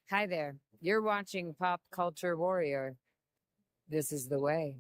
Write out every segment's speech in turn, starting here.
Hi there. You're watching Pop Culture Warrior. This is the way.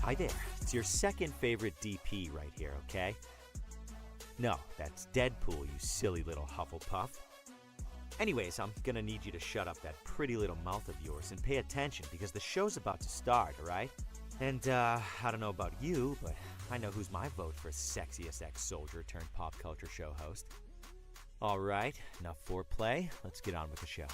Hi there. It's your second favorite DP right here, okay? No, that's Deadpool, you silly little Hufflepuff. Anyways, I'm gonna need you to shut up that pretty little mouth of yours and pay attention because the show's about to start, alright? And, I don't know about you, but I know who's my vote for sexiest ex-soldier turned pop culture show host. Alright, enough foreplay. Let's get on with the show.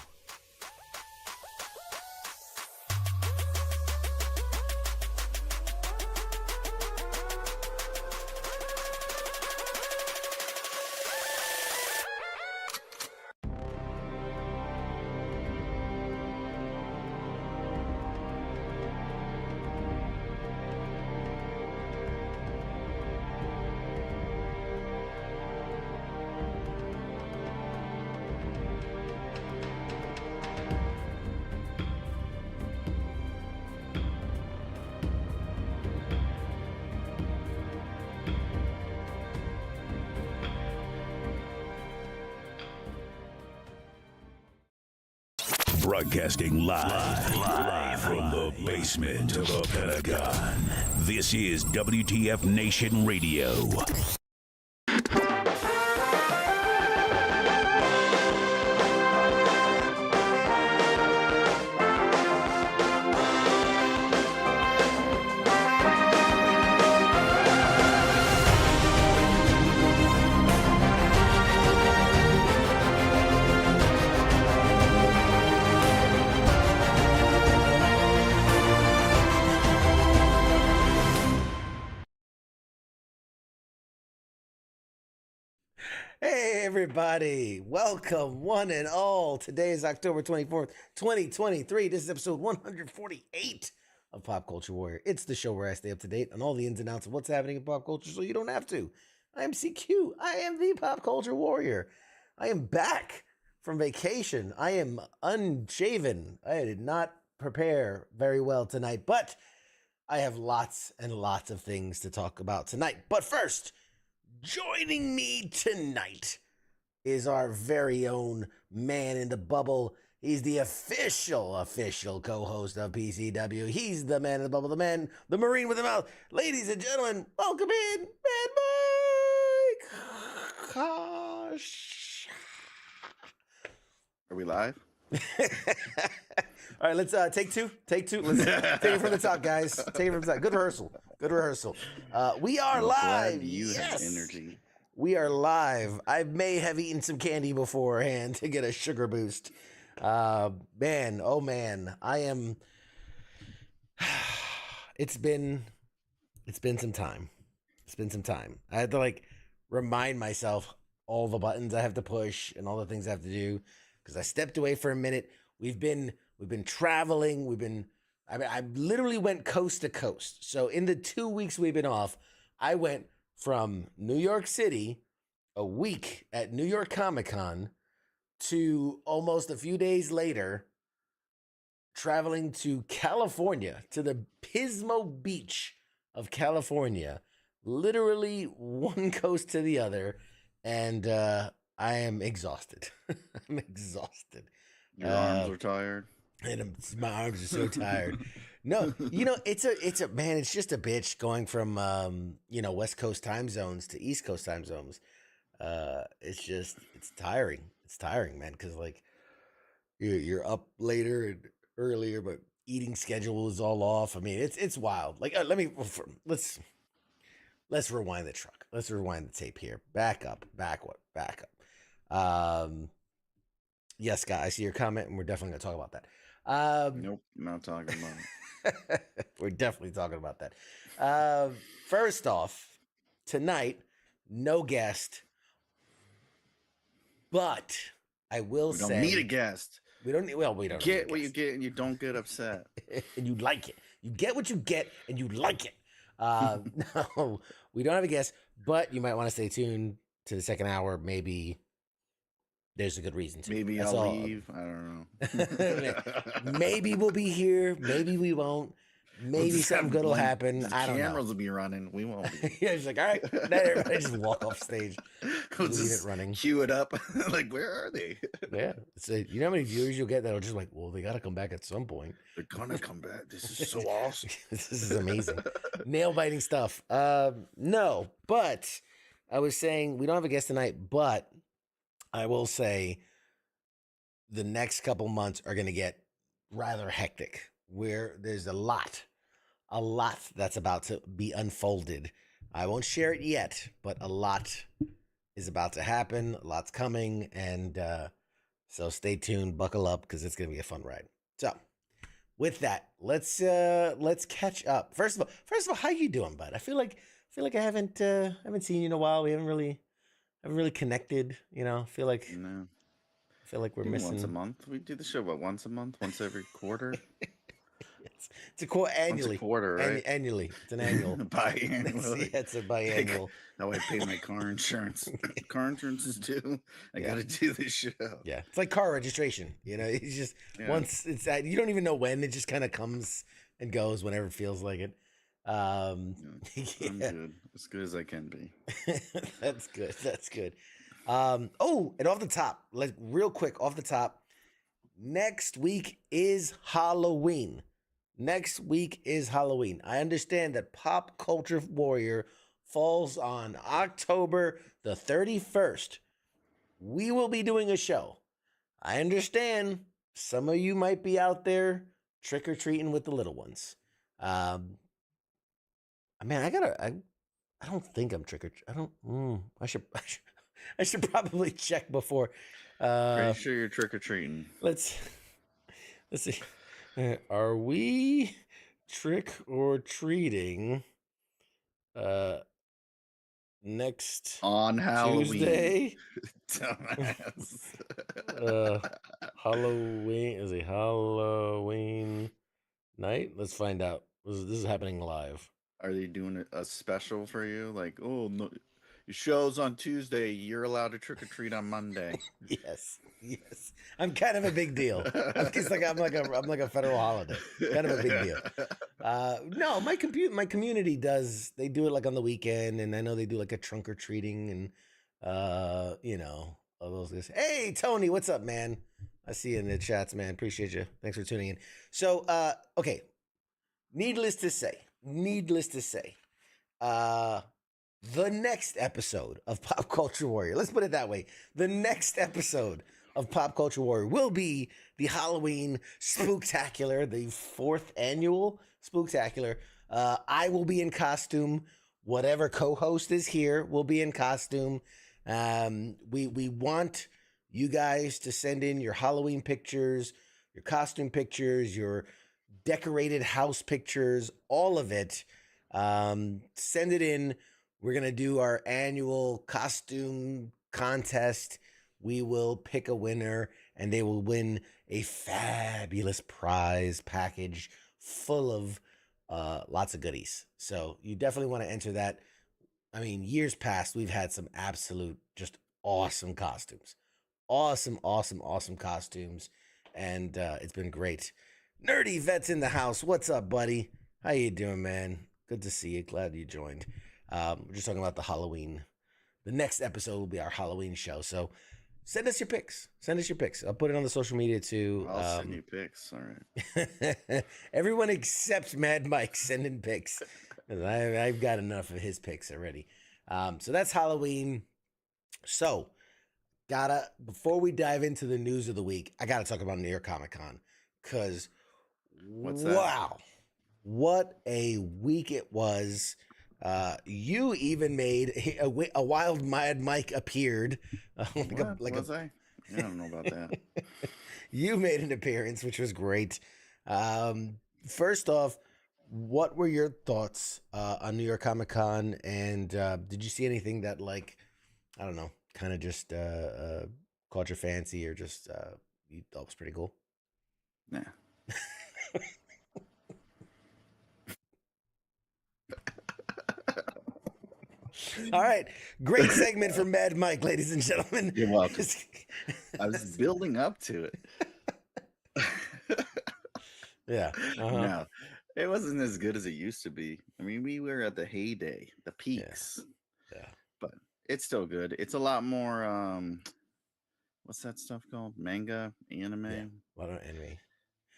Broadcasting live from the basement of the Pentagon. This is WTF Nation Radio. Hey, everybody. Welcome, one and all. Today is October 24th, 2023. This is episode 148 of Pop Culture Warrior. It's the show where I stay up to date on all the ins and outs of what's happening in pop culture so you don't have to. I am CQ. I am the Pop Culture Warrior. I am back from vacation. I am unshaven. I did not prepare very well tonight, but I have lots and lots of things to talk about tonight. But first, joining me tonight is our very own man in the bubble. He's the official co-host of PCW. He's the man in the bubble, the Marine with the mouth. Ladies and gentlemen, welcome in, Mad Mike. Gosh. Are we live? All right, let's take two. Let's take it from the top, guys. Take it from the top. Good rehearsal. We are I'm live. glad you have Yes. energy. We are live. I may have eaten some candy beforehand to get a sugar boost. Man, oh man, I am. It's been some time. I had to remind myself all the buttons I have to push and all the things I have to do because I stepped away for a minute. We've been traveling. I literally went coast to coast. So in the 2 weeks we've been off, I went from New York City, a week at New York Comic Con, to almost a few days later, traveling to California, to the Pismo Beach of California, literally one coast to the other. And I am exhausted. I'm exhausted. Your arms are tired. And my arms are so tired. No, it's just a bitch going from West Coast time zones to East Coast time zones. It's tiring. It's tiring, man, because you're up later and earlier, but eating schedule is all off. I mean, it's wild. Let's rewind the truck. Let's rewind the tape here. Back up. Yes, Scott, I see your comment, and we're definitely gonna talk about that. Nope, not talking about it. We're definitely talking about that. First off, tonight, no guest, but I will We say don't need a guest. we don't need what You get, and you don't get upset. and you like it. You get what you get, and you like it. No, we don't have a guest, but you might want to stay tuned to the second hour. Maybe there's a good reason to. Maybe That's I'll all. leave. I don't know. Maybe we'll be here. Maybe we won't. Maybe We'll just something have good will one- happen. The I don't know. cameras will be running. We won't be. Yeah, she's like, all right, now everybody just walk off stage, We'll leave it just running. cue it up. Where are they? Yeah, so you know how many viewers you'll get that'll just well, they got to come back at some point. They're gonna come back. This is so awesome. This is amazing, nail biting stuff. No, but I was saying we don't have a guest tonight, but I will say the next couple months are going to get rather hectic. Where there's a lot that's about to be unfolded. I won't share it yet, but a lot is about to happen. A lot's coming, and so stay tuned, buckle up, because it's gonna be a fun ride. So, with that, let's catch up. First of all, how you doing, bud? I feel like I haven't seen you in a while. We haven't really connected. I feel like No. we're Maybe missing once a month. We do the show once a month, once every quarter. It's a quarter Once annually. a quarter, right? Annually, it's an annual. Biannually. It's a biannual. Now I pay my car insurance. Car insurance is due. I Yeah. got to do this show. Yeah, it's like car registration. It's just Yeah. once it's you don't even know when, it just kind of comes and goes whenever it feels like it. I'm Yeah, good. As good as I can be. that's good. That's good. And off the top, real quick off the top, next week is Halloween. I understand that Pop Culture Warrior falls on October the 31st. We will be doing a show. I understand some of you might be out there trick-or-treating with the little ones. I don't think I'm I should probably check before. Pretty sure you're trick or treating. Let's see. Are we trick or treating next On Halloween. Tuesday? Dumbass. Halloween is a Halloween night. Let's find out. This is happening live. Are they doing a special for you? Like, oh, no, your show's on Tuesday. You're allowed to trick or treat on Monday. Yes. I'm kind of a big deal. I'm like a federal holiday. Kind of a big deal. No, my community does. They do it like on the weekend, and I know they do like a trunk or treating and all those guys. Hey, Tony, what's up, man? I see you in the chats, man. Appreciate you. Thanks for tuning in. So, okay. Needless to say, the next episode of Pop Culture Warrior, let's put it that way. The next episode of Pop Culture Warrior will be the Halloween Spooktacular, the 4th annual Spooktacular. I will be in costume. Whatever co-host is here will be in costume. We want you guys to send in your Halloween pictures, your costume pictures, your decorated house pictures, all of it. Send it in. We're going to do our annual costume contest. We will pick a winner and they will win a fabulous prize package full of lots of goodies. So you definitely want to enter that. I mean, years past, we've had some absolute just awesome costumes. Awesome costumes. And it's been great. Nerdy Vet's in the house. What's up, buddy? How you doing, man? Good to see you. Glad you joined. We're just talking about the Halloween. The next episode will be our Halloween show. So send us your pics. I'll put it on the social media too. I'll send you pics. All right. Everyone except Mad Mike sending pics. I've got enough of his pics already. So that's Halloween. So before we dive into the news of the week, I gotta talk about New York Comic Con. Because wow, what a week it was. You even made a wild Mad Mike appeared. Was I? I don't know about that. You made an appearance, which was great. First off, what were your thoughts on New York Comic Con? And did you see anything that, like, I don't know, kind of just caught your fancy or just you thought was pretty cool? Nah. All right. Great segment from Mad Mike, ladies and gentlemen. You're welcome. I was building up to it. Yeah. No, it wasn't as good as it used to be. I mean, we were at the heyday, the peaks. Yeah. But it's still good. It's a lot more what's that stuff called? Manga, anime? Yeah. A lot of anime.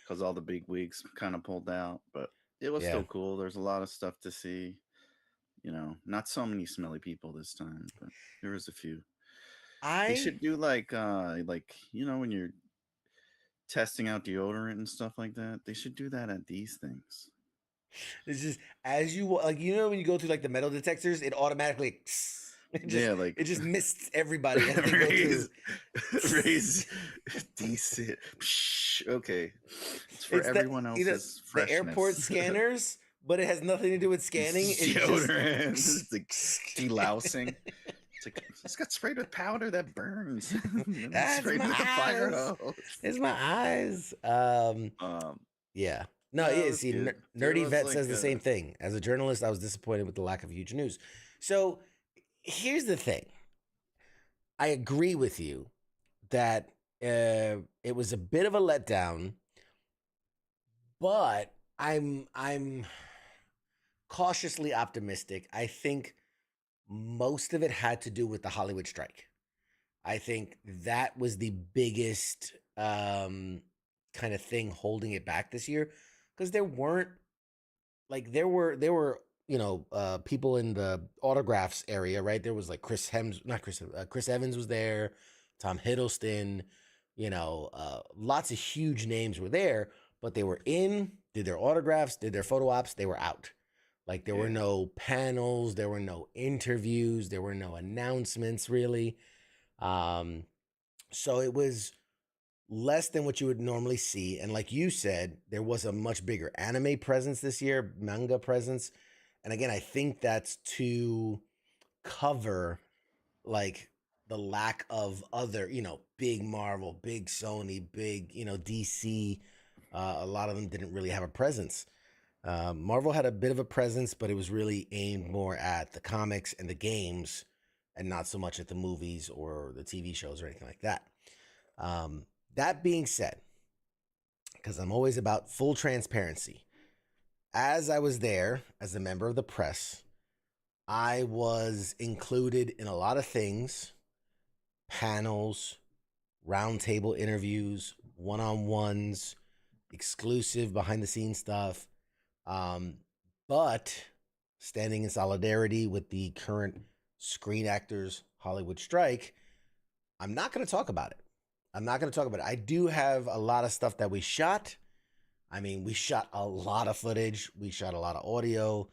Because all the big wigs kind of pulled out, but it was still cool. There's a lot of stuff to see. You know, not so many smelly people this time, but there was a few. They should do like you know, when you're testing out deodorant and stuff like that, they should do that at these things. It's just as you like, you know, when you go through like the metal detectors, it automatically it just mists everybody as they go through. Raise decent. Okay, it's for everyone else's freshness. The airport scanners, but it has nothing to do with scanning. It's deodorant. It's like delousing. It's got sprayed with powder that burns. Sprayed with a fire hose. It's my eyes. Yeah. No, yeah. See, Nerdy Vet says the same thing. As a journalist, I was disappointed with the lack of huge news. So here's the thing. I agree with you that it was a bit of a letdown, but I'm cautiously optimistic. I think most of it had to do with the Hollywood strike. I think that was the biggest kind of thing holding it back this year, because there were you know, people in the autographs area, right? There was like Chris Evans was there, Tom Hiddleston, you know, lots of huge names were there, but they were in, did their autographs, did their photo ops, they were out. Like there were no panels, there were no interviews, there were no announcements really. So it was less than what you would normally see. And like you said, there was a much bigger anime presence this year, manga presence. And again, I think that's to cover like the lack of other, you know, big Marvel, big Sony, big, you know, DC. A lot of them didn't really have a presence. Marvel had a bit of a presence, but it was really aimed more at the comics and the games and not so much at the movies or the TV shows or anything like that. That being said, because I'm always about full transparency, as I was there as a member of the press, I was included in a lot of things, panels, roundtable interviews, one-on-ones, exclusive behind-the-scenes stuff. But standing in solidarity with the current Screen Actors Hollywood strike, I'm not going to talk about it. I do have a lot of stuff that we shot. I mean, we shot a lot of footage. We shot a lot of audio.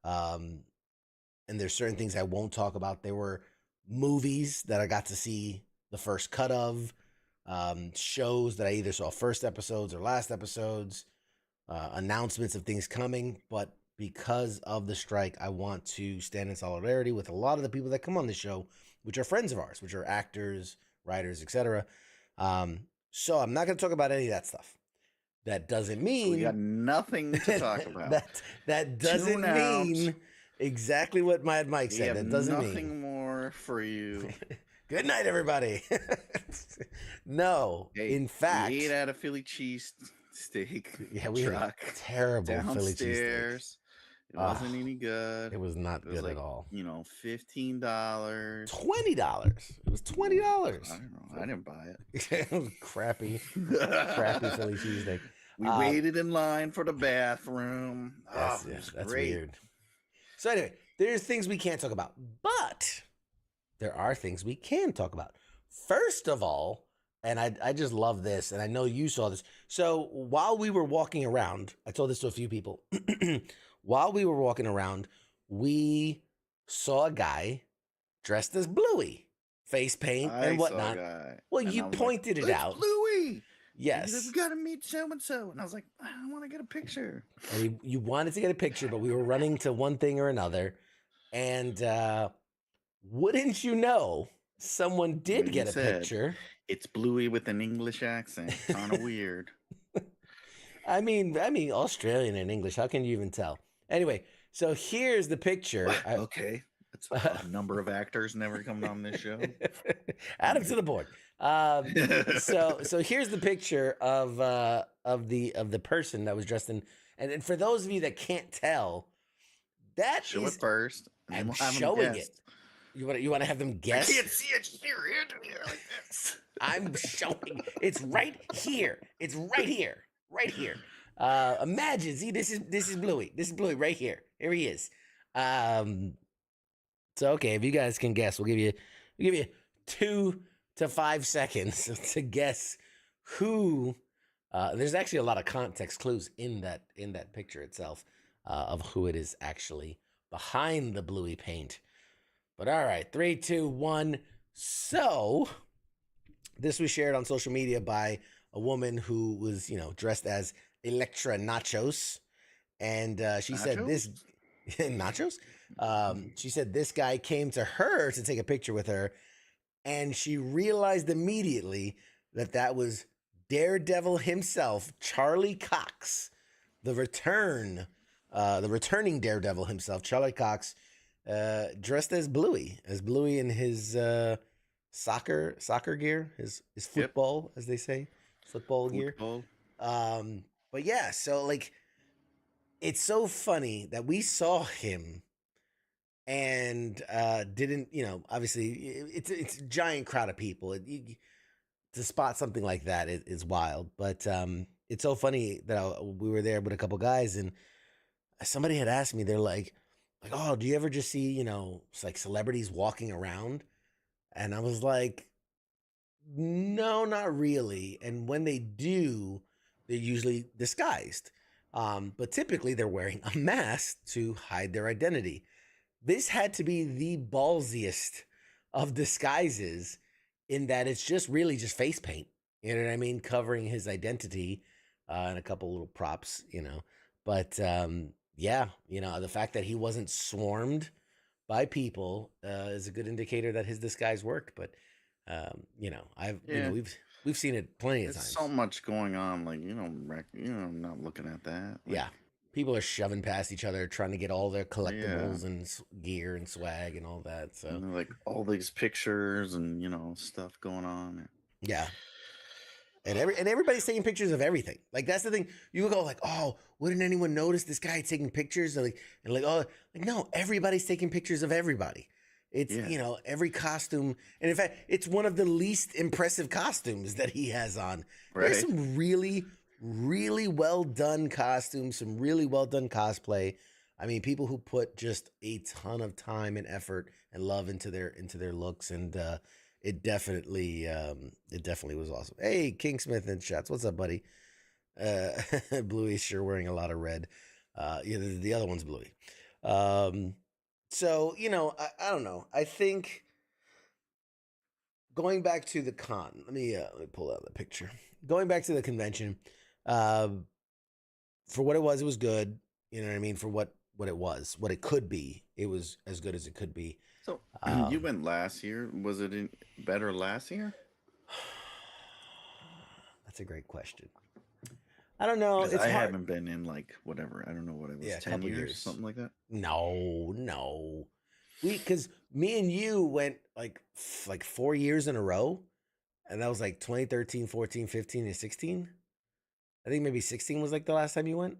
And there's certain things I won't talk about. There were movies that I got to see the first cut of, shows that I either saw first episodes or last episodes, announcements of things coming. But because of the strike, I want to stand in solidarity with a lot of the people that come on the show, which are friends of ours, which are actors, writers, etc. So I'm not going to talk about any of that stuff. That doesn't mean we got nothing to talk about. that doesn't mean exactly what Mad Mike said. That doesn't mean nothing more for you. Good night, everybody. No, Hey, in fact, we ate at a Philly cheese steak we had a truck terrible Philly cheesesteak. downstairs. It wasn't any good. It was not good like, at all. $15. $20. It was $20. I don't know. I didn't buy it. crappy Philly cheesesteak. We waited in line for the bathroom. That's great. Weird. So anyway, there's things we can't talk about, but there are things we can talk about. First of all, and I just love this, and I know you saw this. So while we were walking around, I told this to a few people. While we were walking around, we saw a guy dressed as Bluey, face paint and whatnot. Well, you pointed it out. Bluey. Yes. You've got to meet so and so, and I was like, I want to get a picture. And you wanted to get a picture, but we were running to one thing or another, and wouldn't you know, someone did get a picture. It's Bluey with an English accent. Kind of weird. I mean, Australian and English. How can you even tell? Anyway, so here's the picture. Okay. That's a number of actors never come on this show. Add them to the board. So here's the picture of the person that was dressed in. And for those of you that can't tell, that show is, it first. I'm showing it. You want to have them guess? I can't see it. Just here like this. I'm showing. It's right here. It's right here. Right here. Imagine. See, this is Bluey. This is Bluey right here. Here he is. So okay, if you guys can guess, we'll give you 2 to 5 seconds to guess who. There's actually a lot of context clues in that picture itself of who it is actually behind the Bluey paint. But all right, 3, 2, 1. So this was shared on social media by a woman who was, dressed as Electra Nachos. And she said this Nachos. She said this guy came to her to take a picture with her. And she realized immediately that was Daredevil himself, Charlie Cox, the returning Daredevil himself, Charlie Cox, dressed as Bluey in his soccer gear, his football, as they say, football gear. But yeah, so like, it's so funny that we saw him and didn't, obviously it's a giant crowd of people. To spot something like that is wild. But it's so funny that we were there with a couple guys, and somebody had asked me, they're like, oh, do you ever just see, it's like celebrities walking around? And I was like, no, not really. And when they do, they're usually disguised. But typically they're wearing a mask to hide their identity. This had to be the ballsiest of disguises, in that it's just really just face paint. You know what I mean? Covering his identity and a couple little props, But yeah, the fact that he wasn't swarmed by people is a good indicator that his disguise worked. But we've seen it plenty of times. So much going on, like not looking at that. Yeah, people are shoving past each other, trying to get all their collectibles and gear and swag and all that. So like all these pictures and stuff going on. Yeah. And everybody's taking pictures of everything. Like, that's the thing. You go like, oh, wouldn't anyone notice this guy taking pictures? No, everybody's taking pictures of everybody. It's, Yeah. you know, every costume. And in fact, it's one of the least impressive costumes that he has on. There's Right. some really, really well done costumes, some really well done cosplay. I mean, people who put just a ton of time and effort and love into their looks, and it definitely was awesome. Hey, King Smith and Shots, what's up, buddy? Bluey's sure wearing a lot of red. Yeah, the other one's Bluey. So, you know, I don't know. I think going back to the con, let me pull out the picture. Going back to the convention, for what it was good. You know what I mean? For what it was, what it could be, it was as good as it could be. So you went last year. Was it better last year? That's a great question. I don't know. It's I hard. haven't been in like whatever. I don't know what it was. Yeah, 10 couple years, years. something like that. No. Because me and you went like 4 years in a row, and that was like 2013, 14, 15, and 16. I think maybe 16 was like the last time you went,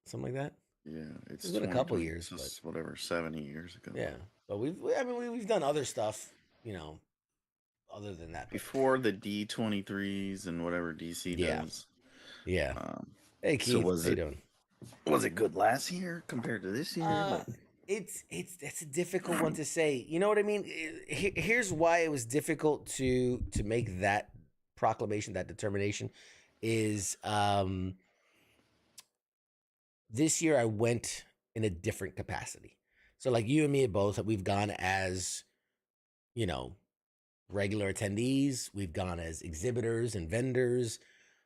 something like that. Yeah, It's been a couple years, It's whatever, 70 years ago. Yeah, but we've done other stuff, you know, other than that. Before the D23s and whatever DC does. Yeah. Hey Keith, so how you doing? Was it good last year compared to this year? It's a difficult one to say. You know what I mean? Here's why it was difficult to make that proclamation, that determination, is this year I went in a different capacity. So like you and me both, we've gone as, you know, regular attendees. We've gone as exhibitors and vendors.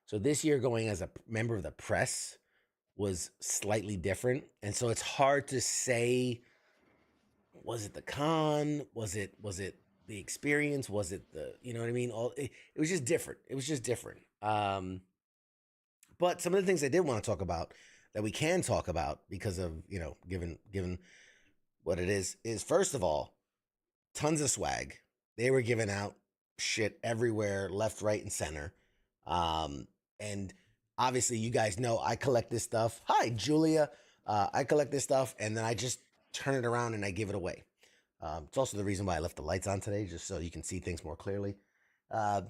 So this year going as a member of the press was slightly different. And so it's hard to say, was it the con? Was it the experience? Was it the, you know what I mean? It was just different. It was just different. But some of the things I did want to talk about that we can talk about because of, you know, given what it is first of all, tons of swag. They were giving out shit everywhere, left, right, and center. And obviously you guys know I collect this stuff. Hi, Julia. I collect this stuff and then I just turn it around and I give it away. It's also the reason why I left the lights on today, just so you can see things more clearly.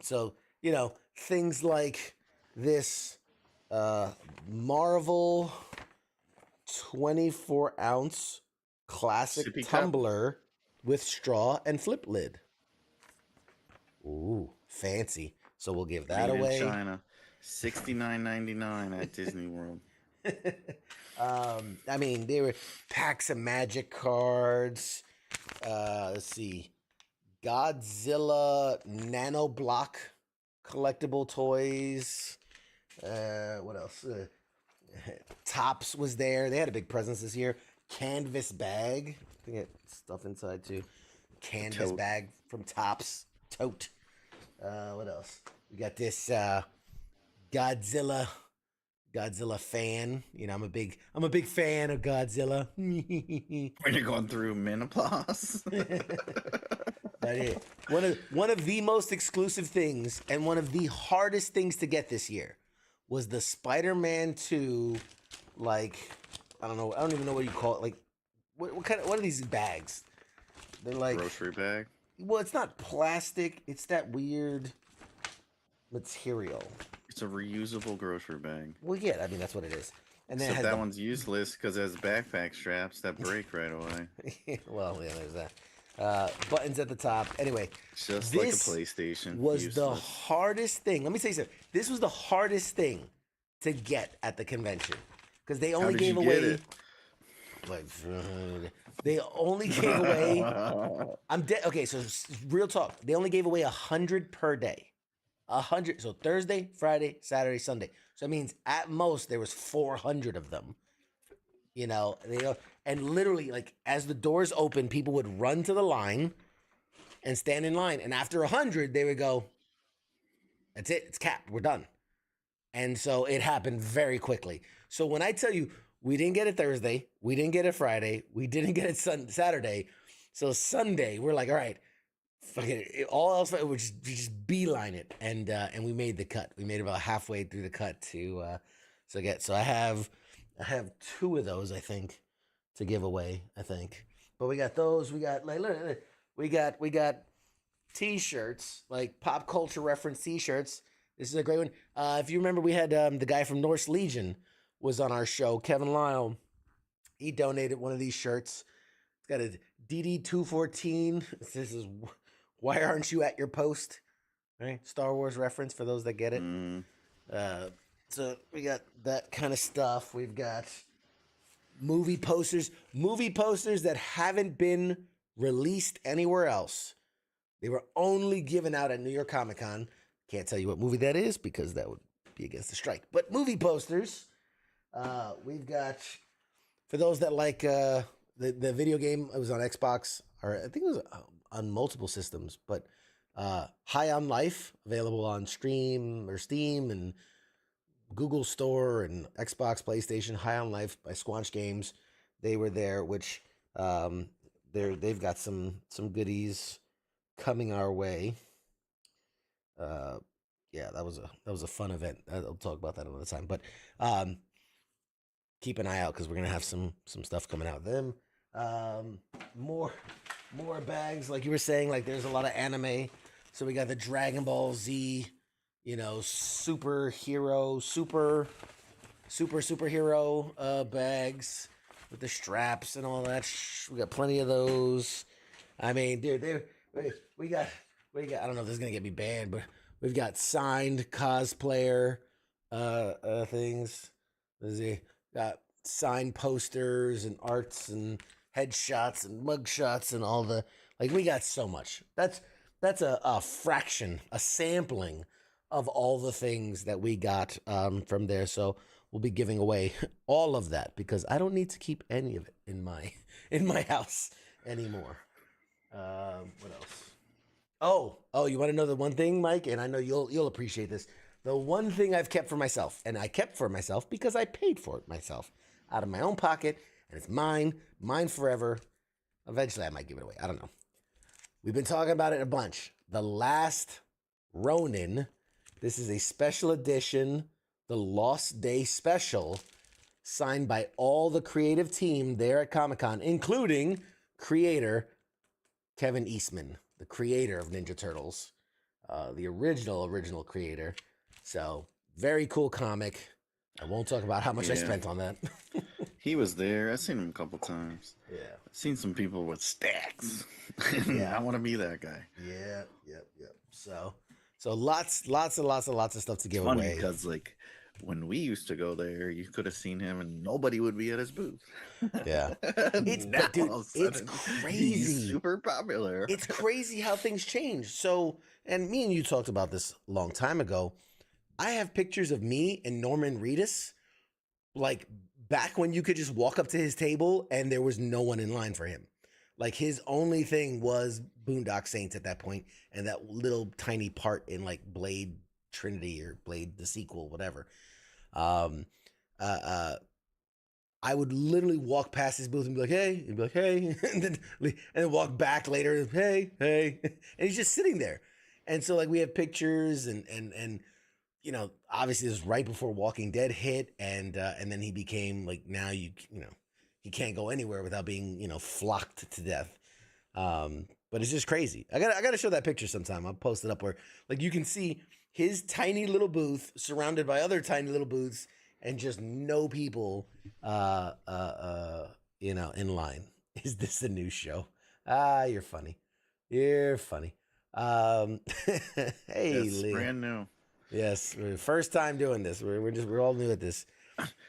So, you know, things like this Marvel 24-ounce classic Sippy cup. tumbler with straw and flip lid. Ooh, fancy. So we'll give that Made in away. China, $69.99 at Disney World. I mean, there were packs of Magic cards. Let's see, Godzilla Nano Block collectible toys. What else? Tops was there. They had a big presence this year. Canvas bag. I think it had stuff inside too. Canvas bag from Tops. Tote. What else? We got this Godzilla fan. You know, I'm a big fan of Godzilla. When you're going through menopause. One of the most exclusive things and one of the hardest things to get this year was the Spider-Man 2, like, I don't even know what you call it. Like, what are these bags? They're like Grocery bag. Well, it's not plastic. It's that weird material. It's a reusable grocery bag. Well, yeah, I mean that's what it is. And then Except that one's useless because it has backpack straps that break right away. Well, yeah, there's that. Buttons at the top. Anyway, Just like a PlayStation. Was useless. the hardest thing. Let me say something. This was the hardest thing to get at the convention because they only gave away. They only gave away. I'm dead. Okay, so real talk. They only gave away 100 per day. 100. So Thursday, Friday, Saturday, Sunday. So that means at most there was 400 of them. You know, and literally, like as the doors open, people would run to the line and stand in line. And after 100, they would go, "That's it. It's capped. We're done." And so it happened very quickly. So when I tell you, we didn't get it Thursday, we didn't get it Friday, we didn't get it Saturday. So Sunday, we're like, all right, fuck it. All else, we just beeline it, and we made the cut. We made about halfway through the cut to get. So I have 2 of those, I think, to give away. I think, but we got those. We got like look, we got T-shirts, like pop culture reference T-shirts. This is a great one. If you remember, we had the guy from Norse Legion was on our show, Kevin Lyle. He donated one of these shirts. It's got a DD214. This is why aren't you at your post? Right, Star Wars reference for those that get it. So we got that kind of stuff. We've got movie posters that haven't been released anywhere else. They were only given out at New York Comic Con. Can't tell you what movie that is because that would be against the strike. But movie posters. We've got, for those that like the video game, it was on Xbox, or I think it was on multiple systems, but High on Life, available on Steam and Google Store and Xbox, PlayStation. High on Life by Squanch Games. They were there, which they've got some goodies coming our way. Yeah, that was a fun event. I'll talk about that another time. But keep an eye out because we're gonna have some stuff coming out. Them more bags, like you were saying. Like there's a lot of anime. So we got the Dragon Ball Z, superhero bags with the straps and all that. We got plenty of those. I mean, dude, we got. I don't know if this is gonna get me banned, but we've got signed cosplayer things. Got signed posters and arts and headshots and mugshots and all the we got so much. That's a fraction, a sampling of all the things that we got from there. So we'll be giving away all of that because I don't need to keep any of it in my house anymore. What else? Oh, you want to know the one thing, Mike? And I know you'll appreciate this. The one thing I've kept for myself, and I kept for myself because I paid for it myself out of my own pocket, and it's mine forever. Eventually, I might give it away. I don't know. We've been talking about it a bunch. The Last Ronin. This is a special edition, the Lost Day special, signed by all the creative team there at Comic-Con, including creator Kevin Eastman, the creator of Ninja Turtles, the original creator. So, very cool comic. I won't talk about how much I spent on that. He was there. I've seen him a couple times. Yeah. I've seen some people with stacks. Yeah. I want to be that guy. Yeah. So lots of stuff to give Funny away. because when we used to go there, you could have seen him and nobody would be at his booth. Yeah. It's crazy. He's super popular. It's crazy how things change. So, and me and you talked about this a long time ago. I have pictures of me and Norman Reedus, back when you could just walk up to his table and there was no one in line for him. His only thing was Boondock Saints at that point and that little tiny part in Blade Trinity or Blade the sequel, whatever. I would literally walk past his booth and be like, hey, and be like, hey, and then walk back later, hey, and he's just sitting there. And so we have pictures and obviously this was right before Walking Dead hit, and then he became now he can't go anywhere without being flocked to death. But it's just crazy. I gotta show that picture sometime. I'll post it up where you can see his tiny little booth surrounded by other tiny little booths and just no people in line. Is this a new show? You're funny. Hey, it's Lee. brand new. Yes, first time doing this. We're all new at this.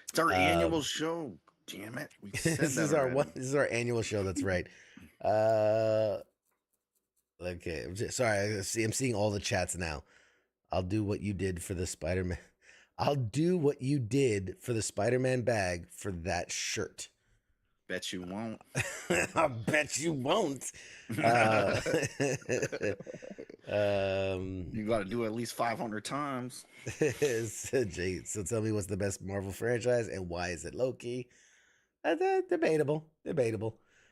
It's our annual show. Damn it! We said This is our annual show. That's right. Okay. Sorry. I'm seeing all the chats now. I'll do what you did for the Spider-Man. I'll do what you did for the Spider-Man bag for that shirt. Bet you won't. I bet you won't. You got to do it at least 500 times. Jay, so tell me what's the best Marvel franchise and why is it Loki? Debatable.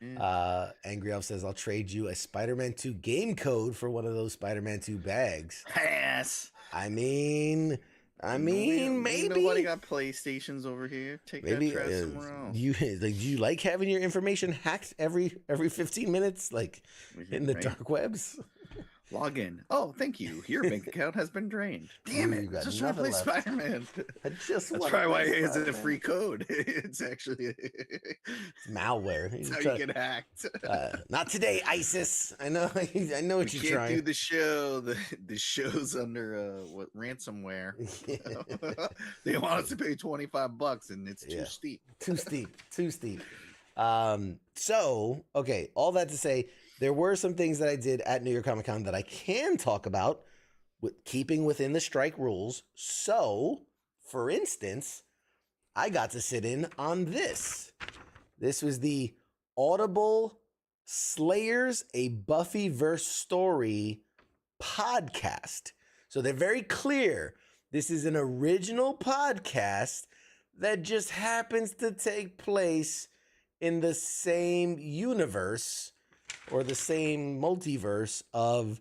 Angry Elf says, I'll trade you a Spider-Man 2 game code for one of those Spider-Man 2 bags. Yes. I mean, I mean, maybe nobody got PlayStations over here. Take maybe that trash somewhere else. Do you like having your information hacked every 15 minutes, like in the dark webs? Log in. Oh, thank you. Your bank account has been drained. Damn it! I just want to play Spider-Man. That's probably why it's a free code. It's actually it's malware. That's how you get hacked. Not today, ISIS. I know what you're trying. We can't do the show. The show's under what ransomware. They want us to pay $25, and it's too steep. Too steep. So okay. All that to say, there were some things that I did at New York Comic Con that I can talk about, with keeping within the strike rules. So, for instance, I got to sit in on this. This was the Audible Slayers: A Buffyverse Story podcast. So they're very clear. This is an original podcast that just happens to take place in the same universe or the same multiverse of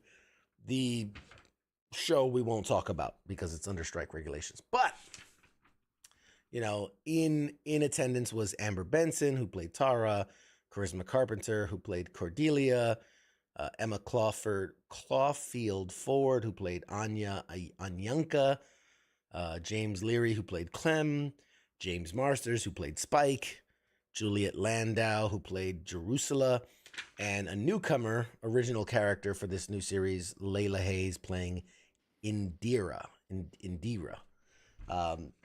the show we won't talk about because it's under strike regulations. But, you know, in attendance was Amber Benson, who played Tara, Charisma Carpenter, who played Cordelia, Emma Clawfield Ford, who played Anyanka, James Leary, who played Clem, James Marsters, who played Spike, Juliet Landau, who played Jerusalem, and a newcomer original character for this new series, Layla Hayes, playing Indira.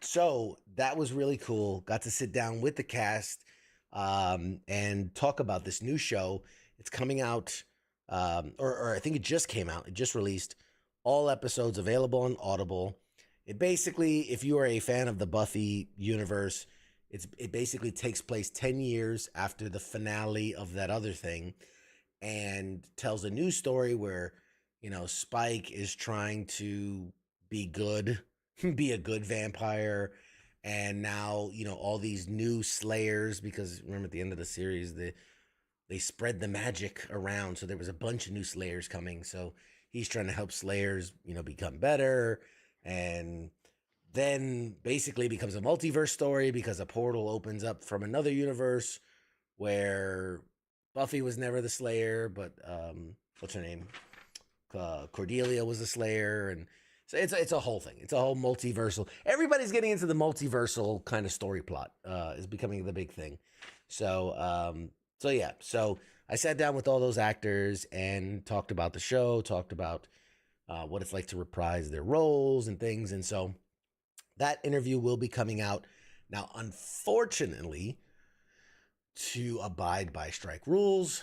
So that was really cool. Got to sit down with the cast and talk about this new show. It's coming out, or I think it just came out. It just released. All episodes available on Audible. It basically, if you are a fan of the Buffy universe, it basically takes place 10 years after the finale of that other thing, and tells a new story where, you know, Spike is trying to be good, be a good vampire. And now, you know, all these new Slayers, because remember at the end of the series, they spread the magic around. So there was a bunch of new Slayers coming. So he's trying to help Slayers, you know, become better. And then basically becomes a multiverse story because a portal opens up from another universe where Buffy was never the Slayer, but what's her name? Cordelia was the Slayer. And so it's a whole thing. It's a whole multiversal. Everybody's getting into the multiversal kind of story plot, is becoming the big thing. So yeah. So I sat down with all those actors and talked about the show, talked about what it's like to reprise their roles and things. And so that interview will be coming out. Now, unfortunately, to abide by strike rules,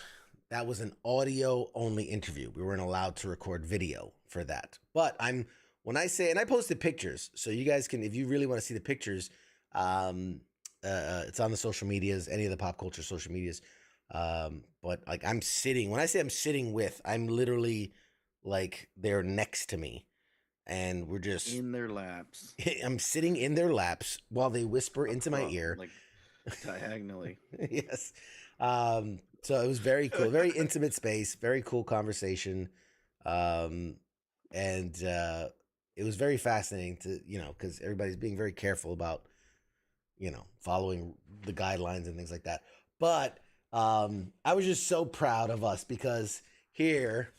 that was an audio-only interview. We weren't allowed to record video for that. But when I say, and I posted pictures, so you guys can, if you really want to see the pictures, it's on the social medias, any of the pop culture social medias. But like when I say I'm sitting with, I'm literally like they're next to me. And we're just in their laps. I'm sitting in their laps while they whisper into my ear, like diagonally. Yes. So it was very cool, very intimate space, very cool conversation, and it was very fascinating to, you know, because everybody's being very careful about, you know, following the guidelines and things like that. But I was just so proud of us because here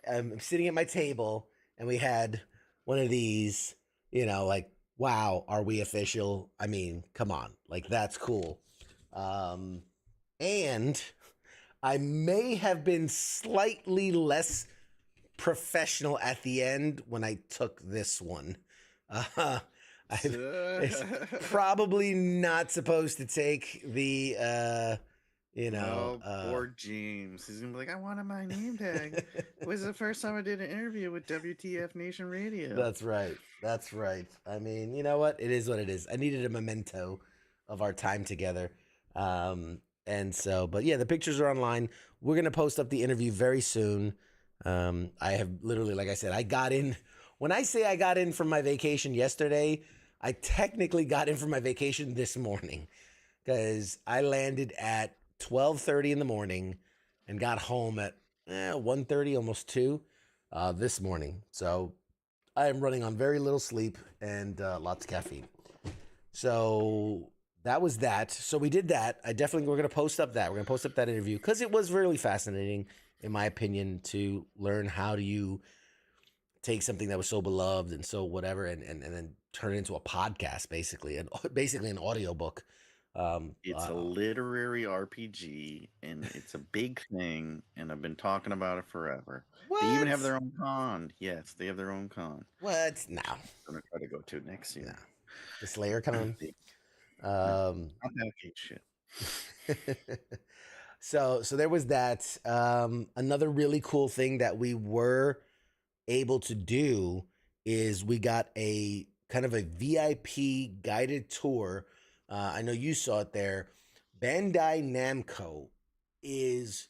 I'm sitting at my table and we had one of these, you know, like, wow, are we official? I mean, come on, like that's cool. And I may have been slightly less professional at the end when I took this one. It's probably not supposed to take the poor James. He's gonna be like, I wanted my name tag. It was the first time I did an interview with WTF Nation Radio. That's right. I mean, you know what? It is what it is. I needed a memento of our time together. And so, but yeah, the pictures are online. We're gonna post up the interview very soon. I have literally, like I said, I got in. When I say I got in from my vacation yesterday, I technically got in from my vacation this morning because I landed at 12:30 in the morning and got home at 1:30, almost 2 this morning. So I am running on very little sleep and lots of caffeine. So that was that. So we did that. We're going to post up that. We're going to post up that interview because it was really fascinating, in my opinion, to learn how do you take something that was so beloved and so whatever and then turn it into a podcast, basically an audiobook. It's a literary RPG, and it's a big thing, and I've been talking about it forever. What? They even have their own con. Yes, they have their own con. What? No. I'm going to try to go to next year. No. The Slayer con? Not that shit. So there was that. Another really cool thing that we were able to do is we got a kind of a VIP guided tour. I know you saw it there. Bandai Namco is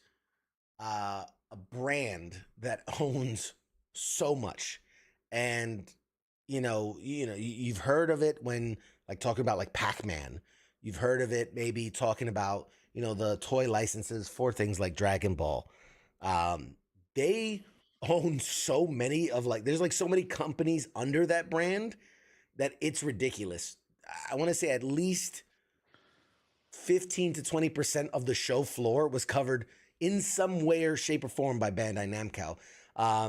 a brand that owns so much, and you've heard of it when like talking about like Pac-Man. You've heard of it maybe talking about the toy licenses for things like Dragon Ball. They own so many of there's like so many companies under that brand that it's ridiculous. I want to say at least 15 to 20% of the show floor was covered in some way or shape or form by Bandai Namco.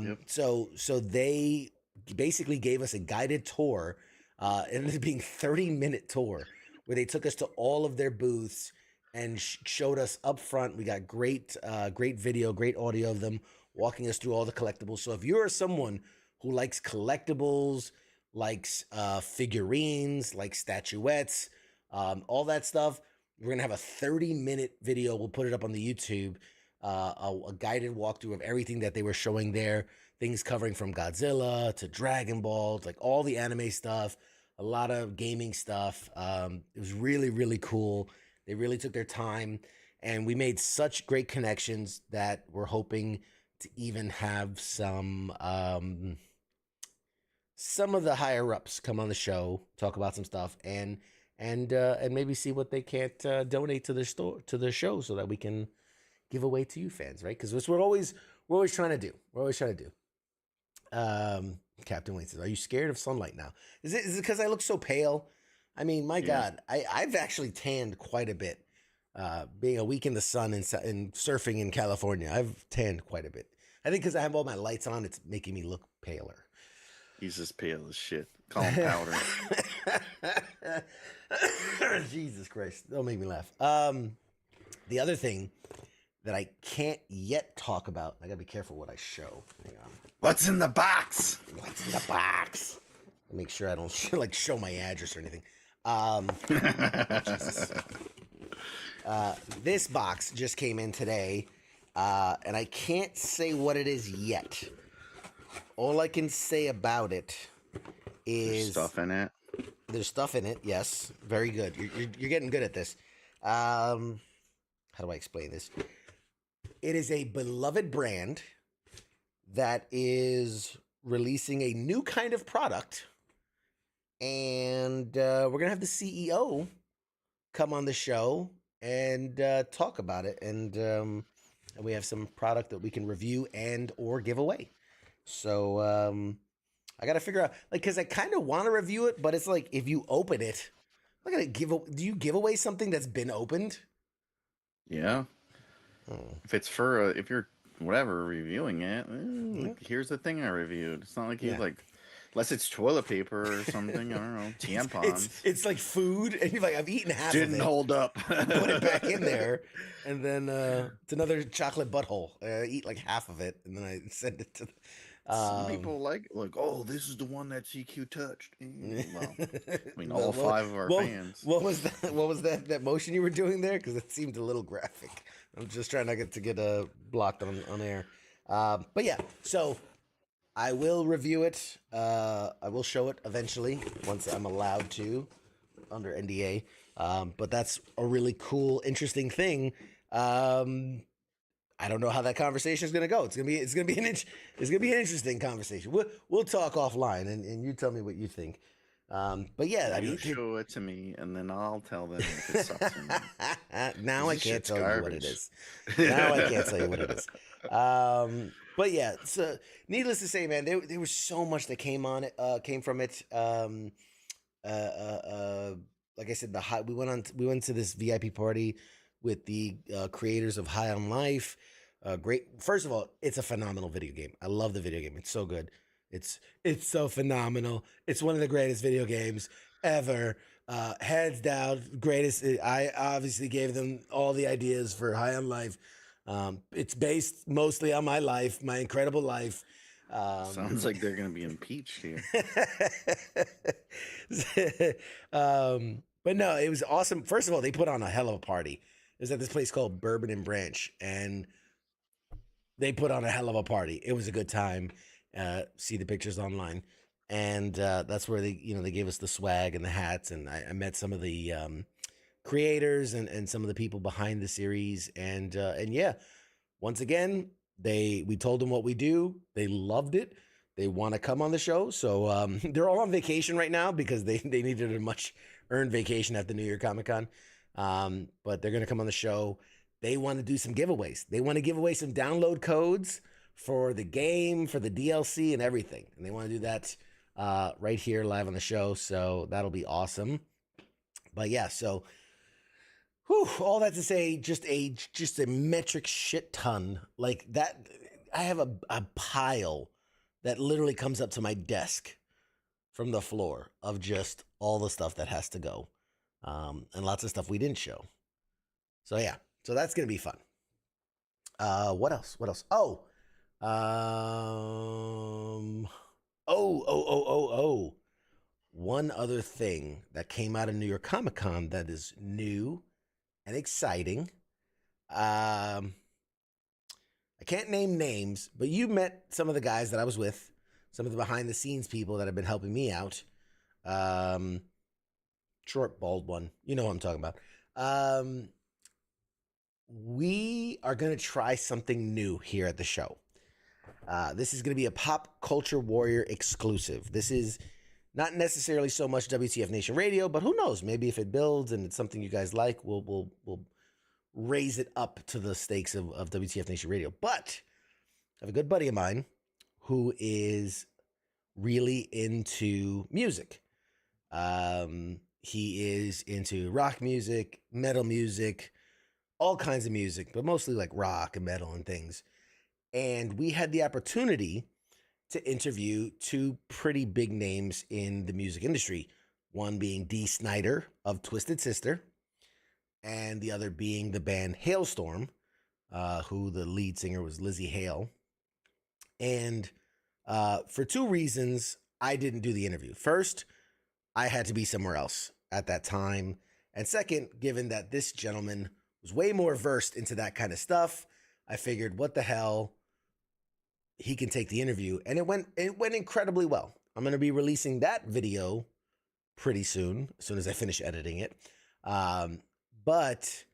Yep. So they basically gave us a guided tour. It ended up being 30-minute tour where they took us to all of their booths and showed us up front. We got great video, great audio of them walking us through all the collectibles. So if you're someone who likes collectibles, likes figurines, like statuettes, all that stuff, we're going to have a 30-minute video. We'll put it up on the YouTube, a guided walkthrough of everything that they were showing there, things covering from Godzilla to Dragon Ball, like all the anime stuff, a lot of gaming stuff. It was really, really cool. They really took their time, and we made such great connections that we're hoping to even have some of the higher ups come on the show, talk about some stuff, and maybe see what they can't donate to the show so that we can give away to you fans, right? Because that's what we're always trying to do. Captain Wayne says, "Are you scared of sunlight now? Is it because I look so pale? I mean, my God, I've actually tanned quite a bit. Being a week in the sun and surfing in California, I've tanned quite a bit. I think because I have all my lights on, it's making me look paler." He's as pale as shit. Call him powder. Jesus Christ. Don't make me laugh. The other thing that I can't yet talk about, I gotta be careful what I show. Hang on. What's in the box? What's in the box? Make sure I don't show my address or anything. Jesus. This box just came in today, and I can't say what it is yet. All I can say about it is there's stuff in it. There's stuff in it. Yes, very good. You're getting good at this. How do I explain this? It is a beloved brand that is releasing a new kind of product, and we're gonna have the CEO come on the show and talk about it, and we have some product that we can review and or give away. So I gotta figure out, because I kind of want to review it, but it's like if you open it, I'm not gonna do you give away something that's been opened? Yeah. If it's if you're whatever reviewing it, here's the thing I reviewed. It's not like you unless it's toilet paper or something. I don't know, tampons. It's like food, and you're like, I've eaten half of it. Didn't hold up. Put it back in there, and then it's another chocolate butthole. I eat like half of it, and then I send it to. Some people like, oh, this is the one that CQ touched. Well, I mean, all five of our fans. What was that? What was that motion you were doing there? Because it seemed a little graphic. I'm just trying not to get blocked on air. But yeah, so I will review it. I will show it eventually once I'm allowed to under NDA. But that's a really cool, interesting thing. I don't know how that conversation is going to go. It's gonna be an interesting conversation. We'll talk offline, and you tell me what you think. But yeah, I mean, show it to me, and then I'll tell them if it sucks or not. Now I can't tell you what it is. Now I can't tell you what it is. But yeah, so needless to say, man, there was so much that came from it. Like I said, we went to this VIP party with the creators of High on Life. Great. First of all, it's a phenomenal video game. I love the video game. It's so good. It's so phenomenal. It's one of the greatest video games ever. Hands down, greatest. I obviously gave them all the ideas for High on Life. It's based mostly on my life, my incredible life. Sounds like they're going to be impeached here. But no, it was awesome. First of all, they put on a hell of a party. It was at this place called Bourbon and Branch, and they put on a hell of a party. It was a good time. See the pictures online, and that's where they gave us the swag and the hats, and I met some of the creators and some of the people behind the series, and yeah, once again, we told them what we do. They loved it. They want to come on the show, so they're all on vacation right now because they needed a much earned vacation at the New York Comic Con, but they're gonna come on the show. They want to do some giveaways. They want to give away some download codes for the game, for the DLC, and everything. And they want to do that right here live on the show. So that'll be awesome. But yeah, so all that to say, just a metric shit ton like that. I have a pile that literally comes up to my desk from the floor of just all the stuff that has to go, and lots of stuff we didn't show. So yeah. So that's going to be fun. What else? One other thing that came out of New York Comic Con that is new and exciting. I can't name names, but you met some of the guys that I was with, some of the behind the scenes people that have been helping me out. Short, bald one. You know what I'm talking about. We are going to try something new here at the show. This is going to be a Pop Culture Warrior exclusive. This is not necessarily so much WTF Nation Radio, but who knows? Maybe if it builds and it's something you guys like, we'll raise it up to the stakes of WTF Nation Radio. But I have a good buddy of mine who is really into music. He is into rock music, metal music, all kinds of music, but mostly like rock and metal and things. And we had the opportunity to interview two pretty big names in the music industry. One being Dee Snider of Twisted Sister, and the other being the band Halestorm, who the lead singer was Lizzie Hale. And for two reasons, I didn't do the interview. First, I had to be somewhere else at that time. And second, given that this gentleman was way more versed into that kind of stuff, I figured, what the hell, he can take the interview. And it went incredibly well. I'm going to be releasing that video pretty soon, as soon as I finish editing it. But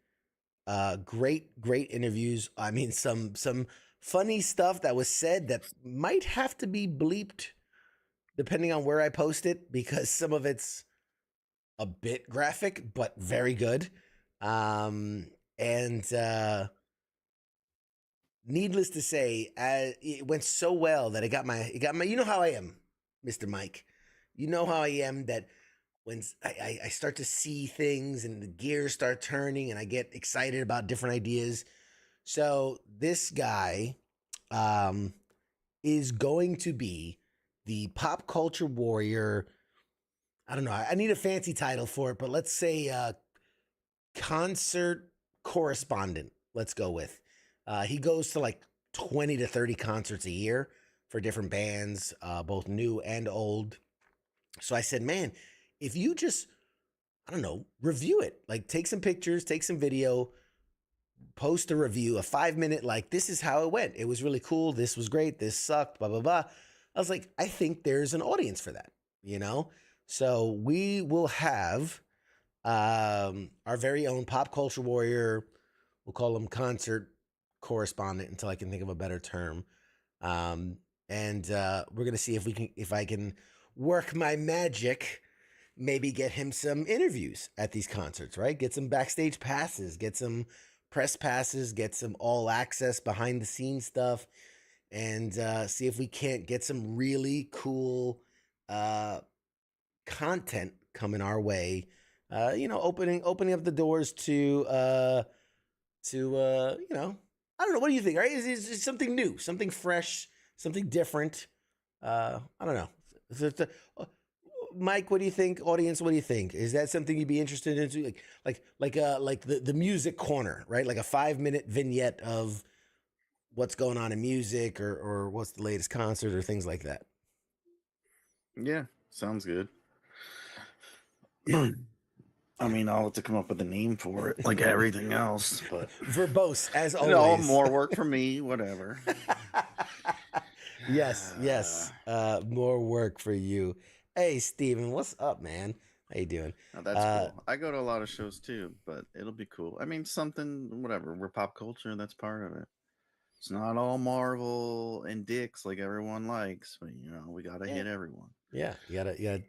great interviews. I mean, some funny stuff that was said that might have to be bleeped depending on where I post it, because some of it's a bit graphic, but very good. Needless to say, it went so well that it got my, you know how I am, Mr. Mike. You know how I am, that when I start to see things and the gears start turning and I get excited about different ideas. So this guy is going to be the Pop Culture Warrior. I don't know. I need a fancy title for it, but let's say concert correspondent. Let's go with. He goes to like 20 to 30 concerts a year for different bands, both new and old. So I said, man, if you just, I don't know, review it, like take some pictures, take some video, post a review, a 5-minute, like, this is how it went. It was really cool. This was great. This sucked, blah, blah, blah. I was like, I think there's an audience for that, you know? So we will have our very own Pop Culture Warrior, we'll call him concert correspondent until I can think of a better term. And we're going to see if I can work my magic maybe get him some interviews at these concerts, right? Get some backstage passes, get some press passes, get some all access behind the scenes stuff, and see if we can't get some really cool content coming our way. Opening up the doors to I don't know. What do you think? Right? Is something new, something fresh, something different? I don't know. Mike, what do you think? Audience, what do you think? Is that something you'd be interested in? Like the music corner, right? Like a 5-minute vignette of what's going on in music or what's the latest concert or things like that. Yeah, sounds good. I mean, I'll have to come up with a name for it, like everything else. But verbose, as always. More work for me, whatever. Yes. More work for you. Hey, Steven, what's up, man? How you doing? Oh, that's cool. I go to a lot of shows too, but it'll be cool. I mean, whatever. We're pop culture. That's part of it. It's not all Marvel and dicks like everyone likes, but we gotta hit everyone. Yeah, you gotta.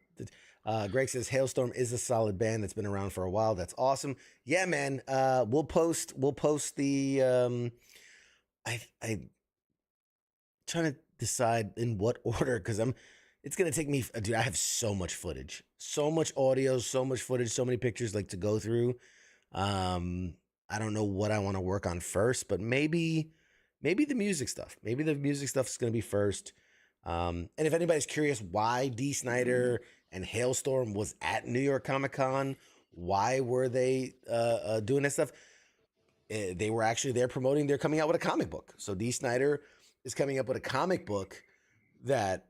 Greg says Hailstorm is a solid band that's been around for a while. That's awesome. Yeah, man. We'll post the. I trying to decide in what order because it's gonna take me. Dude, I have so much footage, so much audio, so much footage, so many pictures like to go through. I don't know what I want to work on first, but maybe the music stuff. Maybe the music stuff is gonna be first. And if anybody's curious why Dee Snider and Hailstorm was at New York Comic Con, why were they doing that stuff? They were actually there promoting. They're coming out with a comic book. So Dee Snider is coming up with a comic book that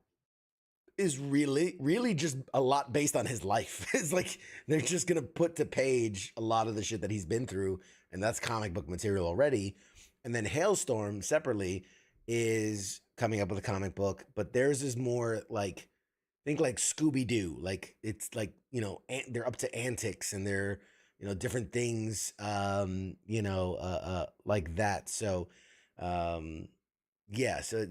is really, really just a lot based on his life. It's like they're just gonna put to page a lot of the shit that he's been through, and that's comic book material already. And then Hailstorm separately is coming up with a comic book, but theirs is more like, think like Scooby-Doo. Like it's like, they're up to antics and they're, different things, like that. So, yeah, so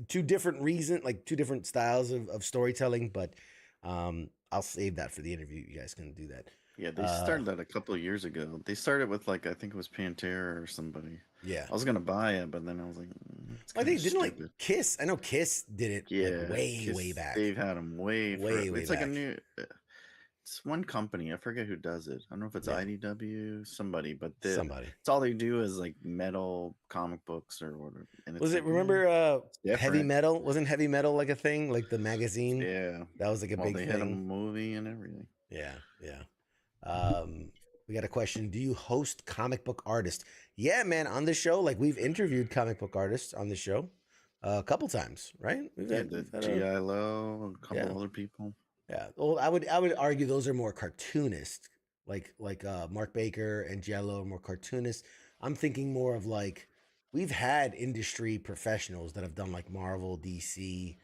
two different styles of storytelling, but I'll save that for the interview. You guys can do that. Yeah, they started that a couple of years ago. They started with I think it was Pantera or somebody. Yeah, I was gonna buy it, but then I was like, I think didn't Kiss. I know Kiss did it. Yeah, way back. They've had them way it's back. Like a new. It's one company. I forget who does it. I don't know if it's IDW, somebody, but it's all they do is like metal comic books or whatever. And was it? Remember, Heavy Metal? Wasn't Heavy Metal like a thing? Like the magazine? Yeah, that was like a big thing. They had a movie and everything. Yeah. We got a question. Do you host comic book artists? Yeah, man. On the show, we've interviewed comic book artists on the show a couple times, right? We've had G.I. Lo, a couple other people. Yeah. Well, I would argue those are more cartoonist, like Mark Baker and G.I. Lo are more cartoonist. I'm thinking more of we've had industry professionals that have done Marvel, DC,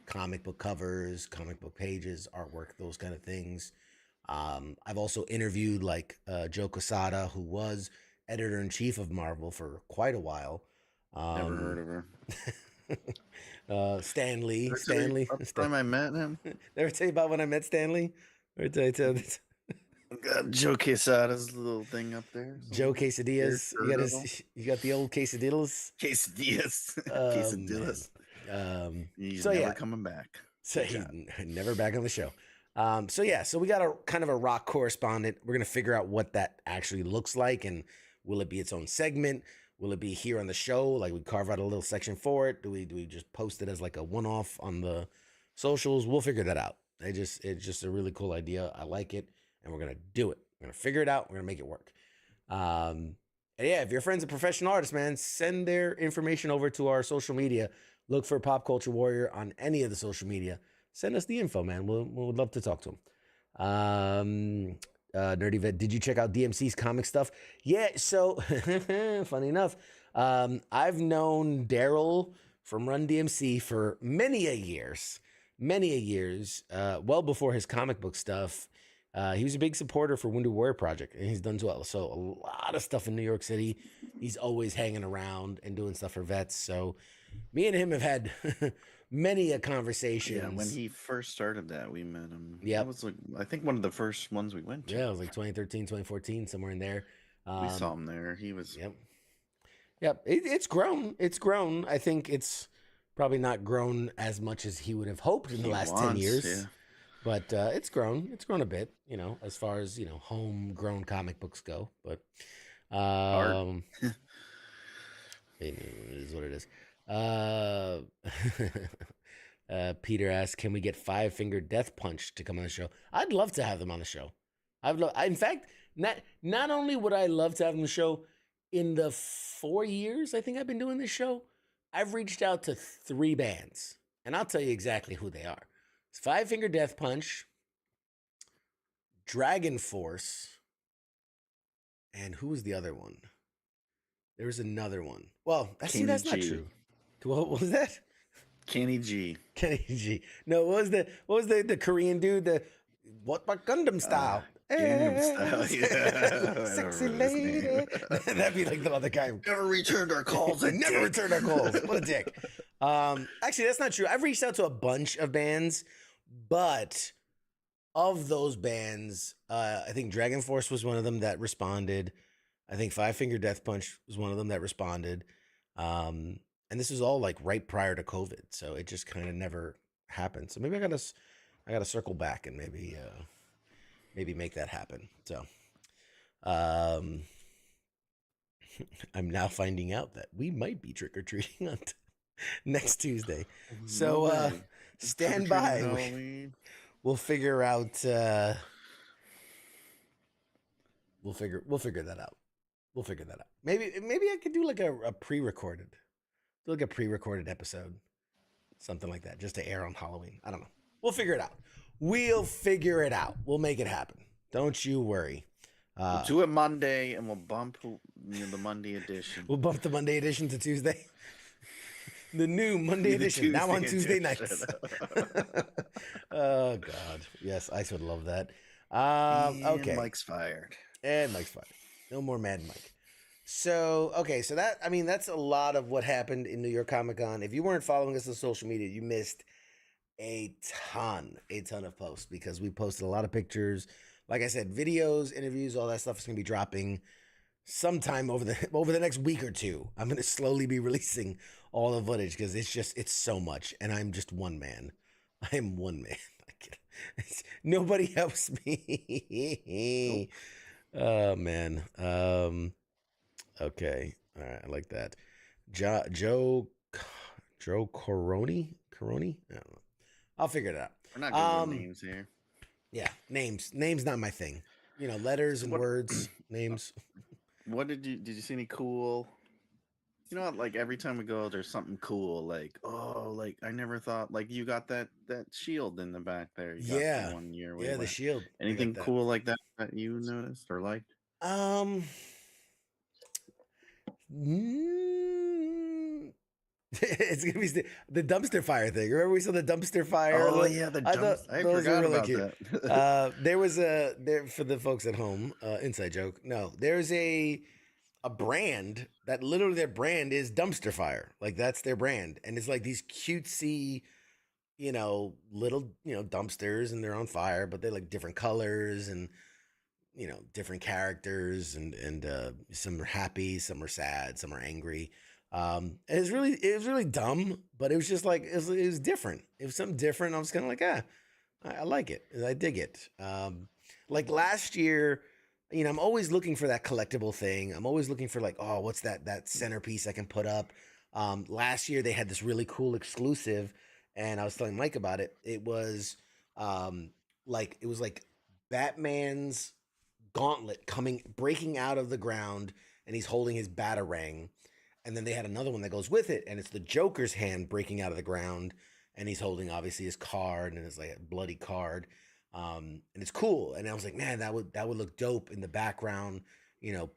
comic book covers, comic book pages, artwork, those kind of things. I've also interviewed Joe Quesada, who was editor-in-chief of Marvel for quite a while. Never heard of her. Stanley. Last time I met him. Never tell you about when I met Stanley? Or tell you got Joe Quesada's little thing up there. Joe Quesadillas. You got the old Quesadillas. Quesadillas. He's never coming back. So he's never back on the show. So we got a kind of a rock correspondent. We're gonna figure out what that actually looks like, and will it be its own segment? Will it be here on the show? We carve out a little section for it? Do we just post it as a one-off on the socials? We'll figure that out. It's just a really cool idea. I like it, and we're gonna do it. We're gonna figure it out. We're gonna make it work. And yeah, if your friend's a professional artist, man, send their information over to our social media. Look for Pop Culture Warrior on any of the social media. Send us the info, man. We'll love to talk to him. Nerdy Vet, did you check out DMC's comic stuff? Yeah, so funny enough, I've known Daryl from Run DMC for many a years, well before his comic book stuff. He was a big supporter for Wounded Warrior Project, and he's done so a lot of stuff in New York City. He's always hanging around and doing stuff for vets. So Me and him have had many a conversation. Yeah, when he first started that, we met him. Yeah, that was like, I think one of the first ones we went to. Yeah, it was like 2013, 2014, somewhere in there. We saw him there. He was. Yep. It's grown. It's grown. I think it's probably not grown as much as he would have hoped in the last 10 years. Yeah. But it's grown. It's grown a bit, as far as, homegrown comic books go. But it is what it is. Peter asks, can we get Five Finger Death Punch to come on the show? I'd love to have them on the show. In fact, not only would I love to have them on the show, in the 4 years I think I've been doing this show, I've reached out to 3 bands, and I'll tell you exactly who they are. It's Five Finger Death Punch, Dragon Force, and who was the other one? There was another one. Well, that's not true. What was that? Kenny G. No, what was the Korean dude? What about Gundam Style? Gangnam Style, yeah. Sexy lady. That'd be like the other guy. Never returned our calls. Never returned our calls. What a dick. Actually, that's not true. I've reached out to a bunch of bands, but of those bands, I think Dragon Force was one of them that responded. I think Five Finger Death Punch was one of them that responded. And this was all like right prior to COVID, so it just kind of never happened. So maybe I gotta circle back and maybe make that happen. So, I'm now finding out that we might be trick or treating on next Tuesday. So, stand by. We'll figure out. We'll figure that out. Maybe I could do like a pre-recorded episode, something like that, just to air on Halloween. I don't know. We'll figure it out. We'll make it happen. Don't you worry. We'll do it Monday, and we'll bump the Monday edition. We'll bump the Monday edition to Tuesday. The new Monday edition, now on Tuesday nights. Oh, God. Yes, Ice would love that. Okay. Mike's fired. No more Mad Mike. So that's a lot of what happened in New York Comic Con. If you weren't following us on social media, you missed a ton of posts, because we posted a lot of pictures. Like I said, videos, interviews, all that stuff is going to be dropping sometime over the next week or two. I'm going to slowly be releasing all the footage, because it's so much, and I'm just one man. I am one man. Nobody helps me. Oh man. Okay. All right. I like that. Joe Coroni. I don't know. I'll figure it out. We're not good with names here. Yeah, names not my thing. Letters and words, names. What did you see any cool? Like every time we go, there's something cool. Like, I never thought, like, you got that shield in the back there. You got 1 year. Yeah, the shield. Anything cool like that you noticed or liked? It's gonna be the dumpster fire thing. Remember we saw the dumpster fire? Oh yeah, I forgot about that. There was for the folks at home, inside joke. No, there's a brand that literally their brand is Dumpster Fire. Like that's their brand, and it's like these cutesy, little dumpsters, and they're on fire, but they're like different colors and different characters, and some are happy, some are sad, some are angry. It was really dumb, but it was just like, it was different. It was something different. I was kind of like, I like it. I dig it. Like last year, I'm always looking for that collectible thing. I'm always looking for like, oh, what's that centerpiece I can put up? Last year they had this really cool exclusive, and I was telling Mike about it. It was like Batman's gauntlet breaking out of the ground, and he's holding his Batarang. And then they had another one that goes with it, and it's the Joker's hand breaking out of the ground, and he's holding obviously his card, and it's like a bloody card, and it's cool. And I was like, man, that would look dope in the background.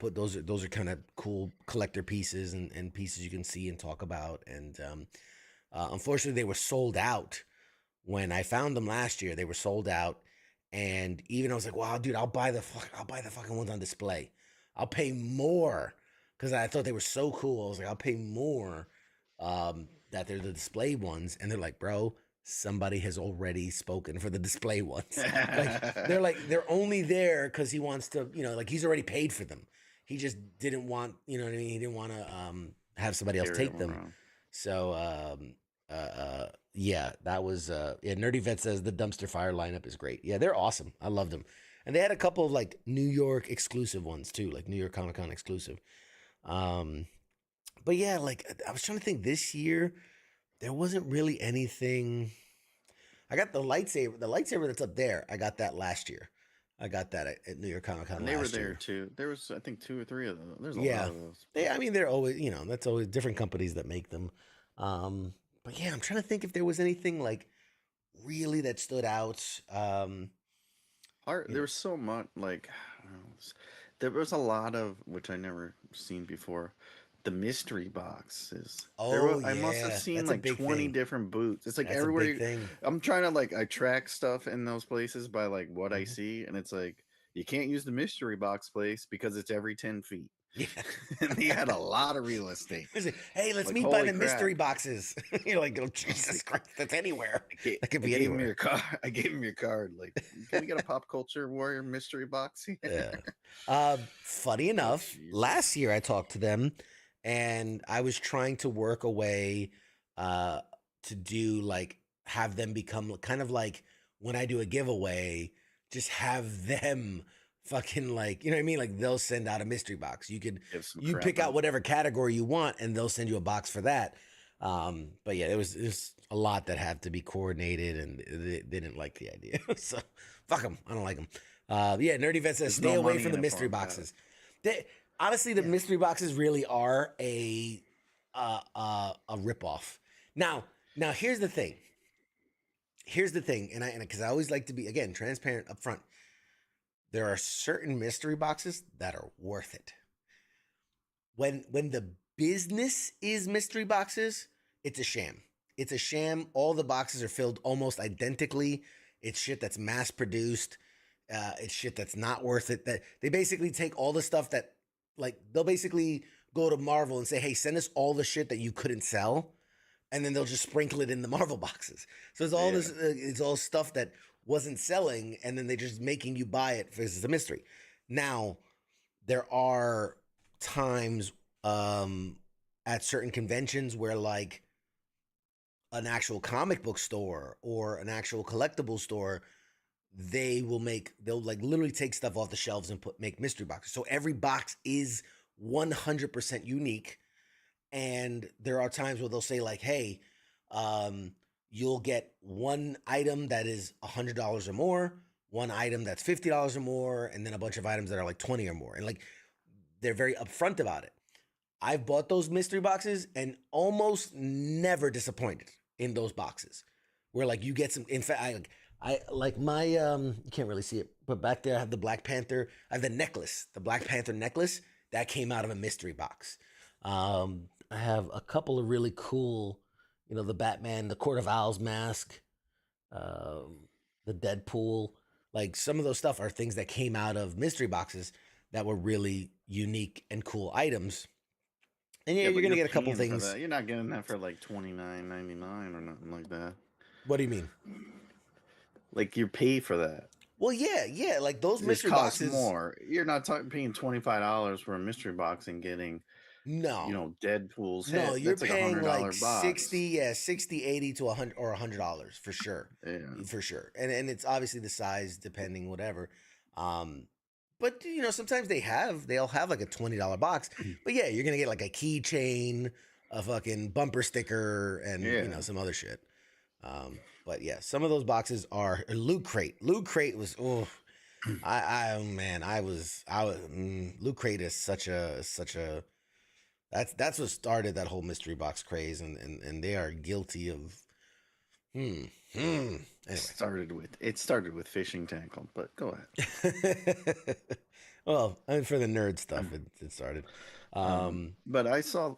Put those are kind of cool collector pieces and pieces you can see and talk about. And unfortunately, they were sold out when I found them last year. They were sold out, and even I was like, wow, dude, I'll buy the fucking ones on display. I'll pay more. Because I thought they were so cool. I was like, I'll pay more than that they're the display ones, and they're like, bro, somebody has already spoken for the display ones. They're only there because he wants to, like he's already paid for them. He just didn't want, you know what I mean? He didn't want to have somebody else take them. Around. So yeah, that was Nerdy Vet says the Dumpster Fire lineup is great. Yeah, they're awesome. I love them. And they had a couple of like New York exclusive ones too, like New York Comic Con exclusive. But yeah, like I was trying to think this year, there wasn't really anything. I got the lightsaber that's up there. I got that last year. I got that at New York Comic Con. And they were there too. There was, I think, 2 or 3 of them. There's a lot of those. They're always, that's always different companies that make them. But yeah, I'm trying to think if there was anything like really that stood out. There was so much like there was a lot of which I never seen before. The mystery boxes. I must have seen like 20 different booths. It's like that's everywhere. I'm trying to I track stuff in those places by like what I see, and it's like you can't use the mystery box place because it's every 10 feet. Yeah. And they had a lot of real estate. Hey, let's meet by the mystery boxes. You're like, oh, Jesus Christ, that's anywhere. That could be anywhere. I gave him your card. Like, can we get a Pop Culture Warrior mystery box? Yeah. Funny enough, last year I talked to them, and I was trying to work a way to do have them become kind of like when I do a giveaway, just have them fucking you know what I mean? Like they'll send out a mystery box. You pick out whatever category you want, and they'll send you a box for that. But yeah, it was a lot that had to be coordinated, and they didn't like the idea. So fuck them. I don't like them. Yeah, Nerdy Vet says stay away from the mystery boxes. Honestly, the mystery boxes really are a ripoff. Now here's the thing. And because I always like to be again transparent up front. There are certain mystery boxes that are worth it. When the business is mystery boxes, it's a sham. It's a sham. All the boxes are filled almost identically. It's shit that's mass produced. It's shit that's not worth it. That they basically take all the stuff that they'll basically go to Marvel and say, hey, send us all the shit that you couldn't sell. And then they'll just sprinkle it in the Marvel boxes. So it's all this, it's all stuff that wasn't selling, and then they're just making you buy it because it's a mystery. Now, there are times at certain conventions where an actual comic book store or an actual collectible store, they'll literally take stuff off the shelves and make mystery boxes. So every box is 100% unique. And there are times where they'll say hey, you'll get one item that is $100 or more, one item that's $50 or more, and then a bunch of items that are 20 or more. And they're very upfront about it. I've bought those mystery boxes and almost never disappointed in those boxes where you get some, in fact, I like my, you can't really see it, but back there I have the Black Panther, I have the Black Panther necklace that came out of a mystery box. I have a couple of really cool, the Batman, the Court of Owls mask, the Deadpool, some of those stuff are things that came out of mystery boxes that were really unique and cool items. And you're going to get a couple things. You're not getting that for $29.99 or nothing like that. What do you mean? You pay for that. Well, yeah. Those mystery boxes more. You're not paying $25 for a mystery box and getting Deadpool's head. No, you're paying $60, $80 to $100 or $100 for sure. Yeah, for sure. And it's obviously the size, depending, whatever. But sometimes they'll have a $20 box. But yeah, you're gonna get a keychain, a fucking bumper sticker, and some other shit. But yeah, some of those boxes are Loot Crate. Loot Crate was Loot Crate is such a that's what started that whole mystery box craze, and they are guilty of Anyway. It started with Fishing Tackle, but go ahead. Well, for the nerd stuff, it started. But I saw.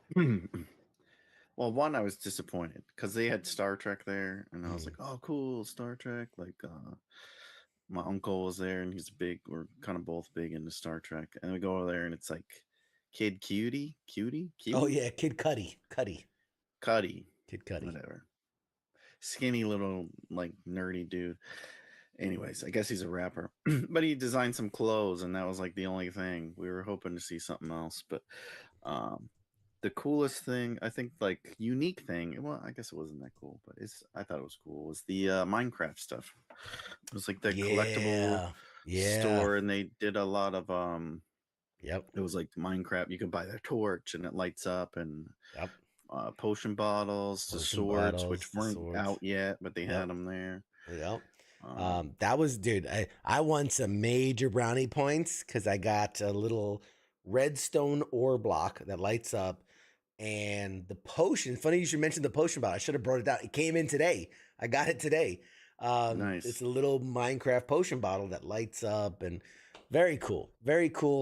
Well, one, I was disappointed because they had Star Trek there, and I was like, "Oh, cool, Star Trek!" My uncle was there, and we're kind of both big into Star Trek. And we go over there, and it's Kid Cutie. Oh yeah, Kid Cudi. Kid Cudi. Whatever. Skinny little like nerdy dude. Anyways, I guess he's a rapper. But he designed some clothes, and that was like the only thing. We were hoping to see something else, but the coolest thing, I think, like unique thing. Well, I guess it wasn't that cool, but I thought it was cool. Was the Minecraft stuff? It was like the collectible store, and they did a lot of Yep. It was like Minecraft. You could buy the torch, and it lights up, and Yep. Potion bottles, the swords, which weren't out yet, but they had them there. Yep. That was, dude, I won some major brownie points because I got a little redstone ore block that lights up, and the potion. Funny you should mention the potion bottle. I should have brought it down. It came in today. I got it today. Nice. It's a little Minecraft potion bottle that lights up, and very cool,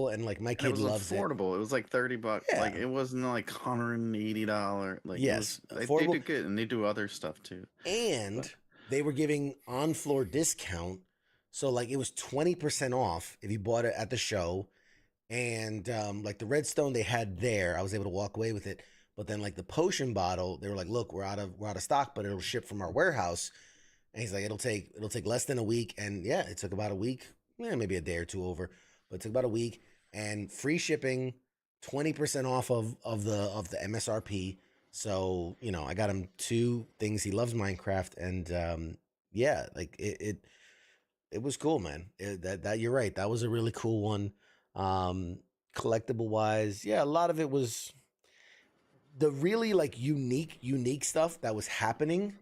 and like my kid loves affordable. It was like $30. Yeah. Like it wasn't like $180. Like yes, they do good, and they do other stuff too. And they were giving on floor discount, so like it was 20% off if you bought it at the show. And like the redstone they had there, I was able to walk away with it. But then like the potion bottle, they were like, "Look, we're out of stock, but it'll ship from our warehouse." And he's like, "It'll take less than a week." And yeah, it took about a week, maybe a day or two over, but it took about a week, and free shipping, 20% off of the MSRP. So I got him 2 things. He loves Minecraft, and yeah, like it was cool, man. That you're right. That was a really cool one. Collectible wise, yeah, a lot of it was the really like unique stuff that was happening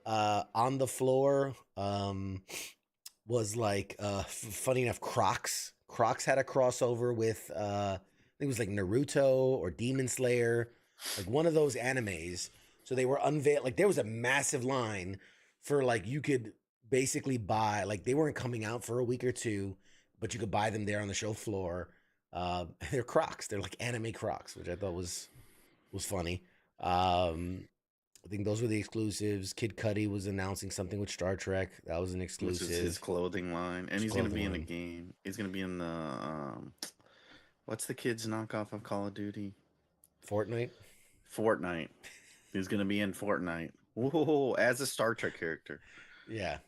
on the floor. Was like funny enough, Crocs had a crossover with I think it was like Naruto or Demon Slayer, like one of those animes. So they were unveiled, like there was a massive line for like you could basically buy, like they weren't coming out for a week or two, but you could buy them there on the show floor. They're Crocs. They're like anime Crocs, which I thought was funny. I think those were the exclusives. Kid Cudi was announcing something with Star Trek. That was an exclusive. Which is his clothing line. And he's going to be in the game. He's going to be in the, what's the kid's knockoff of Call of Duty? Fortnite. He's going to be in Fortnite. Whoa, as a Star Trek character. Yeah,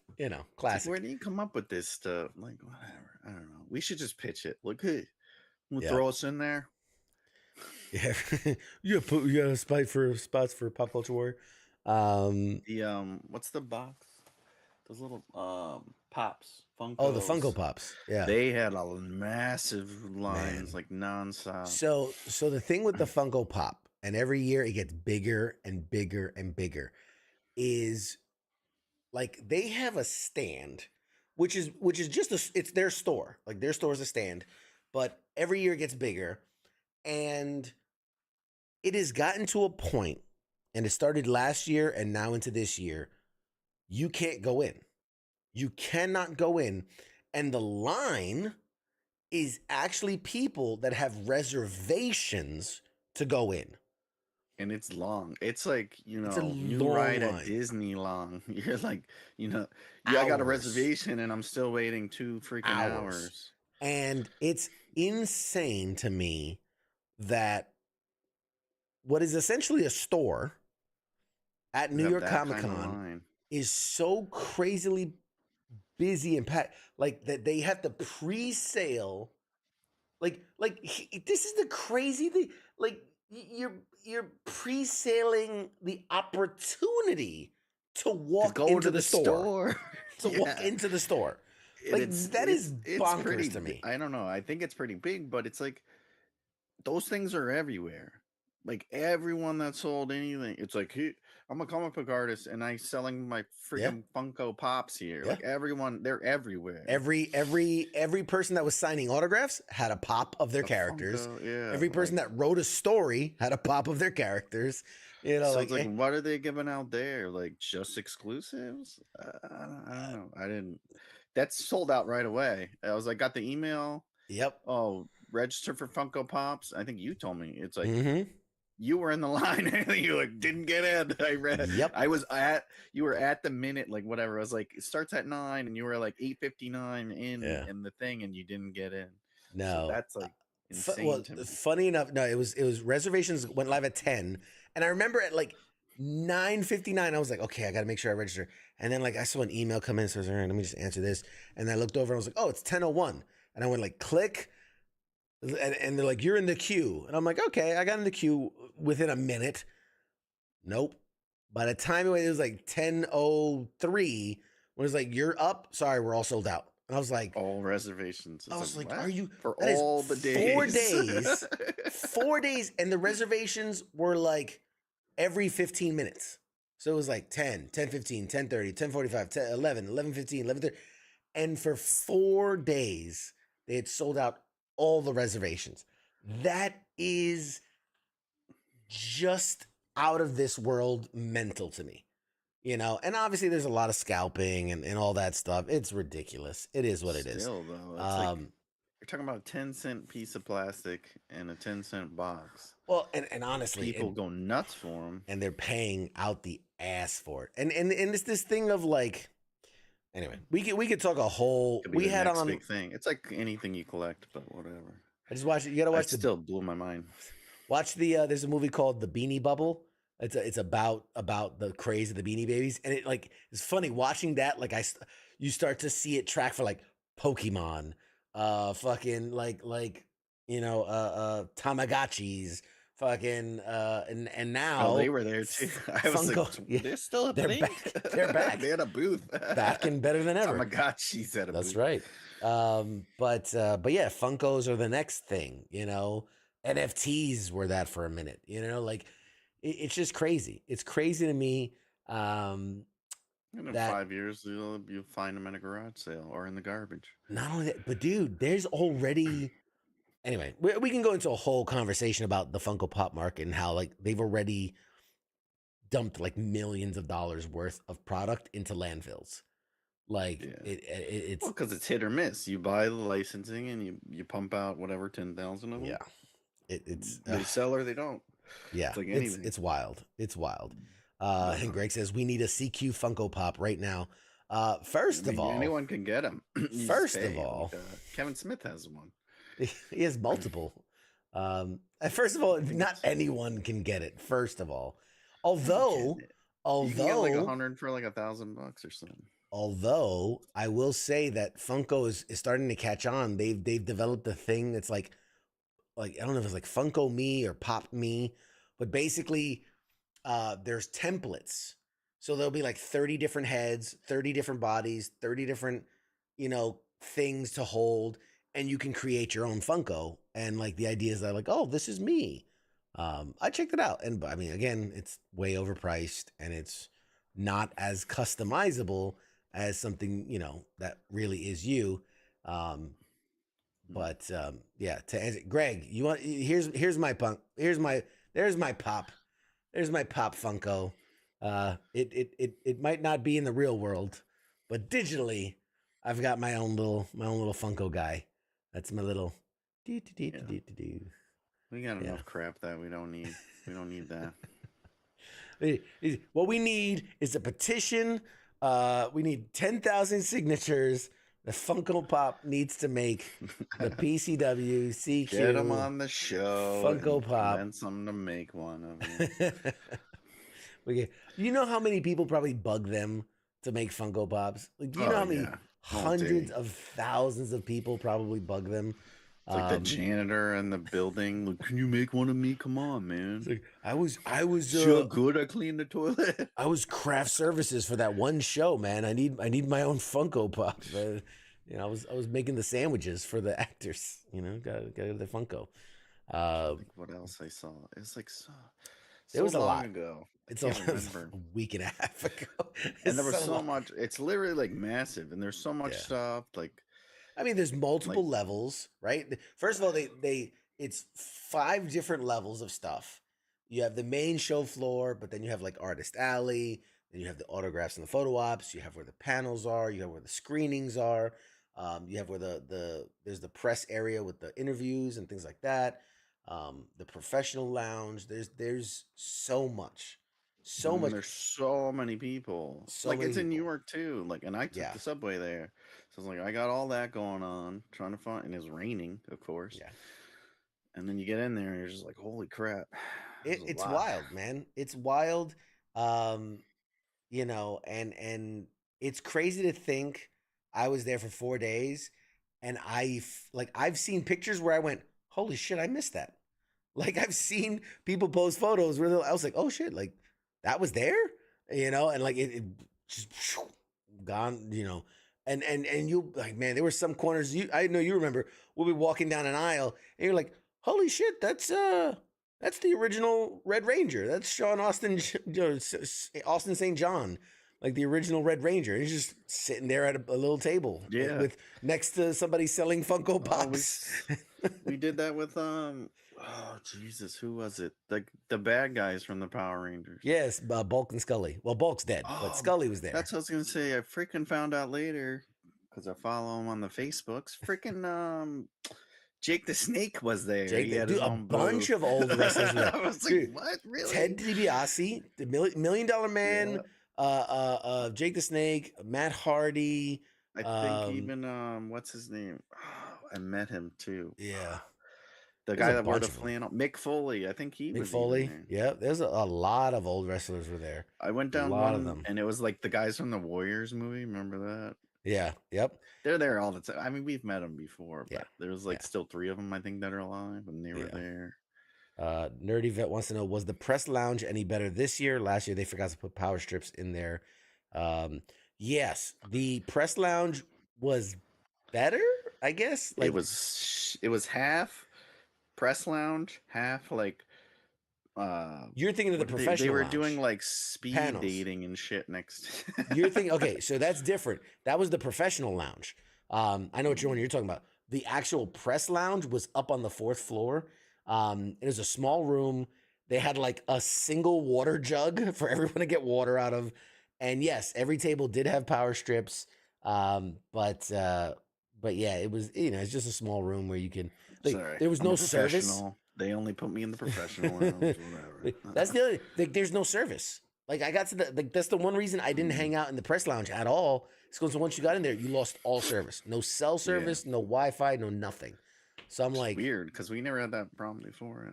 classic. Like, where do you come up with this stuff? Like, whatever. I don't know. We should just pitch it. Look, hey, we'll throw us in there. Yeah, you got spots for Pop Culture Warrior. What's the box? Those little pops. Funkos. Oh, the Funko Pops. Yeah, they had a massive lines, like nonstop. So the thing with the Funko Pop, and every year it gets bigger and bigger and bigger, is like they have a stand, which is just it's their store. Like their store is a stand, but every year it gets bigger, and it has gotten to a point, and it started last year and now into this year, you can't go in. You cannot go in. And the line is actually people that have reservations to go in. And it's long. It's like, you long ride line. at Disney long. You're like, I got a reservation and I'm still waiting 2 freaking hours. And it's insane to me that what is essentially a store at New York Comic Con is so crazily busy and packed, like that they have to pre-sale. Like this is the crazy thing. Like you're pre-saling the opportunity to walk into the store. Walk into the store. Like that is bonkers to me. I don't know. I think it's pretty big, but it's like those things are everywhere. Like everyone that sold anything, it's like, hey, I'm a comic book artist and I'm selling my freaking Funko Pops here. Yeah. Like everyone, they're everywhere. Every person that was signing autographs had a pop of their characters. Funko, every person that wrote a story had a pop of their characters. So it's like, what are they giving out there? Like just exclusives? I don't know. I didn't. That's sold out right away. I was like, got the email. Yep. Oh, register for Funko Pops. I think you told me. It's like. You were in the line and you like didn't get in. I read. Yep. You were at the minute, like whatever. I was like, it starts at 9 and you were like 8:59 in the thing and you didn't get in. No. So that's like insane to me. Funny enough, no, it was reservations went live at 10. And I remember at like 9:59. I was like, okay, I got to make sure I register. And then like I saw an email come in, so I was like, all right, let me just answer this. And I looked over and I was like, oh, it's 10:01. And I went like click, and they're like, you're in the queue. And I'm like, okay, I got in the queue within a minute. Nope. By the time it was like 10:03, when it was like, you're up. Sorry, we're all sold out. And I was like, all reservations. I was like, what? are you for all the days? 4 days, 4 days, and the reservations were like every 15 minutes. So it was like 10, 10:15, 10:30, 10:45, 10, 11, 11:15, 11:30. And for 4 days, they had sold out all the reservations. That is just out of this world mental to me, you know? And obviously there's a lot of scalping and all that stuff. It's ridiculous. It is what it is. Still, though, it's like, you're talking about a 10-cent piece of plastic and a 10-cent box. Well, and honestly, people go nuts for them, and they're paying out the ass for it. And it's this thing of like, anyway, we could talk a whole. We had on big thing. It's like anything you collect, but whatever. I just watched it. You gotta watch. Still blew my mind. Watch the. There's a movie called The Beanie Bubble. It's about the craze of the Beanie Babies, and it like it's funny watching that. Like you start to see it track for like Pokemon, fucking like you know Tamagotchis. Fucking and now they were there too. I was Funko, like, they're still a thing. They're back. They had a booth. Back and better than ever. Tamagotchis at a That's booth. right. But yeah, Funkos are the next thing. You know, NFTs were that for a minute. You know, like it's just crazy. It's crazy to me. And in 5 years, you'll find them at a garage sale or in the garbage. Not only that, but dude, there's already. Anyway, we can go into a whole conversation about the Funko Pop market and how like they've already dumped like millions of dollars worth of product into landfills. Like it's because it's hit or miss. You buy the licensing and you pump out whatever 10,000 of them. Yeah, it's they sell or they don't. Yeah, it's like anything. It's wild. It's wild. And Greg says we need a CQ Funko Pop right now. First of all, anyone can get them. First of all, Kevin Smith has one. He has multiple. First of all, not anyone can get it. First of all, although you can get like 100 for like $1,000 or something. Although I will say that Funko is starting to catch on. They've developed a thing that's like I don't know if it's like Funko Me or Pop Me, but basically there's templates. So there'll be like 30 different heads, 30 different bodies, 30 different, you know, things to hold. And you can create your own Funko. And like the idea is that like, oh, this is me. I checked it out. And I mean, again, it's way overpriced and it's not as customizable as something, you know, that really is you. But yeah, to answer, Greg, you want, here's my pop. There's my pop Funko. It might not be in the real world, but digitally, I've got my own little Funko guy. That's my little do. We got enough crap that we don't need. We don't need that. What we need is a petition. We need 10,000 signatures. The Funko Pop needs to make the PCW CQ. Get them on the show. Funko Pop. And some to make one of them. You know how many people probably bug them to make Funko Pops? Like, do you know how many hundreds of thousands of people probably bug them? It's like the janitor in the building. Like, can you make one of me? Come on, man. Like, I was so good. I cleaned the toilet. I was craft services for that one show, man. I need my own Funko Pop. You know, I was making the sandwiches for the actors. You know, got the Funko. Like what else I saw? It's like so it was a long lot ago. It's a week and a half ago. And there was so much. It's literally like massive, and there's so much stuff. Like, I mean, there's multiple levels, right? First of all, it's 5 different levels of stuff. You have the main show floor, but then you have like Artist Alley. Then you have the autographs and the photo ops. You have where the panels are. You have where the screenings are. You have where there's the press area with the interviews and things like that. The professional lounge. There's so much. So much. There's so many people. It's in New York too. Like, and I took the subway there. So I was like, I got all that going on, trying to find, and it's raining, of course. Yeah. And then you get in there and you're just like, holy crap. It's wild, man. It's wild. You know, and it's crazy to think I was there for 4 days, and I've seen pictures where I went, holy shit, I missed that. Like I've seen people post photos where I was like, oh shit, like that was there, you know, and like it just gone, you know, and you like, man, there were some corners I know you remember. We'll be walking down an aisle, and you're like, holy shit, that's the original Red Ranger. That's Sean Austin, Austin St. John, like the original Red Ranger. He's just sitting there at a little table, with next to somebody selling Funko Pops. We did that with oh Jesus, who was it? The bad guys from the Power Rangers. Yes, Bulk and Scully. Well, Bulk's dead, but Scully was there. That's what I was gonna say. I freaking found out later because I follow him on the Facebooks. Freaking Jake the Snake was there. Dude, a bunch of old wrestlers were there. I was like, what? Really? Ted DiBiase, the Million Dollar Man, Jake the Snake, Matt Hardy. I think even what's his name? Oh, I met him too. Yeah. The guy that wore the flannel, Mick Foley. I think he was. Mick Foley. Yeah, there's a lot of old wrestlers were there. I went down a lot of them, and it was like the guys from the Warriors movie. Remember that? Yeah. Yep. They're there all the time. I mean, we've met them before, but there was still 3 of them, I think, that are alive, and they were there. Nerdy Vet wants to know, was the press lounge any better this year? Last year they forgot to put power strips in there. Yes, the press lounge was better, I guess. Like, it was half press lounge, half like you're thinking of the professional they were lounge. Doing like speed Panels. Dating and shit next. You're thinking, okay, so that's different. That was the professional lounge. I know what you're talking about. The actual press lounge was up on the 4th floor. It was a small room. They had like a single water jug for everyone to get water out of. And yes, every table did have power strips. But yeah, it was, you know, it's just a small room where you can, like, there was no service. They only put me in the professional lounge. That's the other, like, there's no service. Like I got to that's the one reason I didn't hang out in the press lounge at all. It's because once you got in there, you lost all service. No cell service, no Wi-Fi, no nothing. So I'm like, weird, because we never had that problem before.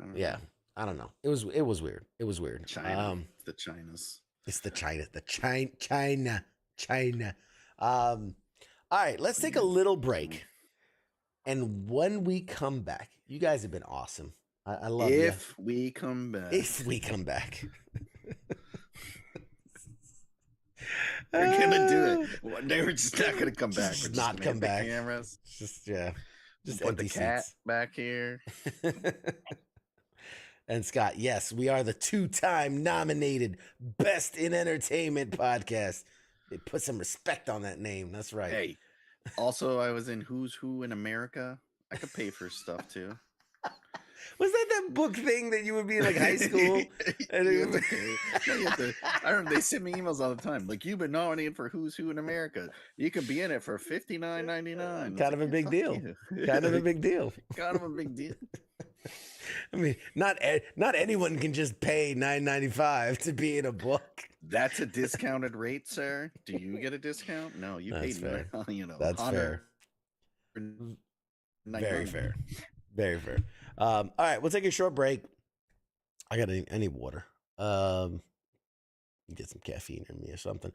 I don't know. It was weird. It was weird. China, the Chinas. It's the China. All right, let's take a little break, and when we come back, you guys have been awesome. I love you. If we come back. They're gonna do it. One day we're just not gonna come back. We're just not come back. Cameras. Just put the cat back here. And Scott, yes, we are the 2-time nominated Best in Entertainment podcast. They put some respect on that name. That's right. Hey, also, I was in Who's Who in America. I could pay for stuff too. Was that book thing that you would be in like high school? I remember they send me emails all the time. Like, you've been nominated for Who's Who in America. You can be in it for $59.99. Kind of a big deal. Kind of a big deal. Kind of a big deal. I mean, not anyone can just pay $9.95 to be in a book. That's a discounted rate, sir. Do you get a discount? No, you paid fair. That's fair. Very fair. Very fair. All right, we'll take a short break. I need water. Get some caffeine in me or something.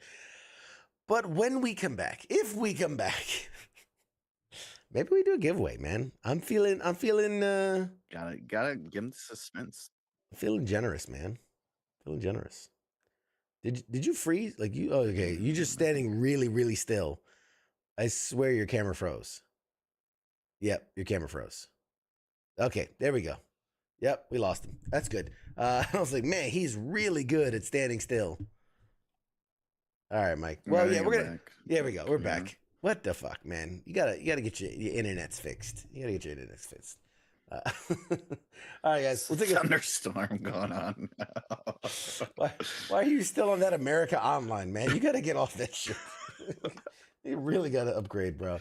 But when we come back, if we come back, maybe we do a giveaway, man. I'm feeling gotta give them the suspense. I'm feeling generous, man. Feeling generous. Did you freeze? Like you? Oh, okay. You just standing really, really still. I swear your camera froze. Yep, your camera froze. Okay, there we go. Yep, we lost him. That's good. I was like, man, he's really good at standing still. All right, Mike. Well, yeah, we're gonna. Yeah, we go. We're back. What the fuck, man? You gotta get your internet's fixed. You gotta get your internet's fixed. All right, guys. We'll take a thunderstorm going on. Why are you still on that America Online, man? You gotta get off that shit. You really gotta upgrade, bro.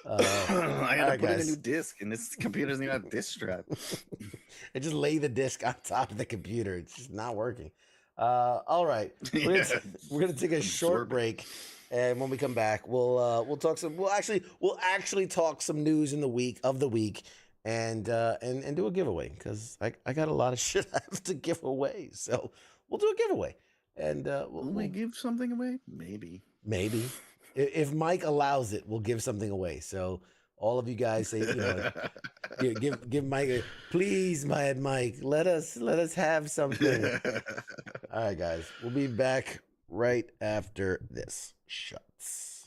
I gotta put in a new disc, and this computer doesn't even have a disc strap. And just lay the disc on top of the computer. It's just not working. All right, we're gonna take a short break, and when we come back, we'll talk some. We'll actually talk some news in the week, and do a giveaway because I got a lot of shit I have to give away. So we'll do a giveaway. And will we give something away? Maybe. If Mike allows it, we'll give something away. So all of you guys say, give Mike, please, Mike, let us have something. All right, guys, we'll be back right after this. Shuts.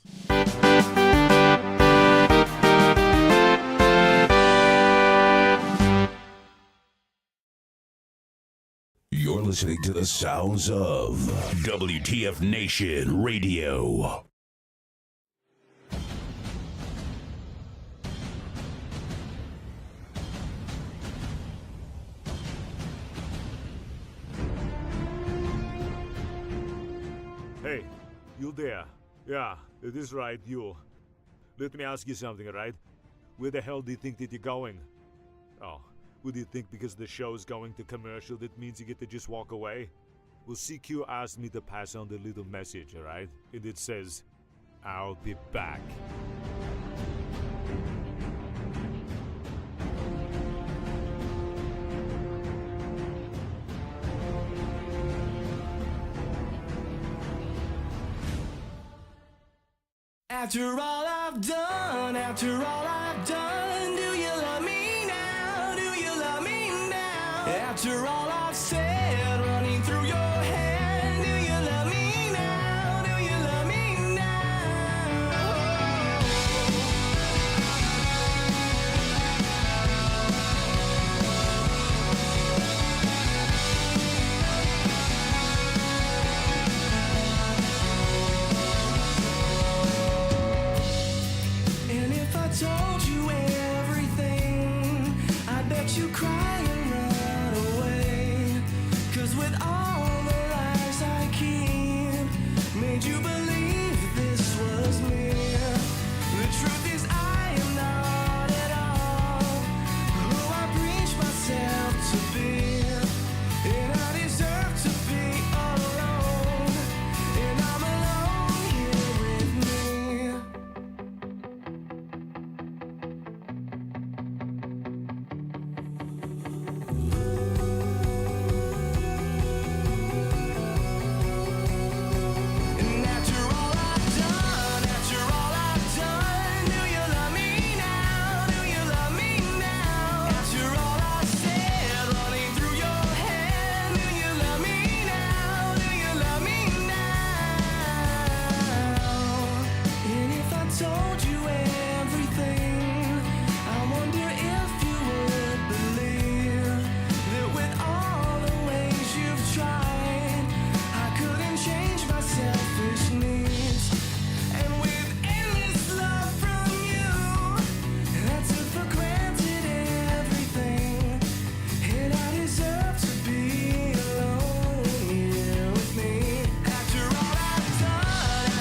You're listening to the sounds of WTF Nation Radio. Hey, you there? Yeah, it is right, you. Let me ask you something, alright? Where the hell do you think that you're going? Oh, would you think because the show is going to commercial that means you get to just walk away? Well, CQ asked me to pass on the little message, alright? And it says, I'll be back. After all I've done, do you love me now? Do you love me now? After all I've said, running through your head, do you love me now? Do you love me told you everything, I bet you cry and run away. 'Cause with all the lies I keep, made you believe this was me. The truth is I am not at all who I preach myself to be. And I deserve to be alone, and I'm alone here with me. And after all I've done, do you love me now? Do you love me now? After all I said, running through your head, do you love me now? Do you love me now? And if I told you everything, I wonder if you would believe that with all the ways you've tried, I couldn't change my selfish needs. And with endless love from you, I took for granted everything. And I deserve to be alone here with me. After all I've done,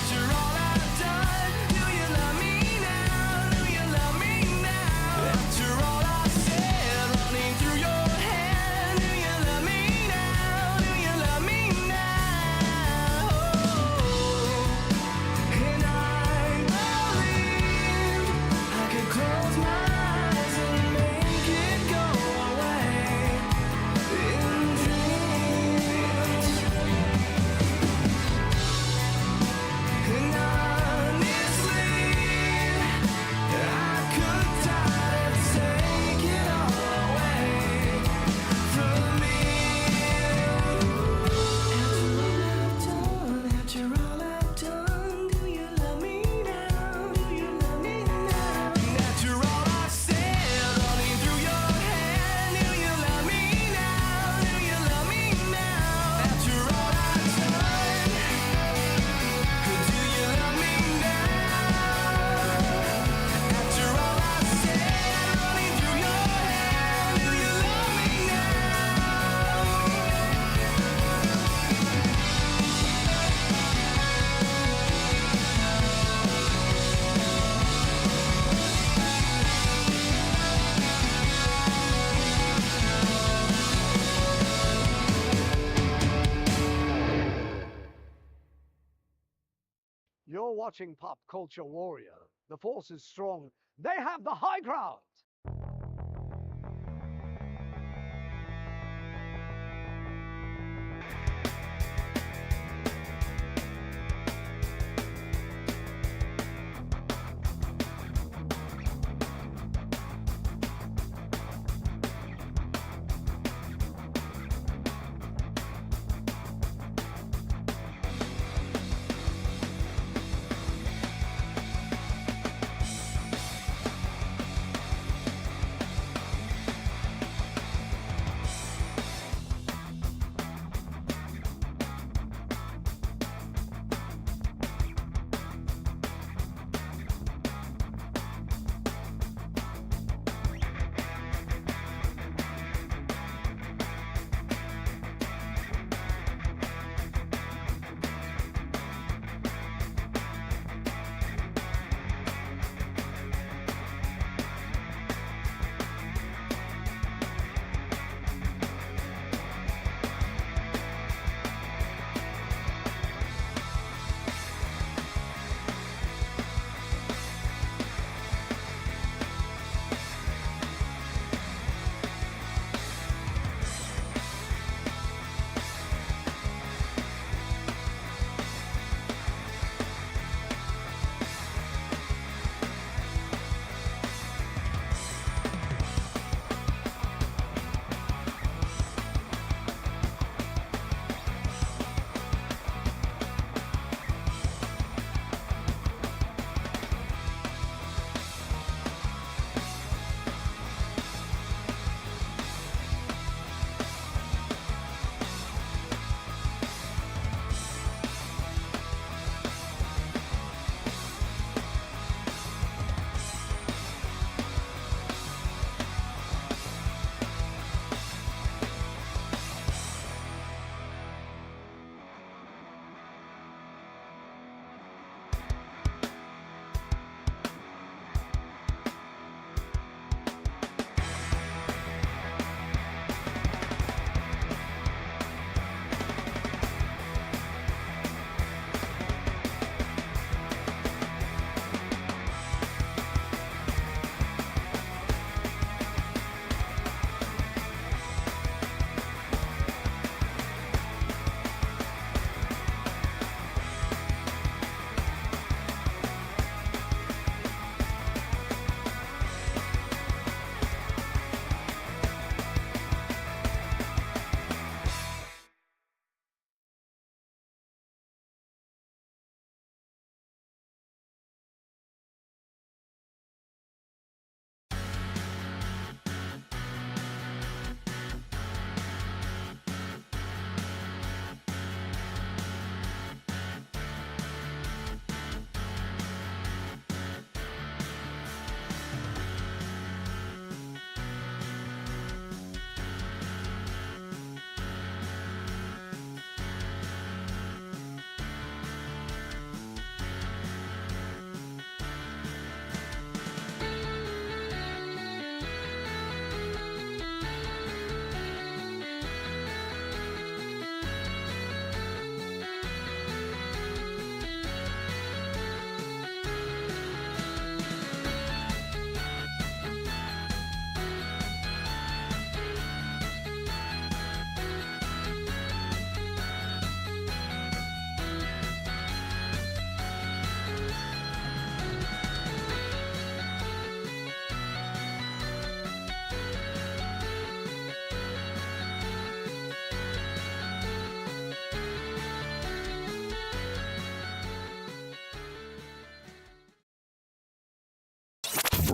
do you love me now? Do you love me now? After all I've said, running through your head, do you love me now? Do you love me now? And I believe I could close my eyes and make it go away in dreams. And honestly, I could die to take it all away from me. After all I've done, do you love me now? Do you love me now? And after all I've said, running through your head, do you love me now? Do you love me now? After all I've done, do you love me now? After all I've said, running through your head, do you love me You're watching Pop Culture Warrior. The force is strong. They have the high ground.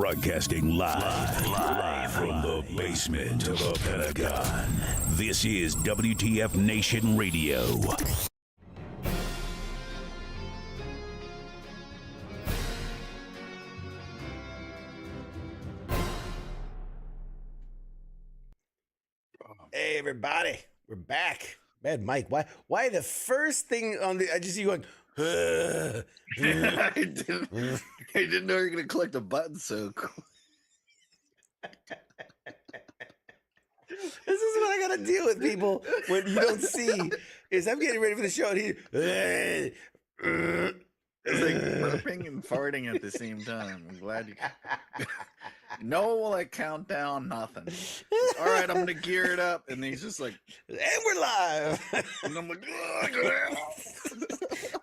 Broadcasting live from the basement of the Pentagon. This is WTF Nation Radio. Hey everybody, we're back. Mad Mike, why the first thing on the I just see you going I didn't know you were gonna click the button so quick. This is what I gotta deal with, people, when you don't see is I'm getting ready for the show and he It's like burping and farting at the same time. I'm glad you no like countdown, nothing. All right, I'm gonna gear it up, and he's just like, and we're live. and I'm like,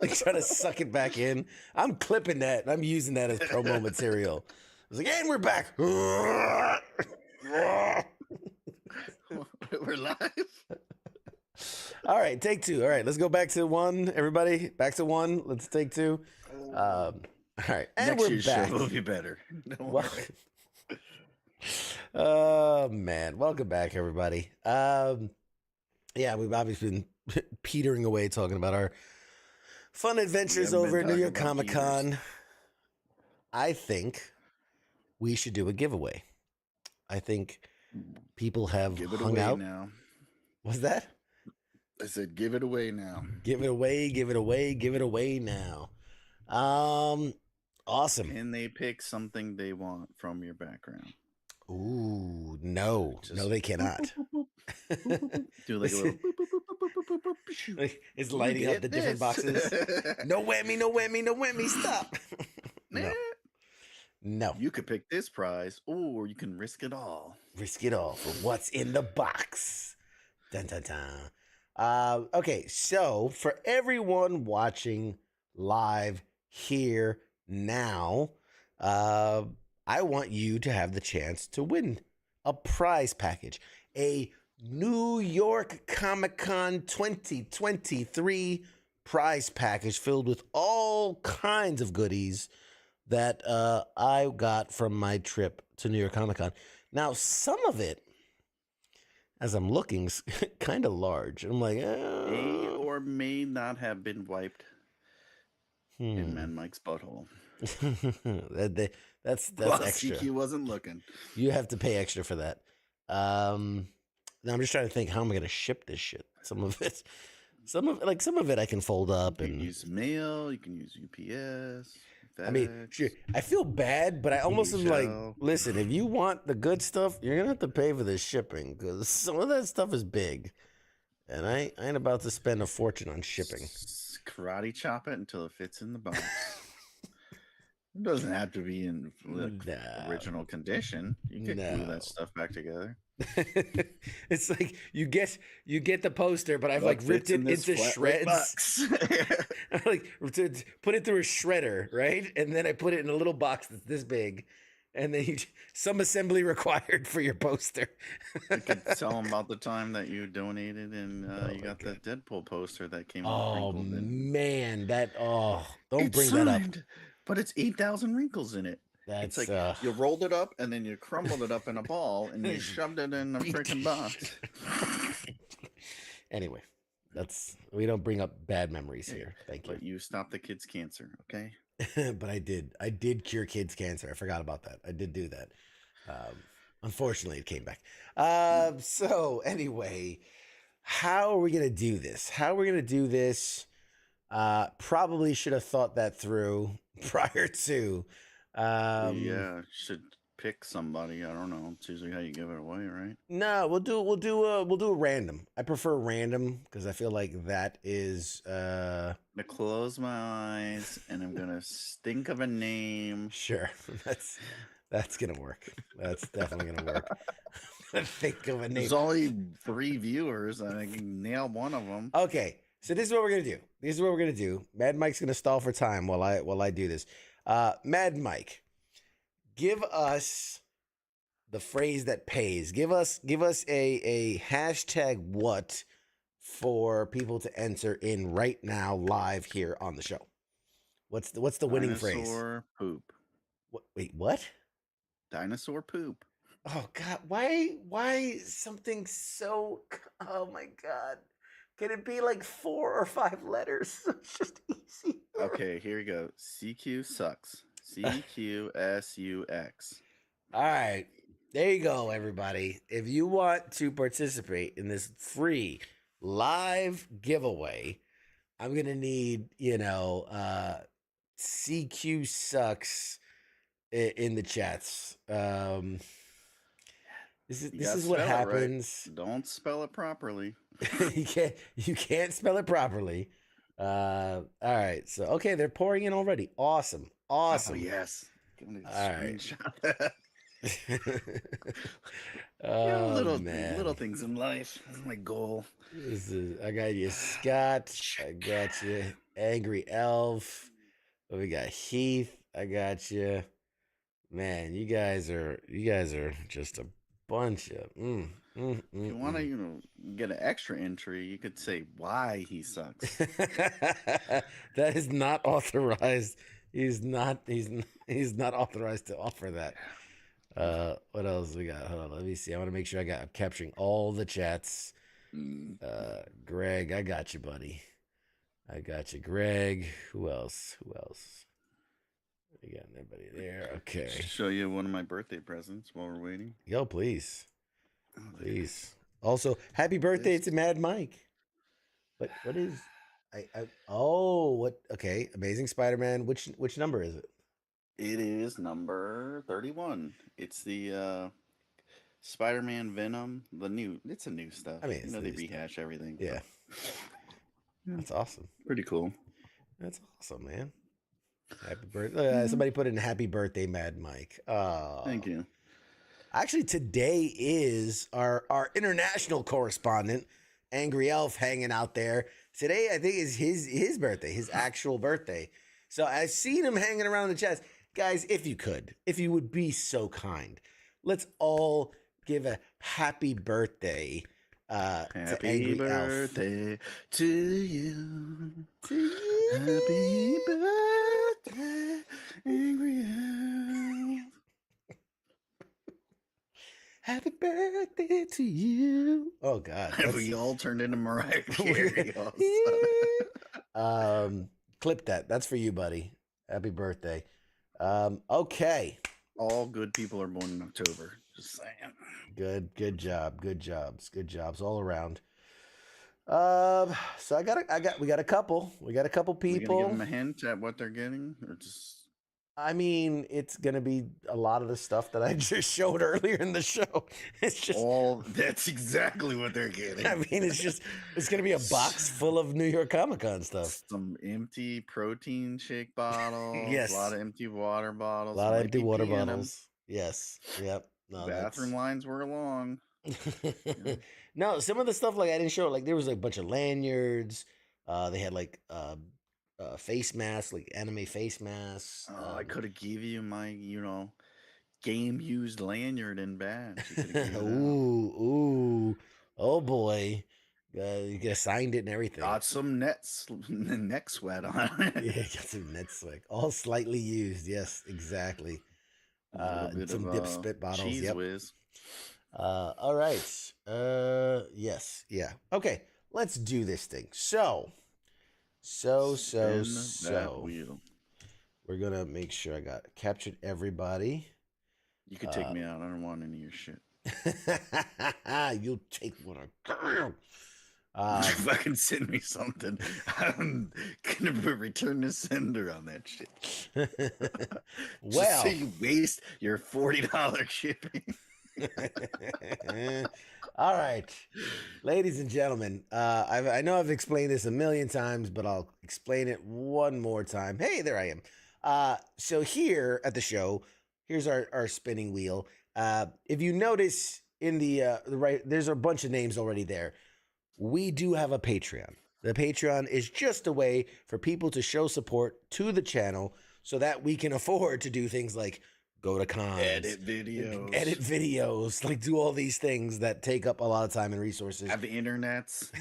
Like trying to suck it back in. I'm clipping that. I'm using that as promo material. I was like, and we're back. we're live. All right, take two. All right, let's go back to one. Everybody, back to one. Let's take two. All right, and Next we're year's back. show will be better. Don't Well, worry. oh man, welcome back, everybody. Yeah, we've obviously been petering away talking about our fun adventures haven't been over at New talking York about Comic Con. I think we should do a giveaway. I think people have Give it hung away out. now. What's that? I said, give it away now. Give it away, give it away, give it away now. Awesome. Can they pick something they want from your background? Ooh, no, Just- no, they cannot. Do like a little. Like, it's lighting up Get the different this. boxes. No whammy, no whammy, no whammy. Stop. No, Nah. no. You could pick this prize, or you can risk it all. Risk it all for what's in the box. Dun dun dun. Okay, so for everyone watching live here now, I want you to have the chance to win a prize package, a New York Comic Con 2023 prize package filled with all kinds of goodies that I got from my trip to New York Comic Con. Now, some of it, as I'm looking, is kind of large. I'm like, May or may not have been wiped in Man Mike's butthole. that's Well, extra. CQ wasn't looking. You have to pay extra for that. Now I'm just trying to think, how am I going to ship this shit? Some of it I can fold up You can and use mail. You can use UPS. FedEx. I mean, sure, I feel bad, but I almost am like, DHL. listen, if you want the good stuff, you're gonna have to pay for the shipping because some of that stuff is big, and I ain't about to spend a fortune on shipping. Karate chop it until it fits in the box. It doesn't have to be in No. original condition. You can glue No. that stuff back together. It's like you get the poster, but I've like What ripped fits in it this into flat shreds. box? I like to put it through a shredder, right? And then I put it in a little box that's this big, and then some assembly required for your poster. You could tell them about the time that you donated and you got that Deadpool poster that came all Oh wrinkled in. man, don't It's bring that up. signed, but it's 8,000 wrinkles in it. That's It's like you rolled it up and then you crumbled it up in a ball and you shoved it in a freaking box. Anyway, we don't bring up bad memories here. Thank you. But you stopped the kid's cancer, okay? But I did cure kids' cancer. I forgot about that. I did do that. Unfortunately, it came back. So anyway, how are we gonna do this? Probably should have thought that through prior to. Yeah, should pick somebody. I don't know. It's usually how you give it away, right? No, we'll do a random. I prefer random because I feel like that is I'm gonna close my eyes and I'm gonna think of a name. sure. That's gonna work. That's definitely gonna work. Think of a name. There's only 3 viewers, and I can nail one of them. Okay, so this is what we're gonna do. Mad Mike's gonna stall for time while I do this. Mad Mike, give us the phrase that pays. Give us a hashtag what for people to enter in right now live here on the show. What's the winning phrase? Dinosaur poop. Wait, what? Dinosaur poop. Oh God, why something so? Oh my God, can it be like 4 or 5 letters? It's just easy. Okay, here we go. CQ sucks. CQSUX. All right, there you go, everybody. If you want to participate in this free live giveaway, I'm gonna need CQ sucks in the chats. This is what happens. Right. Don't spell it properly. you can't spell it properly. All right. So okay, they're pouring in already. Awesome. Oh yes. All right. Man. Little things in life. That's my goal. I got you, Scott. I got you, Angry Elf. We got Heath. I got you. Man, you guys are just a bunch of. If you want to, get an extra entry, you could say why he sucks. That is not authorized. He's not authorized to offer that. What else we got? Hold on, let me see. I want to make sure I'm capturing all the chats. Greg, I got you, buddy. I got you, Greg. Who else? We got anybody there? Okay. Show you one of my birthday presents while we're waiting. Yo, please. Please. Also, happy birthday to Mad Mike. What is okay. Amazing Spider-Man. Which number is it? It is number 31. It's the Spider-Man Venom, it's a new stuff. I mean, they rehash everything. Yeah. That's awesome. Pretty cool. That's awesome, man. Happy birthday. Somebody put in happy birthday, Mad Mike. Thank you. Actually, today is our international correspondent, Angry Elf, hanging out there. Today, I think, is his birthday, his actual birthday. So I've seen him hanging around the chats. Guys, if you would be so kind, let's all give a happy birthday to Angry birthday Elf. to you. Happy birthday, Angry Elf. Happy birthday to you. Oh God. We all turned into Mariah Carey. Clip that. That's for you, buddy. Happy birthday. Okay. All good people are born in October. Just saying. Good job. Good jobs all around. So we got a couple. We got a couple people. We gonna give them a hint at what they're getting, or just? I mean, it's gonna be a lot of the stuff that I just showed earlier in the show. It's just that's exactly what they're getting. I mean, it's gonna be a box full of New York Comic Con stuff. Some empty protein shake bottles. Yes. A lot of empty water bottles. A lot of empty water bottles. Yes. Yep. No, bathroom lines were long. No, some of the stuff I didn't show. There was a bunch of lanyards. They had face masks, anime face masks. I could have give you my, game used lanyard and badge. Ooh, oh boy, you could have signed it and everything. Got some neck sweat on it. Yeah, got some neck sweat, all slightly used. Yes, exactly. Some dip spit bottles. Cheese whiz. All right. Yes. Yeah. Okay. Let's do this thing. So. We're gonna make sure I captured everybody. You could take me out. I don't want any of your shit. You'll take what I can. Fucking send me something. I'm gonna return the sender on that shit. Well, so you waste your $40 shipping. All right, ladies and gentlemen, I know I've explained this a million times, but I'll explain it one more time. Hey, there I am. So here at the show, here's our spinning wheel. If you notice in the right, there's a bunch of names already there. We do have a Patreon. The Patreon is just a way for people to show support to the channel so that we can afford to do things like go to cons, edit videos, do all these things that take up a lot of time and resources. Have the internets.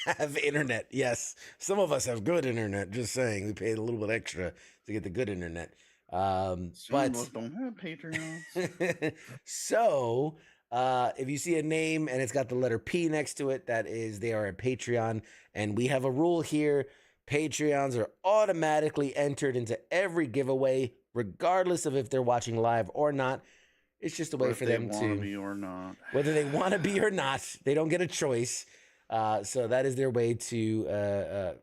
Have internet, yes. Some of us have good internet, just saying. We paid a little bit extra to get the good internet. But don't have Patreons. So if you see a name and it's got the letter P next to it, that is they are a Patreon. And we have a rule here. Patreons are automatically entered into every giveaway, regardless of if they're watching live or not. It's just a way for them to be or not. Whether they want to be or not, they don't get a choice. So that is their way to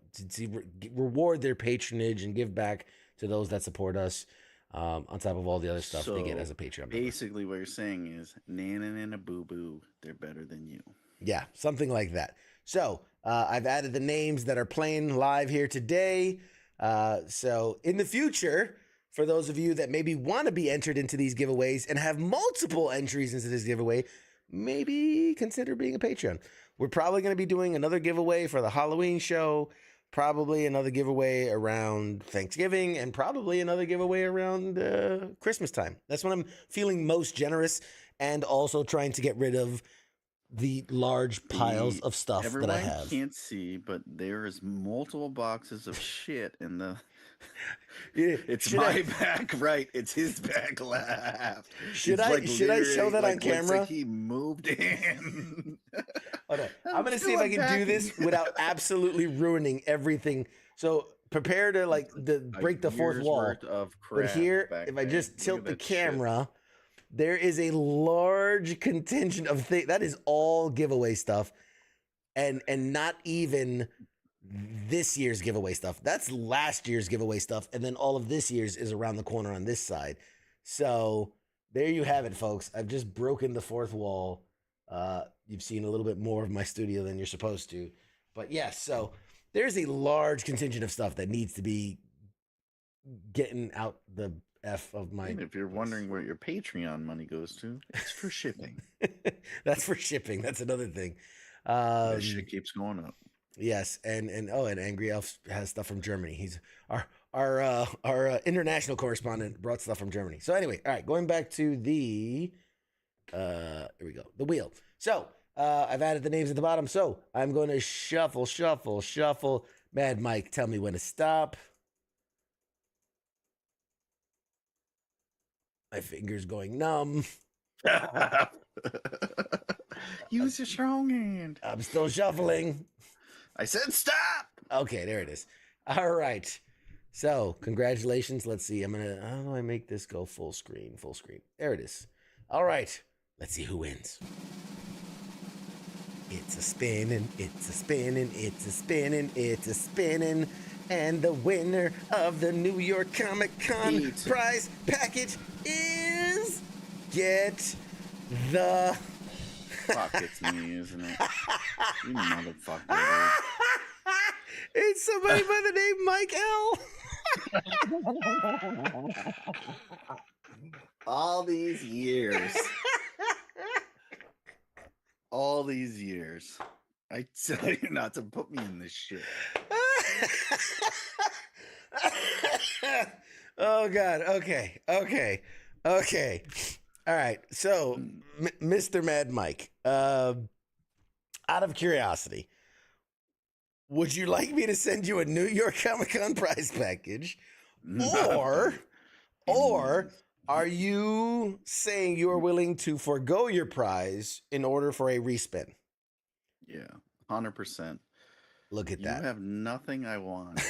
reward their patronage and give back to those that support us. On top of all the other stuff they get as a Patreon member. Basically, what you're saying is, Nana and a Boo Boo, they're better than you. Yeah, something like that. So I've added the names that are playing live here today. So in the future, for those of you that maybe want to be entered into these giveaways and have multiple entries into this giveaway, maybe consider being a Patreon. We're probably going to be doing another giveaway for the Halloween show, probably another giveaway around Thanksgiving, and probably another giveaway around Christmas time. That's when I'm feeling most generous and also trying to get rid of the large piles of stuff that I have. Everyone can't see, but there is multiple boxes of shit in the... It's my back right. It's his back left. Should I show that on camera? Like he moved in. Hold on. I'm gonna see if I can do this without absolutely ruining everything. So prepare to break the fourth wall. But here, if I just tilt the camera, there is a large contingent of things. That is all giveaway stuff, and not even this year's giveaway stuff. That's last year's giveaway stuff, and then all of this year's is around the corner on this side. So there you have it, folks. I've just broken the fourth wall. You've seen a little bit more of my studio than you're supposed to, but yes. So there's a large contingent of stuff that needs to be getting out the F of my. And if you're wondering where your Patreon money goes to, it's for shipping. That's for shipping. That's another thing. That shit keeps going up. Yes, and Angry Elf has stuff from Germany. He's our international correspondent, brought stuff from Germany. So anyway, all right, going back to the here we go, the wheel. So I've added the names at the bottom. So I'm going to shuffle. Mad Mike, tell me when to stop. My finger's going numb. Use your strong hand. I'm still shuffling. I said stop. Okay, there it is. All right. So, congratulations. Let's see. How do I make this go full screen? Full screen. There it is. All right. Let's see who wins. It's a spinning, it's a spinning, it's a spinning, it's a spinning. And the winner of the New York Comic Con prize package is... Get the... Fuck, it's me, isn't it? You motherfucker. It's somebody by the name Mike L. All these years. All these years. I tell you not to put me in this shit. Oh, God. Okay. All right, so Mr. Mad Mike, out of curiosity, would you like me to send you a New York Comic Con prize package, or are you saying you are willing to forego your prize in order for a respin? Yeah, 100%. Look at that. You have nothing I want.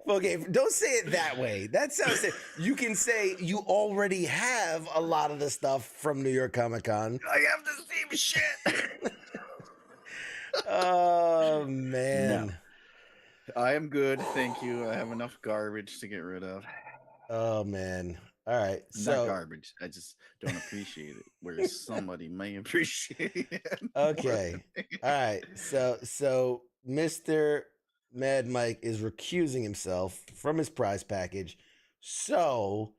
Okay, don't say it that way. That sounds. You can say you already have a lot of the stuff from New York Comic Con. I have the same shit. Oh man, no. I am good, thank you. I have enough garbage to get rid of. Oh man. All right, not garbage. I just don't appreciate it, whereas somebody may appreciate it. Okay. All right. So Mr. Mad Mike is recusing himself from his prize package. So,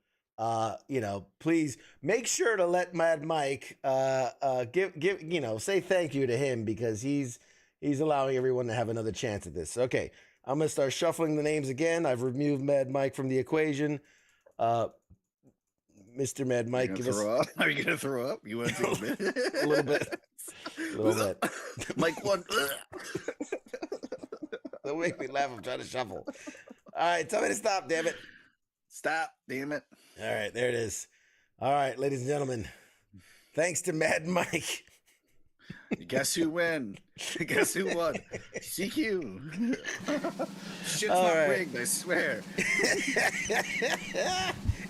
please make sure to let Mad Mike say thank you to him, because he's allowing everyone to have another chance at this. Okay, I'm gonna start shuffling the names again. I've removed Mad Mike from the equation. Mr. Mad Mike, give us. Are you gonna throw up? You want to take a bit? A little bit. Mike one. Don't make me laugh. I'm trying to shuffle. All right, tell me to stop, damn it. Stop, damn it. All right, there it is. All right, ladies and gentlemen. Thanks to Mad Mike. Guess who win? Guess who won? CQ. Shit's All not right. rigged, I swear.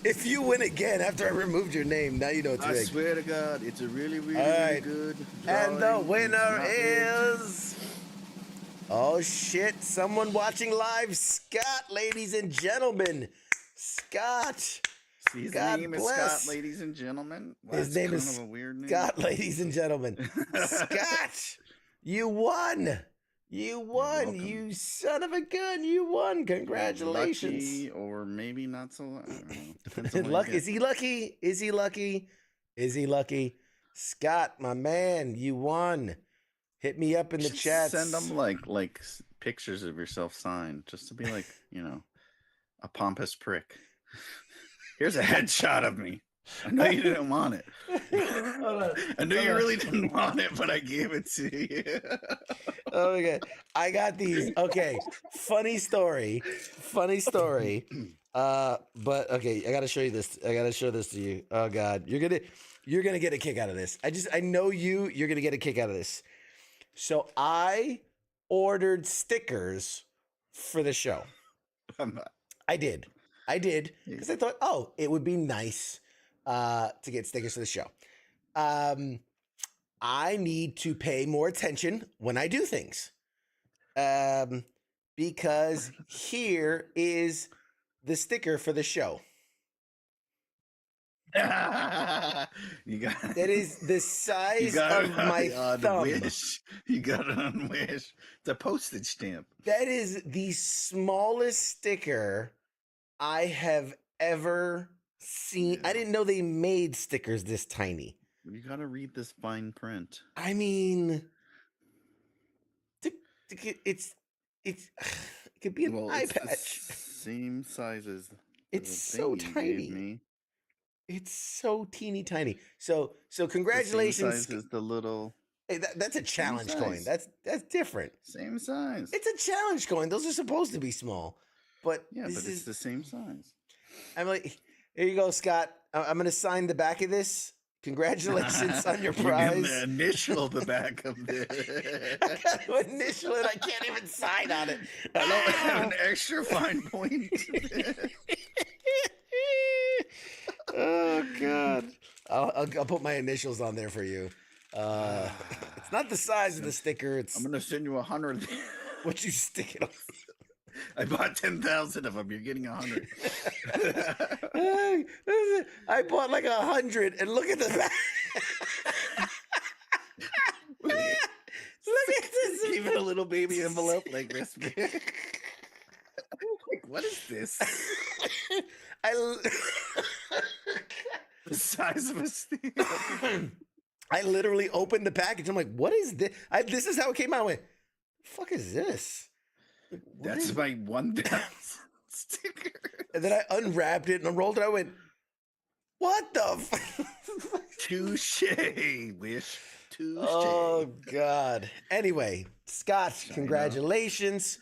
If you win again after I removed your name, now you know it's I rigged. swear to God, it's a really, really, All right. really good And the drawing. It's winner not rigged. is... Oh, shit. Someone watching live. Scott, ladies and gentlemen. Scott. See, his God name bless. is Scott, ladies and gentlemen. Wow, His that's name kind is of a weird name. Scott, ladies and gentlemen. Scott, you won. You won. welcome. You son of a gun. You won. Congratulations. Lucky, or maybe not so lucky. I don't know. Depends on what you Luck, get. is he lucky? Is he lucky? Is he lucky? Scott, my man, you won. Hit me up in the Should chat. Send them like pictures of yourself signed, just to be like, a pompous prick. Here's a headshot of me. I know you didn't want it. I know you really didn't want it, but I gave it to you. Oh my god, I got these. Okay, funny story. But okay, I gotta show you this. I gotta show this to you. Oh god, you're gonna get a kick out of this. I know you're gonna get a kick out of this. So I ordered stickers for the show. I did because I thought, oh, it would be nice to get stickers for the show. I need to pay more attention when I do things. Because here is the sticker for the show. You got That is the size of my thumb. Wish. You got it on Wish. It's a postage stamp. That is the smallest sticker I have ever seen. I didn't know they made stickers this tiny. You got to read this fine print. I mean, it's it could be an eye It's the patch. same size as It's the so thing you gave tiny. me. It's so teeny tiny. So The same congratulations. size as the little. Hey, that's a challenge coin. size. That's different. Same size. It's a challenge coin. Those are supposed to be small, but Yeah, this but it's is. the same size. I'm like, here you go, Scott. I'm gonna sign the back of this. Congratulations on your You're prize. gonna initial the back of this. I got to initial it. I can't even sign on it. I don't have an extra fine point. Oh God! I'll put my initials on there for you. It's not the size of the sticker. It's I'm gonna send you 100. what you stick it on. I bought 10,000 of them. You're getting 100. I bought like 100, and look at the back. Look at this. Even a little baby envelope like this. Like, what is this? The size of a stamp. I literally opened the package. I'm like, what is this? This is how it came out. I went, the fuck is this? Like, what That's is- my 1,000 sticker. And then I unwrapped it and unrolled it. I went, what the? Touche, Wish. Touche. Oh God. Anyway, Scott, China. congratulations.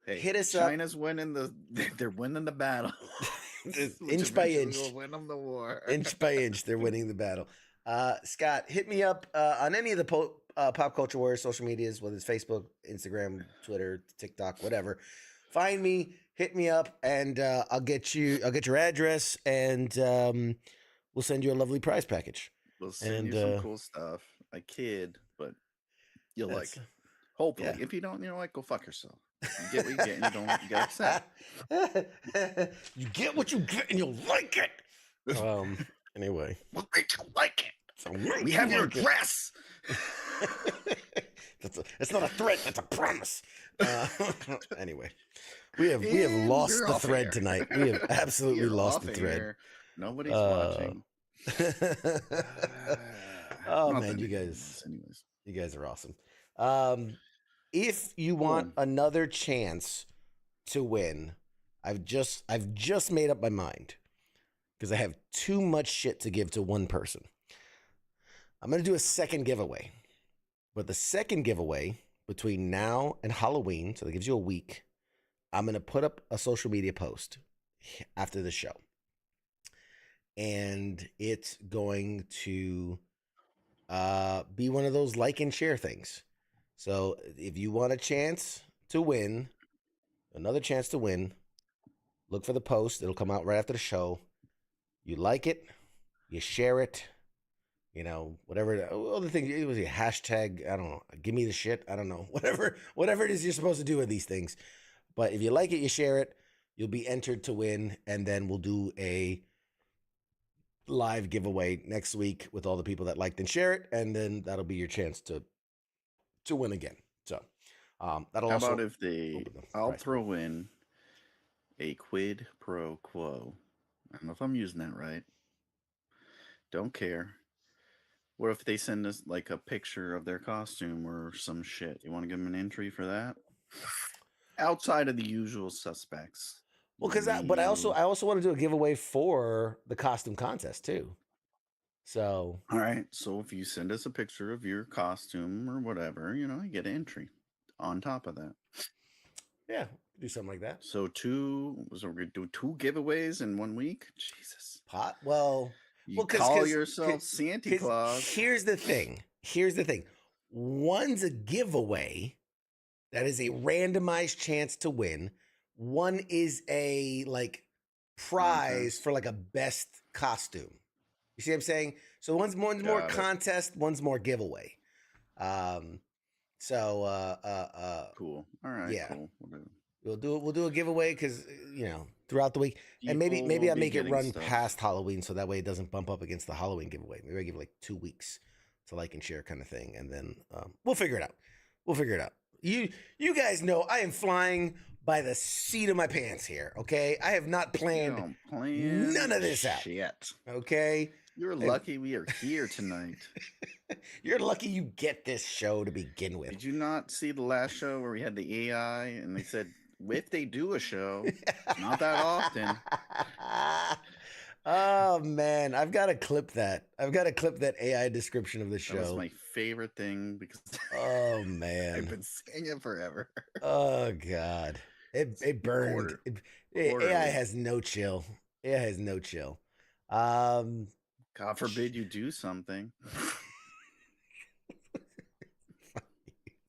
Hey, hit us up. China's winning they're winning the battle. Inch by inch. Will win them the war. Inch by inch, they're winning the battle. Scott, hit me up on any of the Pop Culture Warrior social medias, whether it's Facebook, Instagram, Twitter, TikTok, whatever. Find me, hit me up, and I'll get your address, and we'll send you a lovely prize package. We'll send And, you some cool stuff. I kid, but you'll like That's- it. Hopefully. yeah. If you don't, go fuck yourself. You get what you get and you don't get upset. You get what you get, and you'll like it. Anyway, We'll make you like it. so We have your address. That's not a threat. That's a promise. Anyway, we have And lost we're the off thread air. tonight. We have absolutely You're lost off the thread. air. Nobody's watching. Oh Not man, that you it guys, is, anyways. you guys are awesome. If you want another chance to win, I've just made up my mind because I have too much shit to give to one person. I'm gonna do a second giveaway, but the second giveaway between now and Halloween, so that gives you a week, I'm going to put up a social media post after the show. And it's going to be one of those like and share things. So if you want a chance to win, another chance to win, look for the post. It'll come out right after the show. You like it, you share it, you know, whatever. All the things, it was a hashtag, I don't know, give me the shit, I don't know, whatever it is you're supposed to do with these things. But if you like it, you share it, you'll be entered to win, and then we'll do a live giveaway next week with all the people that liked and share it, and then that'll be your chance to win again. So that'll How also about if they? I'll throw in a quid pro quo. I don't know if I'm using that right. Don't care. What if they send us like a picture of their costume or some shit? You want to give them an entry for that? Outside of the usual suspects. Well, but I also want to do a giveaway for the costume contest too. So all right. So if you send us a picture of your costume or whatever, you know, you get an entry on top of that. Yeah, do something like that. So we're gonna do 2 giveaways in 1 week. Jesus. Well, call yourself Santa Claus. Here's the thing. One's a giveaway that is a randomized chance to win. One is a like prize for like a best costume. You see what I'm saying? So one's more contest, one's more giveaway. Cool. All right. Yeah. Cool. We'll do a giveaway because throughout the week, and maybe I make it run past Halloween so that way it doesn't bump up against the Halloween giveaway. Maybe I give like 2 weeks to like and share kind of thing, and then we'll figure it out. You guys know I am flying by the seat of my pants here. Okay, I have not planned none of this out. Shit. Okay, you're lucky we are here tonight. You're lucky you get this show to begin with. Did you not see the last show where we had the AI and they said if they do a show, it's not that often. Oh man, I've got to clip that. AI description of the show. That was my favorite thing because oh man, I've been saying it forever. Oh god, it burned. AI has no chill. God forbid you do something.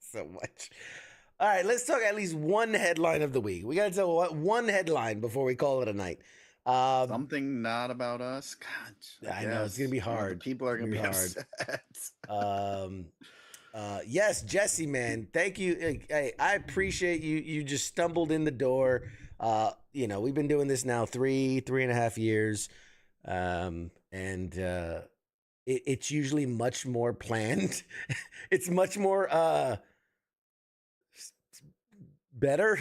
So much. All right, let's talk at least one headline of the week. We got to tell one headline before we call it a night. Something not about us. God, I know it's gonna be hard. People are gonna be hard. Upset. Yes, Jesse, man, thank you. Hey, I appreciate you. You just stumbled in the door. We've been doing this now 3.5 years, and it's usually much more planned. It's much more better.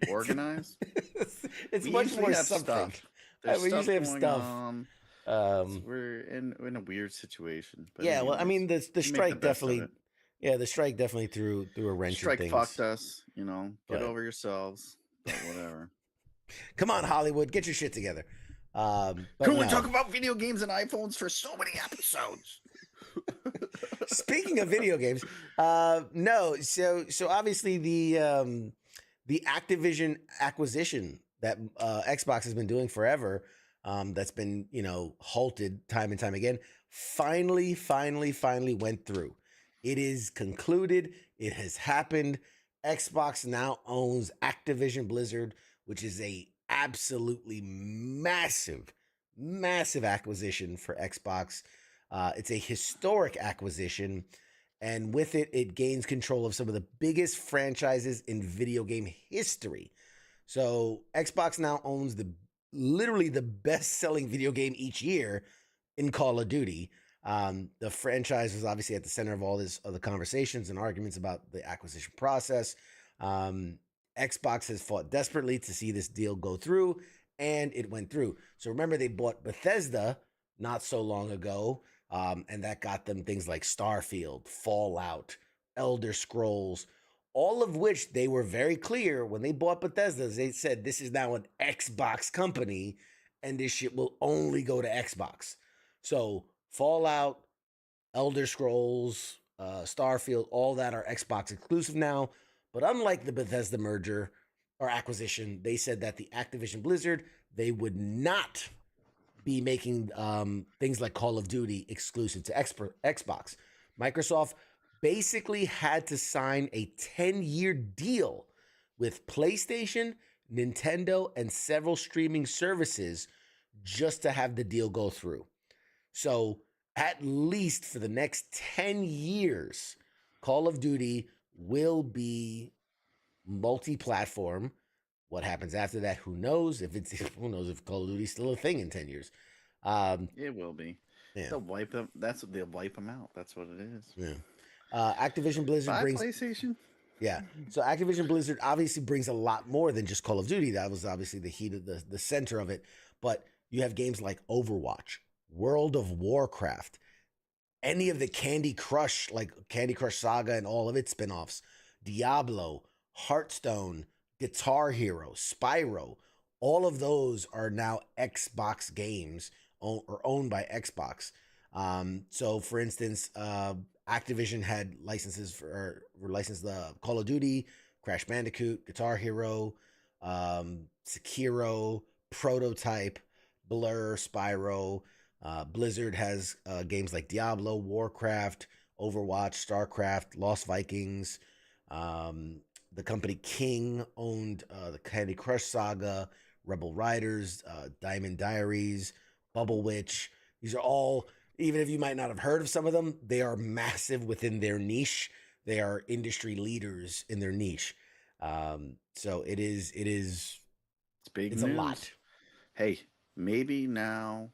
Organized. It's much more something. We usually have stuff. We're in a weird situation. But yeah, well, I mean, the strike definitely. Yeah, the strike definitely threw a wrench in things. Strike fucked us. Get over yourselves. But whatever. Come on, Hollywood, get your shit together. Can we talk about video games and iPhones for so many episodes? Speaking of video games, no. So obviously the Activision acquisition that Xbox has been doing forever, that's been halted time and time again, finally went through. It is concluded. It has happened. Xbox now owns Activision Blizzard, which is a absolutely massive acquisition for Xbox. It's a historic acquisition, and with it, it gains control of some of the biggest franchises in video game history. So Xbox now owns literally the best-selling video game each year in Call of Duty. The franchise was obviously at the center of all the conversations and arguments about the acquisition process. Xbox has fought desperately to see this deal go through, and it went through. So remember, they bought Bethesda not so long ago, and that got them things like Starfield, Fallout, Elder Scrolls, all of which they were very clear when they bought Bethesda. They said this is now an Xbox company, and this shit will only go to Xbox. So Fallout, Elder Scrolls, Starfield, all that are Xbox exclusive now. But unlike the Bethesda merger or acquisition, they said that the Activision Blizzard, they would not be making things like Call of Duty exclusive to Xbox. Microsoft basically had to sign a 10-year deal with PlayStation, Nintendo, and several streaming services just to have the deal go through. So at least for the next 10 years, Call of Duty will be multi-platform. What happens after that? Who knows? Who knows if Call of Duty is still a thing in 10 years? It will be. Yeah. They'll wipe them. They'll wipe them out. That's what it is. Yeah. Activision Blizzard brings PlayStation. Yeah. So Activision Blizzard obviously brings a lot more than just Call of Duty. That was obviously the heat of the center of it. But you have games like Overwatch, World of Warcraft, any of the Candy Crush, like Candy Crush Saga and all of its spinoffs, Diablo, Hearthstone, Guitar Hero, Spyro. All of those are now Xbox games or owned by Xbox. So, for instance, Activision had licenses licensed the Call of Duty, Crash Bandicoot, Guitar Hero, Sekiro, Prototype, Blur, Spyro. Blizzard has games like Diablo, Warcraft, Overwatch, StarCraft, Lost Vikings. The company King owned the Candy Crush Saga, Rebel Riders, Diamond Diaries, Bubble Witch. These are all, even if you might not have heard of some of them, they are massive within their niche. They are industry leaders in their niche. So it's big. It's news. A lot. Hey, maybe now,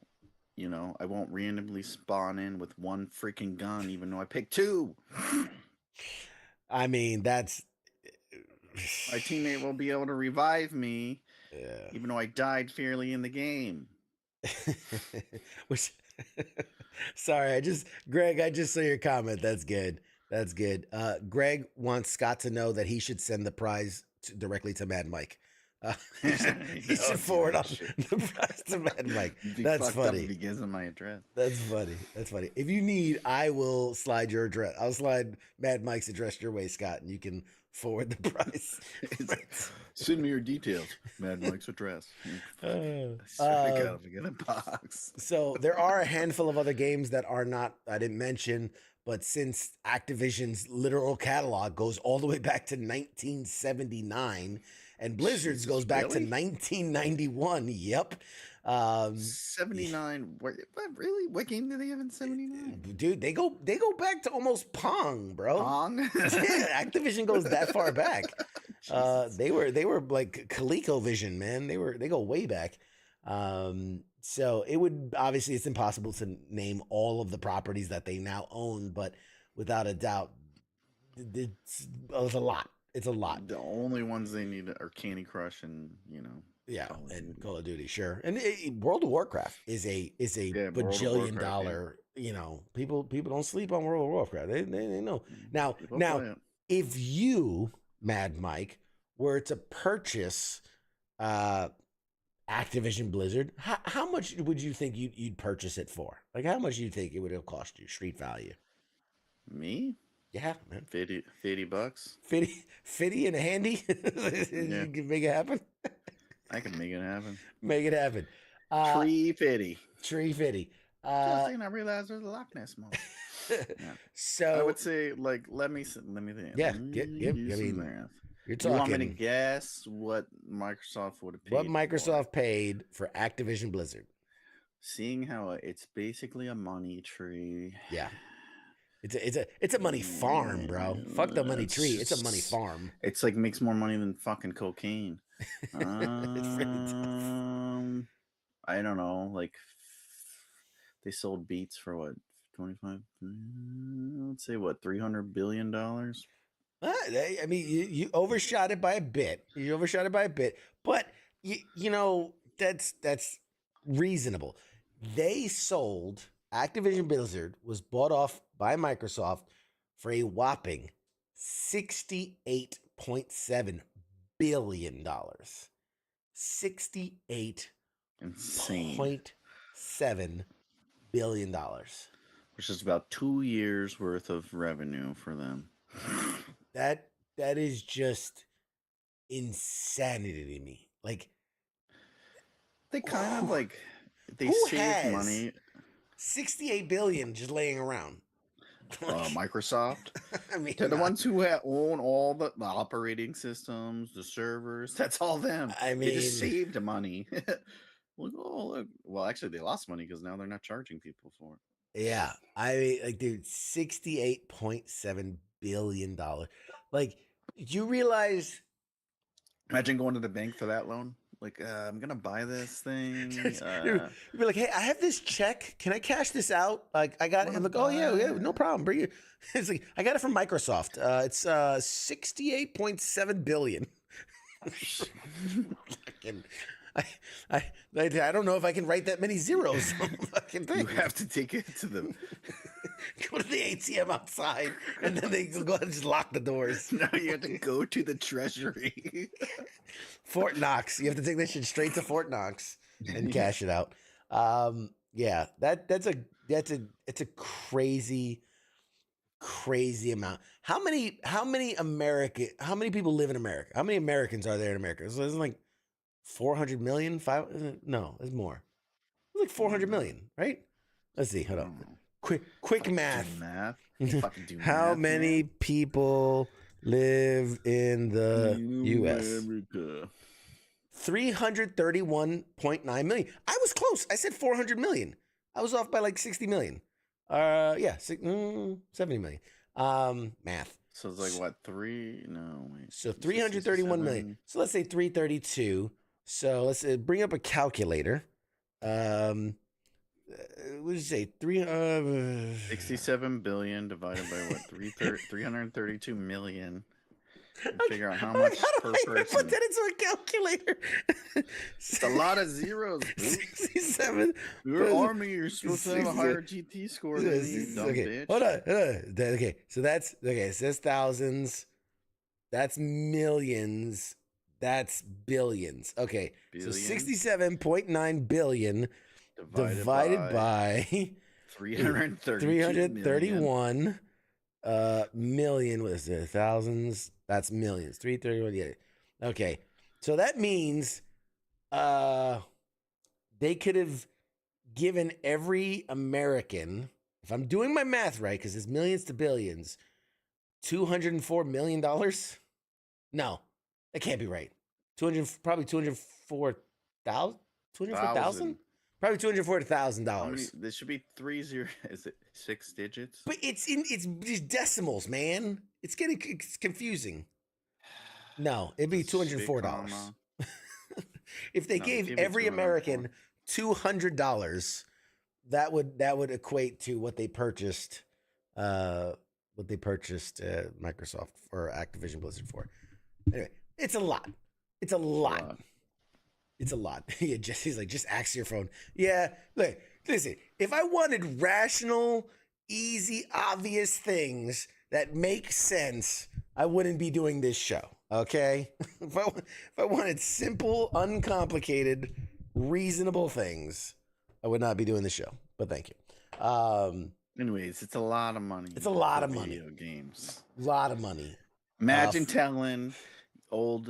I won't randomly spawn in with one freaking gun, even though I picked two. I mean, that's my teammate will be able to revive me, even though I died fairly in the game. Which, sorry, Greg, I just saw your comment. That's good. That's good. Greg wants Scott to know that he should send the prize directly to Mad Mike. He should forward on the prize to Mad Mike. That's funny. If he gives him my address. That's funny. That's funny. If you need, I will slide your address. I'll slide Mad Mike's address your way, Scott, and you can forward the prize. Send me your details. Mad Mike's address. I gotta get a box. So there are a handful of other games that are not, I didn't mention, but since Activision's literal catalog goes all the way back to 1979 and Blizzard's goes back to 1991. Yep. 79. What really? What game did they have in 79? Dude, they go back to almost Pong, bro. Pong? Yeah, Activision goes that far back. They were like ColecoVision, man. They go way back. So it's impossible to name all of the properties that they now own, but without a doubt, it's a lot. It's a lot. The only ones they need are Candy Crush and Call of Duty, sure. And World of Warcraft is a bajillion dollar. People don't sleep on World of Warcraft. They know. Now, if you, Mad Mike, were to purchase Activision Blizzard, how much would you think you'd purchase it for? Like, how much do you think it would have cost you, street value? Me? Yeah, man. $50. 50 and a handy? You can make it happen? I can make it happen. Make it happen. Tree Fitty. Just I realized there's a Loch Ness monster. Yeah. So I would say, like, let me think. Yeah, you're talking. You want me to guess what Microsoft would have paid? What Microsoft paid for Activision Blizzard? Seeing how it's basically a money tree. Yeah. It's a money farm, bro. Fuck the money tree. It's a money farm. It's like makes more money than fucking cocaine. It's really tough. I don't know. Like they sold Beats for what? 25? Let's say what? $300 billion. I mean, you overshot it by a bit. But that's reasonable. They sold. Activision Blizzard was bought off by Microsoft for a whopping $68.7 billion. $68.7 billion. which is about 2 years worth of revenue for them. That is just insanity to me. Like, they kind of like they who save has money. 68 billion just laying around. Microsoft. I mean, They're the ones who own all the operating systems, the servers. That's all them. I they just mean- saved money. Look. Well, actually, they lost money because now they're not charging people for it. Yeah, I mean, like, dude, $68.7 billion. Like, do you realize? Imagine going to the bank for that loan. Like, I'm gonna buy this thing. You'd be like, hey, I have this check. Can I cash this out? Like, I got it. I'm like, oh yeah, no problem. Bring it. It's like, I got it from Microsoft. It's 68.7 billion. Fucking- I don't know if I can write that many zeros on the fucking thing. You have to take it to the Go to the ATM outside, and then they go ahead and just lock the doors. now you have to go to the treasury. Fort Knox. You have to take that shit straight to Fort Knox and cash it out. Yeah, it's a crazy amount. How many people live in America? How many Americans are there in America? So isn't like 400 million? No, there's more. It's like 400 million, right? Let's see. Hold on. Quick math. Fucking do How math, many man. people live in the U.S.? America. 331.9 million. I was close. I said 400 million. I was off by like 60 million. 70 million. Math. So it's like what, 3? No, wait. So 331 million. So let's say 332. So let's bring up a calculator. What did you say? 67 billion divided by what? 332 million. Figure out how much per person. Put that into a calculator. It's a lot of zeros, dude. 67. Your army, you're supposed to have a higher GT score than me, you dumb Okay, bitch. hold on. Okay, so that's okay. So that's thousands. That's millions. That's billions. Okay, so Billions? 67.9 billion divided by 331 million. What is it? Thousands. That's millions. 331. Yeah. Okay. So that means they could have given every American, if I'm doing my math right, because it's millions to billions, $204 million. No, that can't be right. Probably 204,000. 204,000. Probably $240,000. This should be 30. Is it 6 digits? But it's just decimals, man. It's confusing. No, it'd be $204. If they gave every American $200, that would equate to what they purchased Microsoft or Activision Blizzard for. Anyway, it's a lot. It's a lot. It's a lot. Yeah, Jesse's like, just ask your phone. Yeah, look, listen, if I wanted rational, easy, obvious things that make sense, I wouldn't be doing this show, okay? If I wanted simple, uncomplicated, reasonable things, I would not be doing the show, but thank you. Anyways, it's a lot of money. It's a lot of for money. Video games. A lot of money. Imagine telling old,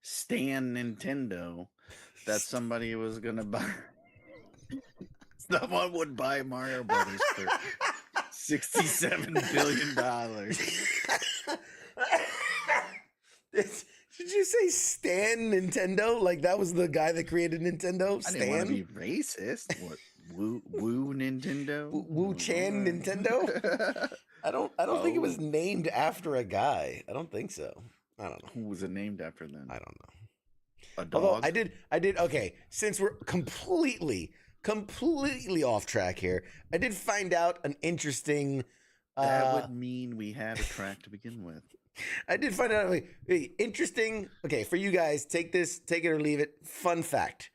Stan Nintendo that somebody was gonna buy. Someone would buy Mario Brothers for $67 billion. Did you say Stan Nintendo? Like that was the guy that created Nintendo? I Stan? didn't want to be racist. What? Woo Nintendo? Wu Chan Nintendo? I don't think it was named after a guy. I don't think so. I don't know. Who was it named after then? I don't know. A dog? Although I did. Okay, since we're completely off track here, I did find out an interesting. That would mean we had a track to begin with. I did find out interesting. Okay, for you guys, take it or leave it. Fun fact: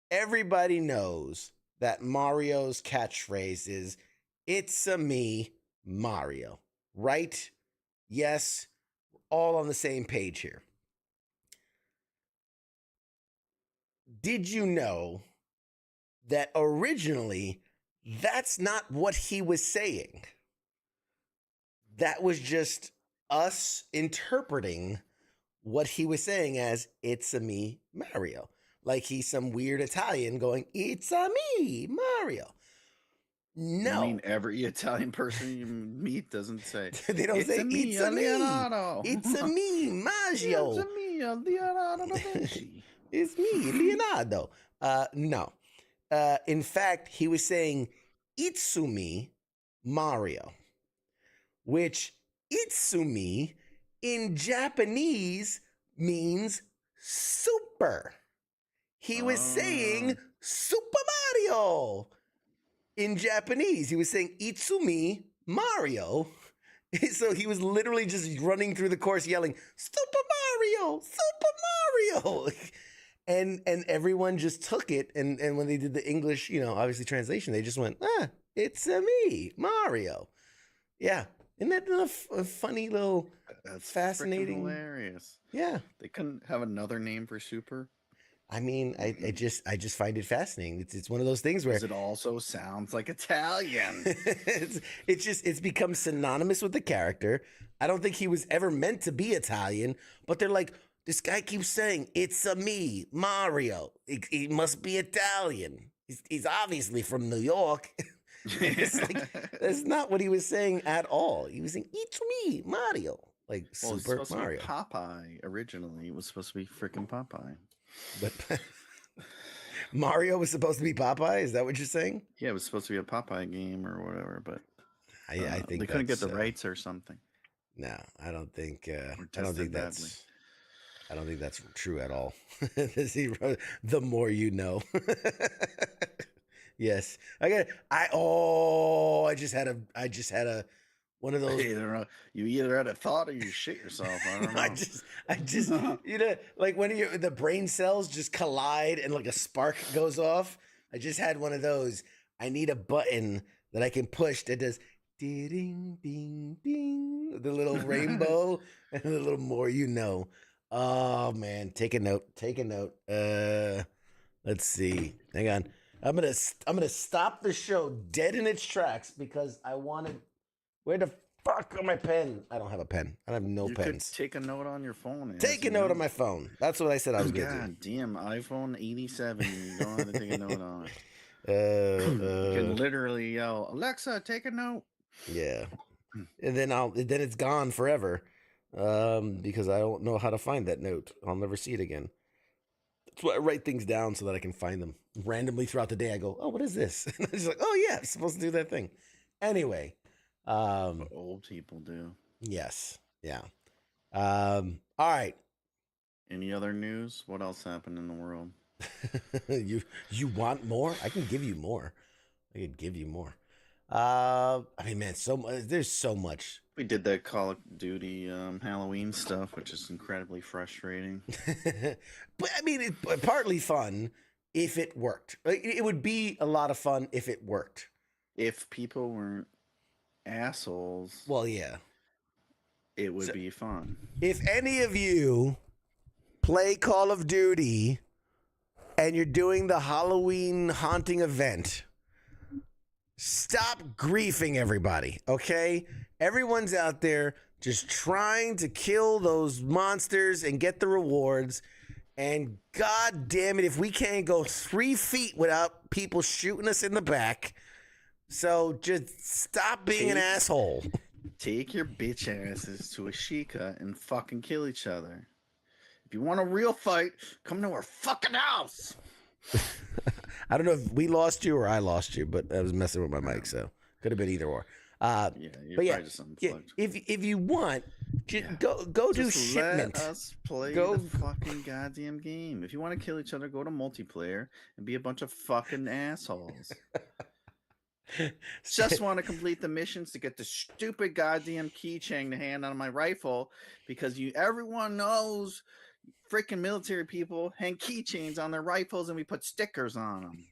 everybody knows that Mario's catchphrase is "It's-a me, Mario." Right? Yes, we're all on the same page here. Did you know that originally That's not what he was saying. That was just us interpreting what he was saying as "It's a me, Mario." Like he's some weird Italian going, "It's a me, Mario." No. I mean, every Italian person you meet doesn't say. They don't say, "It's a me, Leonardo. it's a me, Maggio." It's a me, Leonardo da Vinci. It's me, Leonardo. No. In fact, he was saying Itsumi Mario, which Itsumi in Japanese means super. He was saying Super Mario in Japanese. He was saying Itsumi Mario. So he was literally just running through the course yelling, Super Mario, Super Mario. And everyone just took it. And when they did the English, obviously translation, they just went, it's me, Mario. Yeah. Isn't that a funny little, That's fascinating? Hilarious. Yeah. They couldn't have another name for super. I mean, I just find it fascinating. It's one of those things where it also sounds like Italian. it's become synonymous with the character. I don't think he was ever meant to be Italian, but they're like, this guy keeps saying, it's a me, Mario. He must be Italian. He's obviously from New York. It's like, that's not what he was saying at all. He was saying, it's me, Mario. Like Super Mario. Popeye originally. It was supposed to be freaking Popeye. But Mario was supposed to be Popeye? Is that what you're saying? Yeah, it was supposed to be a Popeye game or whatever, but I think they couldn't get the rights or something. No, I don't think. I don't tested think badly. that's. I don't think that's true at all. He wrote, the more you know. Yes, I just had a one of those. You either had a thought or you shit yourself. I don't know. I just like when the brain cells just collide and like a spark goes off. I just had one of those. I need a button that I can push that does ding ding ding, the little rainbow and the little more you know. Oh man, take a note. Let's see. Hang on. I'm gonna stop the show dead in its tracks because I wanted. Where the fuck are my pen? I don't have a pen. I have no pens. Could take a note on your phone. Take a note on my phone. That's what I said I was gonna do. God damn, iPhone 87. You don't have to take a note on it. You can literally yell, Alexa, take a note. Yeah, and then it's gone forever, because I don't know how to find that note. I'll never see it again. That's why I write things down so that I can find them randomly throughout the day. I go, oh, what is this? And I'm just like, oh yeah, I'm supposed to do that thing. Anyway, old people do. Yes, yeah. All right. Any other news? What else happened in the world? You want more? I can give you more. I could give you more. I mean, man, there's so much. We did that Call of Duty Halloween stuff, which is incredibly frustrating. But I mean, it's partly fun if it worked. It would be a lot of fun if it worked. If people weren't assholes, well, yeah, it would be fun. If any of you play Call of Duty and you're doing the Halloween haunting event, stop griefing everybody, okay? Everyone's out there just trying to kill those monsters and get the rewards. And God damn it, if we can't go 3 feet without people shooting us in the back. So just stop being an asshole. Take your bitch asses to Ashika and fucking kill each other. If you want a real fight, come to our fucking house. I don't know if we lost you or I lost you, but I was messing with my mic, so could have been either or. If you want, go do shipment. Let us play the fucking goddamn game. If you want to kill each other, go to multiplayer and be a bunch of fucking assholes. Just want to complete the missions to get the stupid goddamn keychain to hand on my rifle because everyone knows freaking military people hang keychains on their rifles and we put stickers on them.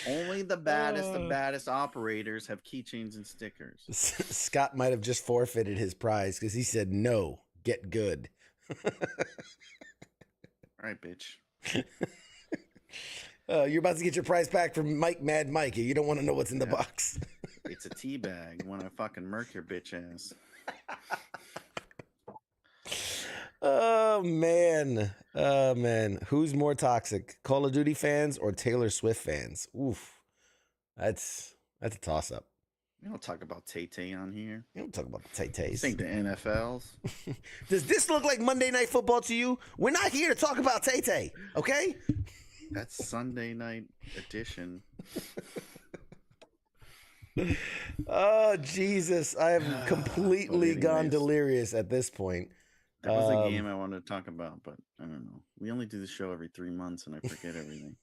Only the baddest operators have keychains and stickers. Scott might have just forfeited his prize because he said, no, get good. All right, bitch. You're about to get your prize back from Mike Mad Mikey. You don't want to know what's in the box. It's a tea bag when I fucking murk your bitch ass. Oh man. Who's more toxic, Call of Duty fans or Taylor Swift fans? Oof, that's a toss up. We don't talk about Tay-Tay on here. You don't talk about the Tay-Tays. Think the NFLs. Does this look like Monday Night Football to you? We're not here to talk about Tay-Tay, okay? That's Sunday night edition. Oh Jesus, I have completely gone delirious at this point. That was a game I wanted to talk about, but I don't know. We only do the show every 3 months, and I forget everything.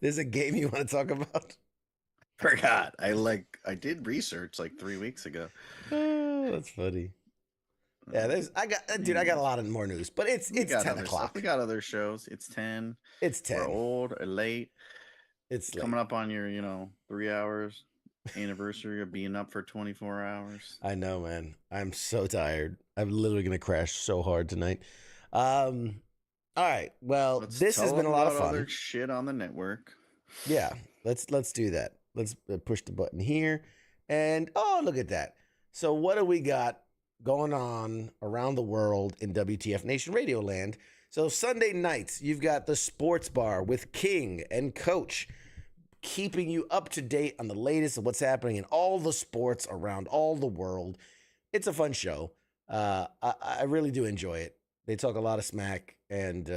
There's a game you want to talk about? Forgot. I did research like 3 weeks ago. Oh, that's funny. Yeah, I got a lot of more news, but it's 10 o'clock. We got other shows. It's 10. It's 10. We're old or late. It's coming up on your 3 hours anniversary of being up for 24 hours. I know, man. I'm so tired. I'm literally gonna crash so hard tonight. All right. Well, this has been a lot of fun. Other shit on the network. Yeah, let's do that. Let's push the button here, and look at that. So what do we got going on around the world in WTF Nation Radio Land? So Sunday nights, you've got the Sports Bar with King and Coach, keeping you up to date on the latest of what's happening in all the sports around all the world. It's a fun show. I really do enjoy it. They talk a lot of smack, and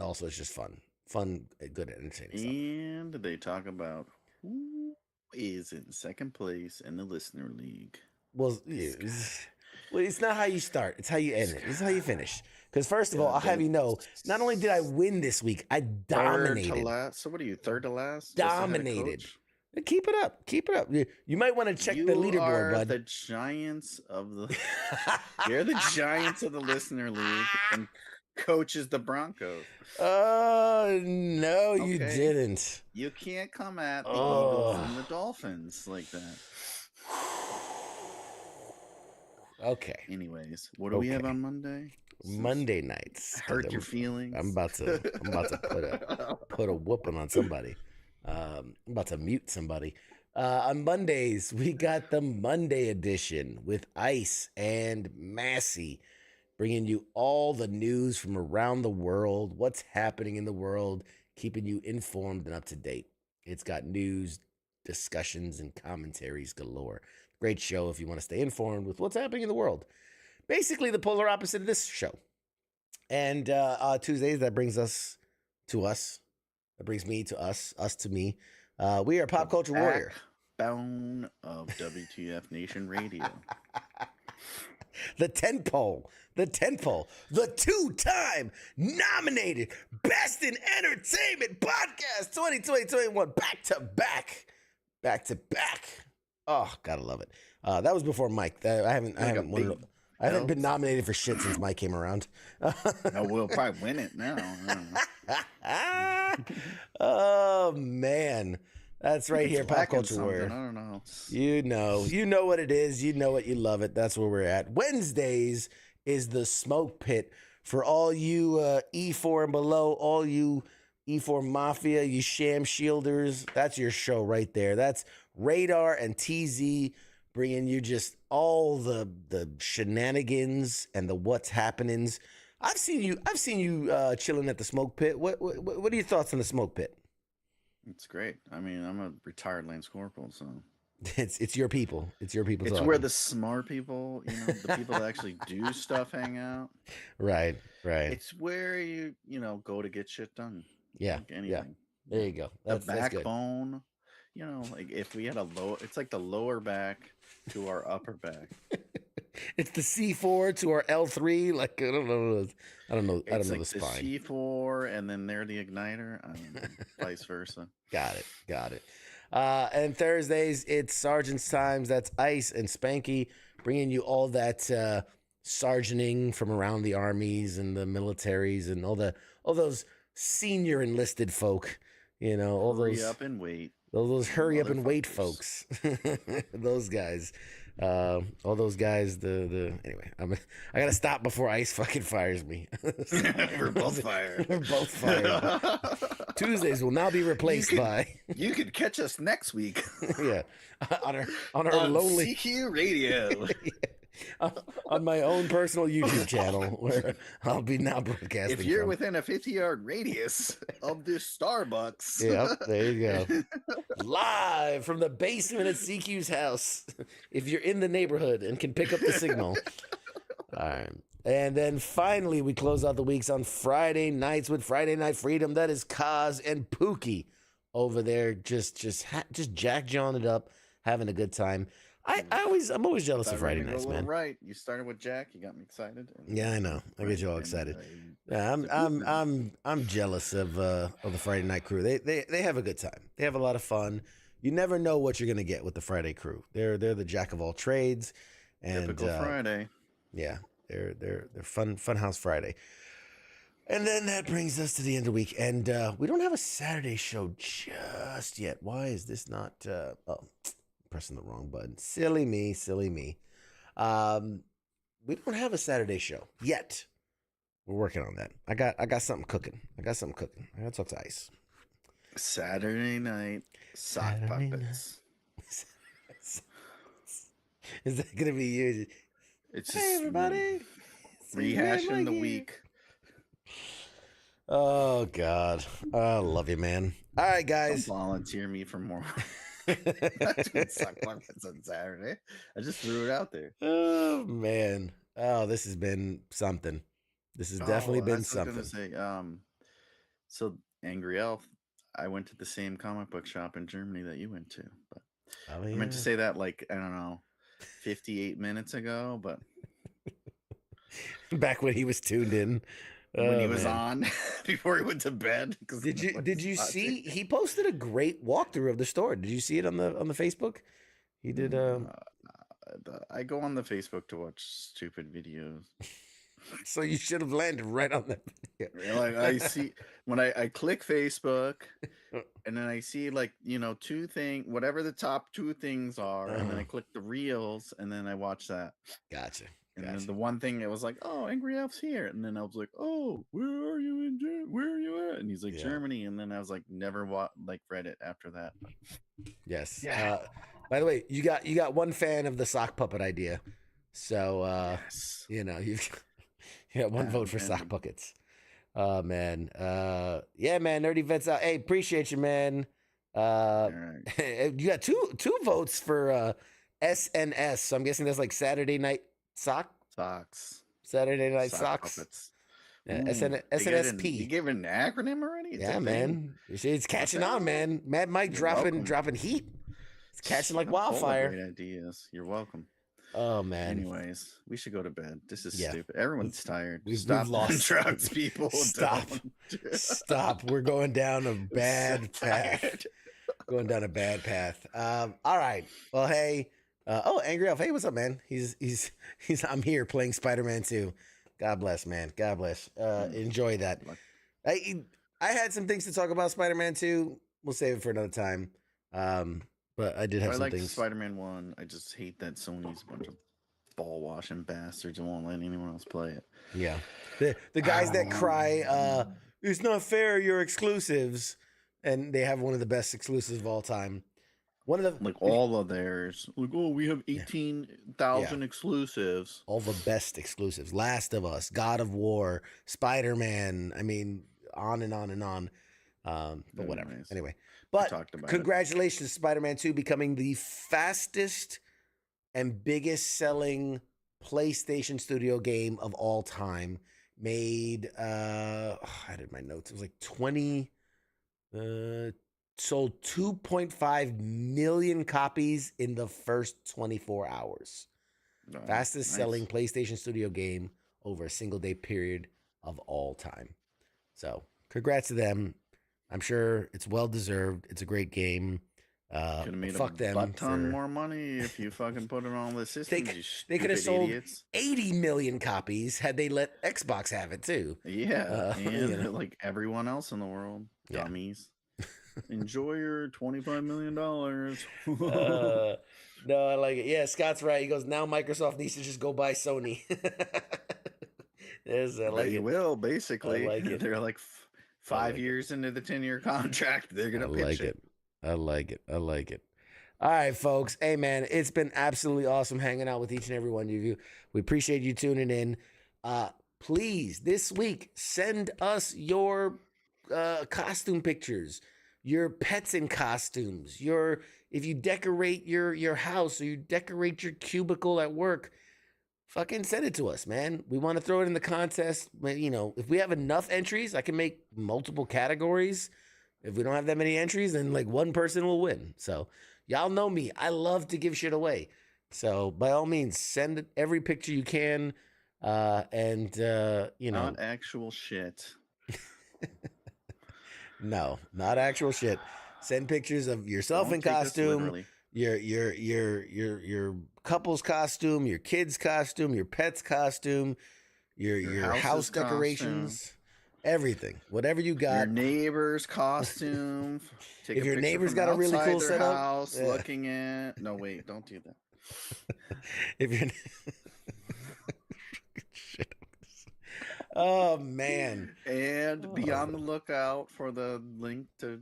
also it's just fun, good, entertaining stuff. And they talk about who is in second place in the listener league. Well, it's not how you start; it's how you end it. It's how you finish. Because first of all, I'll have you know, not only did I win this week, I dominated. Third to last. So what are you, third to last? Dominated. Keep it up. Keep it up. You might want to check the leaderboard, bud. The giants of the. You're the giants of the listener league, and Coach is the Broncos. Oh no, you didn't. You can't come at the Eagles and the Dolphins like that. Okay. Anyways, what do we have on Monday? Monday nights. Hurt your feelings. I'm about to put a whooping on somebody. I'm about to mute somebody. On Mondays, we got the Monday edition with Ice and Massey, bringing you all the news from around the world, what's happening in the world, keeping you informed and up to date. It's got news, discussions, and commentaries galore. Great show if you want to stay informed with what's happening in the world. Basically, the polar opposite of this show. And Tuesdays, that brings us to us. That brings me to us to me. We are Pop Culture Warrior. Backbone of WTF Nation Radio. The tentpole, the two-time nominated Best in Entertainment Podcast 2020-21, back to back. Oh, gotta love it. That was before Mike. I haven't been nominated for shit since Mike came around. No, we'll probably win it now. Oh man, that's right here, Pop Culture Warrior. I don't know. You know what it is. You know it. You love it. That's where we're at. Wednesdays is the smoke pit for all you E4 and below, all you E4 Mafia, you sham shielders. That's your show right there. That's Radar and TZ bringing you just all the shenanigans and the what's happenings. I've seen you chilling at the smoke pit. What are your thoughts on the smoke pit? It's great. I mean, I'm a retired Lance Corporal, so it's your people. It's your people. It's where the smart people, the people that actually do stuff, hang out. Right. It's where you go to get shit done. Yeah. Like anything. Yeah. There you go. That's backbone. Like if we had it's like the lower back to our upper back. It's the C4 to our L3. Like I don't know the spine. The C4 and then they're the igniter. I don't know, vice versa. Got it. And Thursdays it's Sergeant's Times. That's Ice and Spanky bringing you all that sergeanting from around the armies and the militaries and all those senior enlisted folk. All those hurry up and wait. Those hurry up and wait folks. Those guys. All those guys. Anyway, I gotta stop before Ice fucking fires me. We're both fired. We're both fired. Tuesdays will now be replaced by. You could catch us next week. Yeah, on our lonely CQ Radio. on my own personal YouTube channel where I'll be now broadcasting. If you're from. within a 50-yard radius of this Starbucks. Yep, there you go. Live from the basement at CQ's house. If you're in the neighborhood and can pick up the signal. All right. And then finally, we close out the weeks on Friday nights with Friday Night Freedom. That is Kaz and Pookie over there, just jack-jawing it up, having a good time. I'm always jealous of Friday nights, man. Right, you started with Jack. You got me excited. Yeah, I know. I get you all excited. Yeah, I'm jealous of the Friday night crew. They have a good time. They have a lot of fun. You never know what you're gonna get with the Friday crew. They're the jack of all trades. And typical Friday. Yeah, they're fun house Friday. And then that brings us to the end of the week, and we don't have a Saturday show just yet. Why is this not? Pressing the wrong button. Silly me. We don't have a Saturday show yet. We're working on that. I got something cooking. I gotta talk to Ice. Saturday night sock puppets. Is that gonna be you? It's hey just everybody. rehashing the week. Oh God. I love you, man. All right, guys. Don't volunteer me for more. Sock puppets on Saturday. I just threw it out there. Oh man. Oh, this has been something. This has definitely been something. I was gonna say, so Angry Elf, I went to the same comic book shop in Germany that you went to, but I meant to say that like, I don't know, 58 minutes ago, but back when he was tuned in. When he was on before he went to bed. Did you see he posted a great walkthrough of the store? Did you see it on the Facebook? He did I go on the Facebook to watch stupid videos. So you should have landed right on that video. Like I see when I click Facebook and then I see like, two things, whatever the top two things are, and then I click the reels and then I watch that. Gotcha. And then the one thing it was like, oh, Angry Elf's here, and then I was like, oh, where are you in Germany? Where are you at? And he's like, Germany, and then I was like, never read it after that. Yes. Yeah. By the way, you got one fan of the sock puppet idea, so yes. You got one vote for sock puppets. Oh man, yeah, man, Nerdy Vets out. Hey, appreciate you, man. Right. You got two votes for SNS, so I'm guessing that's like Saturday night. Socks. Saturday night socks. Yeah, SNSP. You gave it an acronym already? Yeah, man. You see, it's catching on, man. Mad Mike dropping heat. It's catching like wildfire. Great ideas. You're welcome. Oh man. Anyways, we should go to bed. This is stupid. Everyone's tired. We've lost drugs, people. Stop. We're going down a bad path. Going down a bad path. All right. Well, hey. Angry Elf. Hey, what's up, man? He's I'm here playing Spider-Man 2. God bless, man. God bless. Enjoy that. I had some things to talk about Spider-Man 2. We'll save it for another time. But I did have some things. Spider-Man 1. I just hate that Sony's a bunch of ball washing bastards and won't let anyone else play it. Yeah. The guys that cry, it's not fair, you're exclusives. And they have one of the best exclusives of all time. One of the all of theirs, we have 18,000 exclusives. All the best exclusives: Last of Us, God of War, Spider-Man. I mean, on and on and on. But whatever. Nice. Anyway, but congratulations, Spider-Man 2 becoming the fastest and biggest selling PlayStation Studio game of all time. Made I did my notes. It was like 20. Sold 2.5 million copies in the first 24 hours. Fastest selling PlayStation Studio game over a single day period of all time. So congrats to them. I'm sure it's well deserved. It's a great game. Could have made fuck a ton more money if you fucking put it on the system. They could have sold 80 million copies had they let Xbox have it too. Yeah, and like everyone else in the world, dummies. Enjoy your $25 million. No, I like it. Yeah, Scott's right. He goes, now Microsoft needs to just go buy Sony. I like They it. will, basically. I like it. They're like 5 years into the 10-year contract. They're going to pitch it. I like it. I like it. All right, folks. Hey, man, it's been absolutely awesome hanging out with each and every one of you. We appreciate you tuning in. Please, this week, send us your costume pictures, your pets in costumes, if you decorate your house or you decorate your cubicle at work, fucking send it to us, man. We want to throw it in the contest. You know, if we have enough entries, I can make multiple categories. If we don't have that many entries, then like one person will win. So y'all know me. I love to give shit away. So by all means, send every picture you can. You know, not actual shit. No, not actual shit. Send pictures of yourself in costume, your couple's costume, your kid's costume, your pet's costume, your house decorations, everything, whatever you got. Your neighbor's costume. If your neighbor's got a really cool setup, house, looking at. No, wait, don't do that. If you're oh man. And be on the lookout for the link to,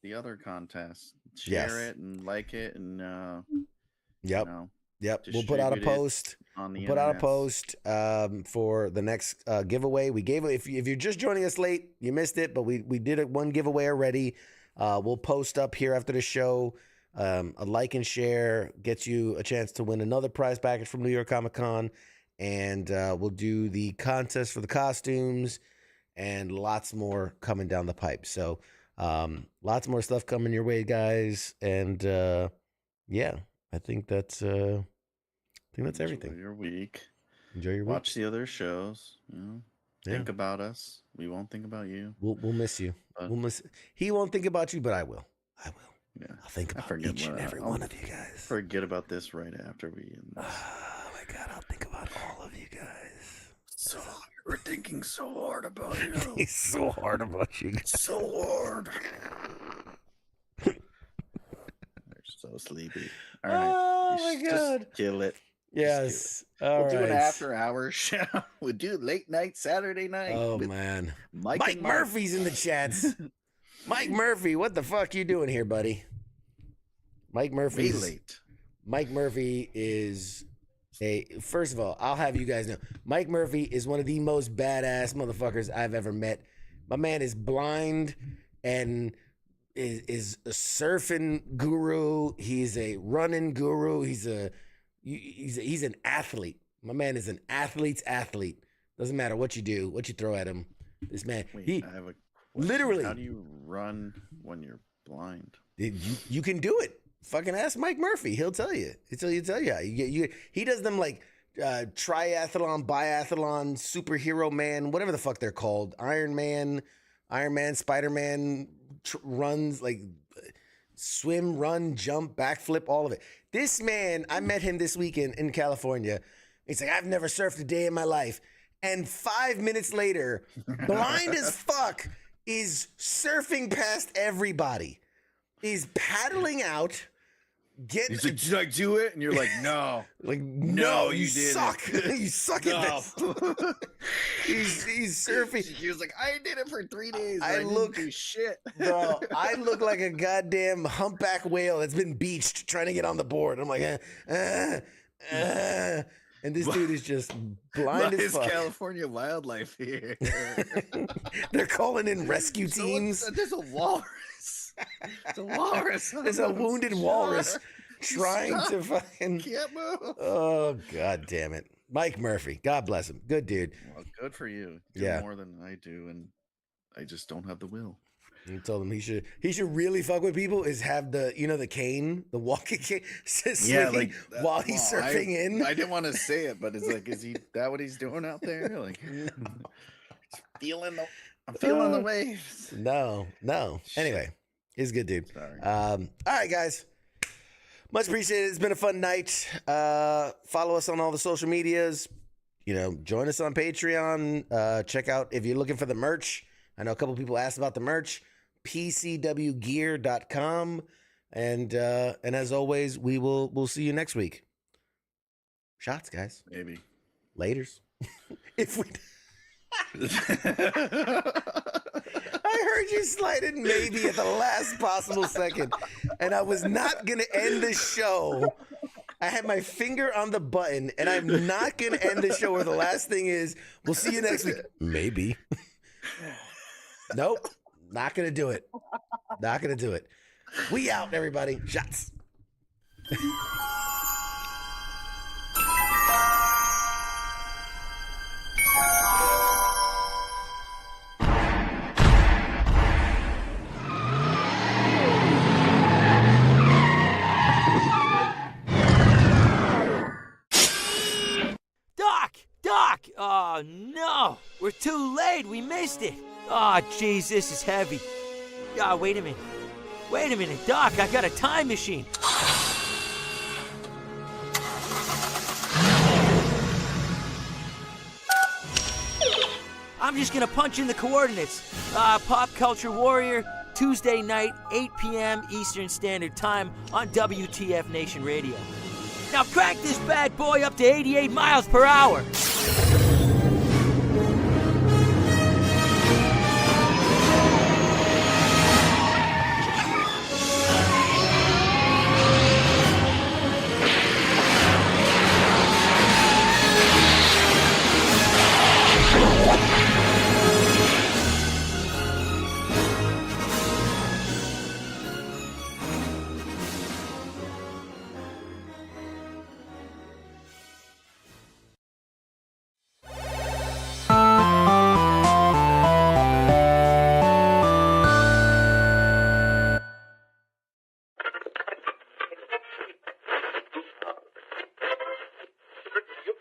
the other contest. Share it and like it and Yep. We'll put out a post. For the next giveaway. We gave if you're just joining us late, you missed it, but we did one giveaway already. We'll post up here after the show. A like and share gets you a chance to win another prize package from New York Comic Con. And we'll do the contest for the costumes and lots more coming down the pipe. So lots more stuff coming your way, guys. And yeah, I think that's everything. Enjoy your week. Enjoy your week. Watch the other shows. Think about us. We won't think about you. We'll miss you. He won't think about you, but I will. Yeah. I'll think about each and every one of you guys. Forget about this right after we end this. Oh my God, I'll think about all of you guys. So we're thinking so hard about you. He's so hard about you. So hard. They're so sleepy. All right. Oh my God. Just kill it. Yes. We'll do an after-hour show. We'll do late night Saturday night. Oh man. Mike Murphy's in the chats. Mike Murphy, what the fuck you doing here, buddy? Mike Murphy is first of all, I'll have you guys know, Mike Murphy is one of the most badass motherfuckers I've ever met. My man is blind and is a surfing guru. He's a running guru. He's an athlete. My man is an athlete's athlete. Doesn't matter what you do, what you throw at him. This man, I have a question. Literally. How do you run when you're blind? You can do it. Fucking ask Mike Murphy. He'll tell you. He'll tell you. He does them like triathlon, biathlon, superhero man, whatever the fuck they're called. Iron Man, Spider-Man runs, like swim, run, jump, backflip, all of it. This man, I met him this weekend in California. He's like, I've never surfed a day in my life. And 5 minutes later, blind as fuck, is surfing past everybody. He's paddling out. He's like, did I do it? And you're like, no. Like, no, you didn't. suck. You suck at this. He's surfing. He was like, I did it for 3 days. I didn't do shit. Bro, I look like a goddamn humpback whale that's been beached trying to get on the board. I'm like, and this dude is just blind as fuck. California wildlife here? They're calling in rescue teams. There's a walrus. It's a walrus. There's a wounded walrus trying to fucking. Can't move. Oh, God damn it. Mike Murphy. God bless him. Good dude. Well, good for you. More than I do, and I just don't have the will. You told him he should really fuck with people is have the cane, the walking cane, like while he's surfing in. I didn't want to say it, but it's like, is that what he's doing out there? Like, no. I'm feeling the waves. No. Anyway, he's a good dude. Sorry. All right, guys. Much appreciated. It's been a fun night. Follow us on all the social medias. Join us on Patreon. Check out if you're looking for the merch. I know a couple people asked about the merch. pcwgear.com. And as always, we'll see you next week. Shots, guys. Maybe. Laters. If we I heard you slide in maybe at the last possible second, and I was not gonna end the show. I had my finger on the button, and I'm not gonna end the show where the last thing is, we'll see you next week. Maybe. Nope. Not gonna do it. Not gonna do it. We out, everybody. Shots. Doc! Oh, no! We're too late! We missed it! Oh, jeez, this is heavy. Wait a minute. Wait a minute, Doc, I got a time machine. I'm just gonna punch in the coordinates. Pop Culture Warrior, Tuesday night, 8 p.m. Eastern Standard Time on WTF Nation Radio. Now crank this bad boy up to 88 miles per hour.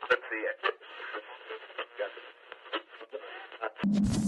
Let's see it.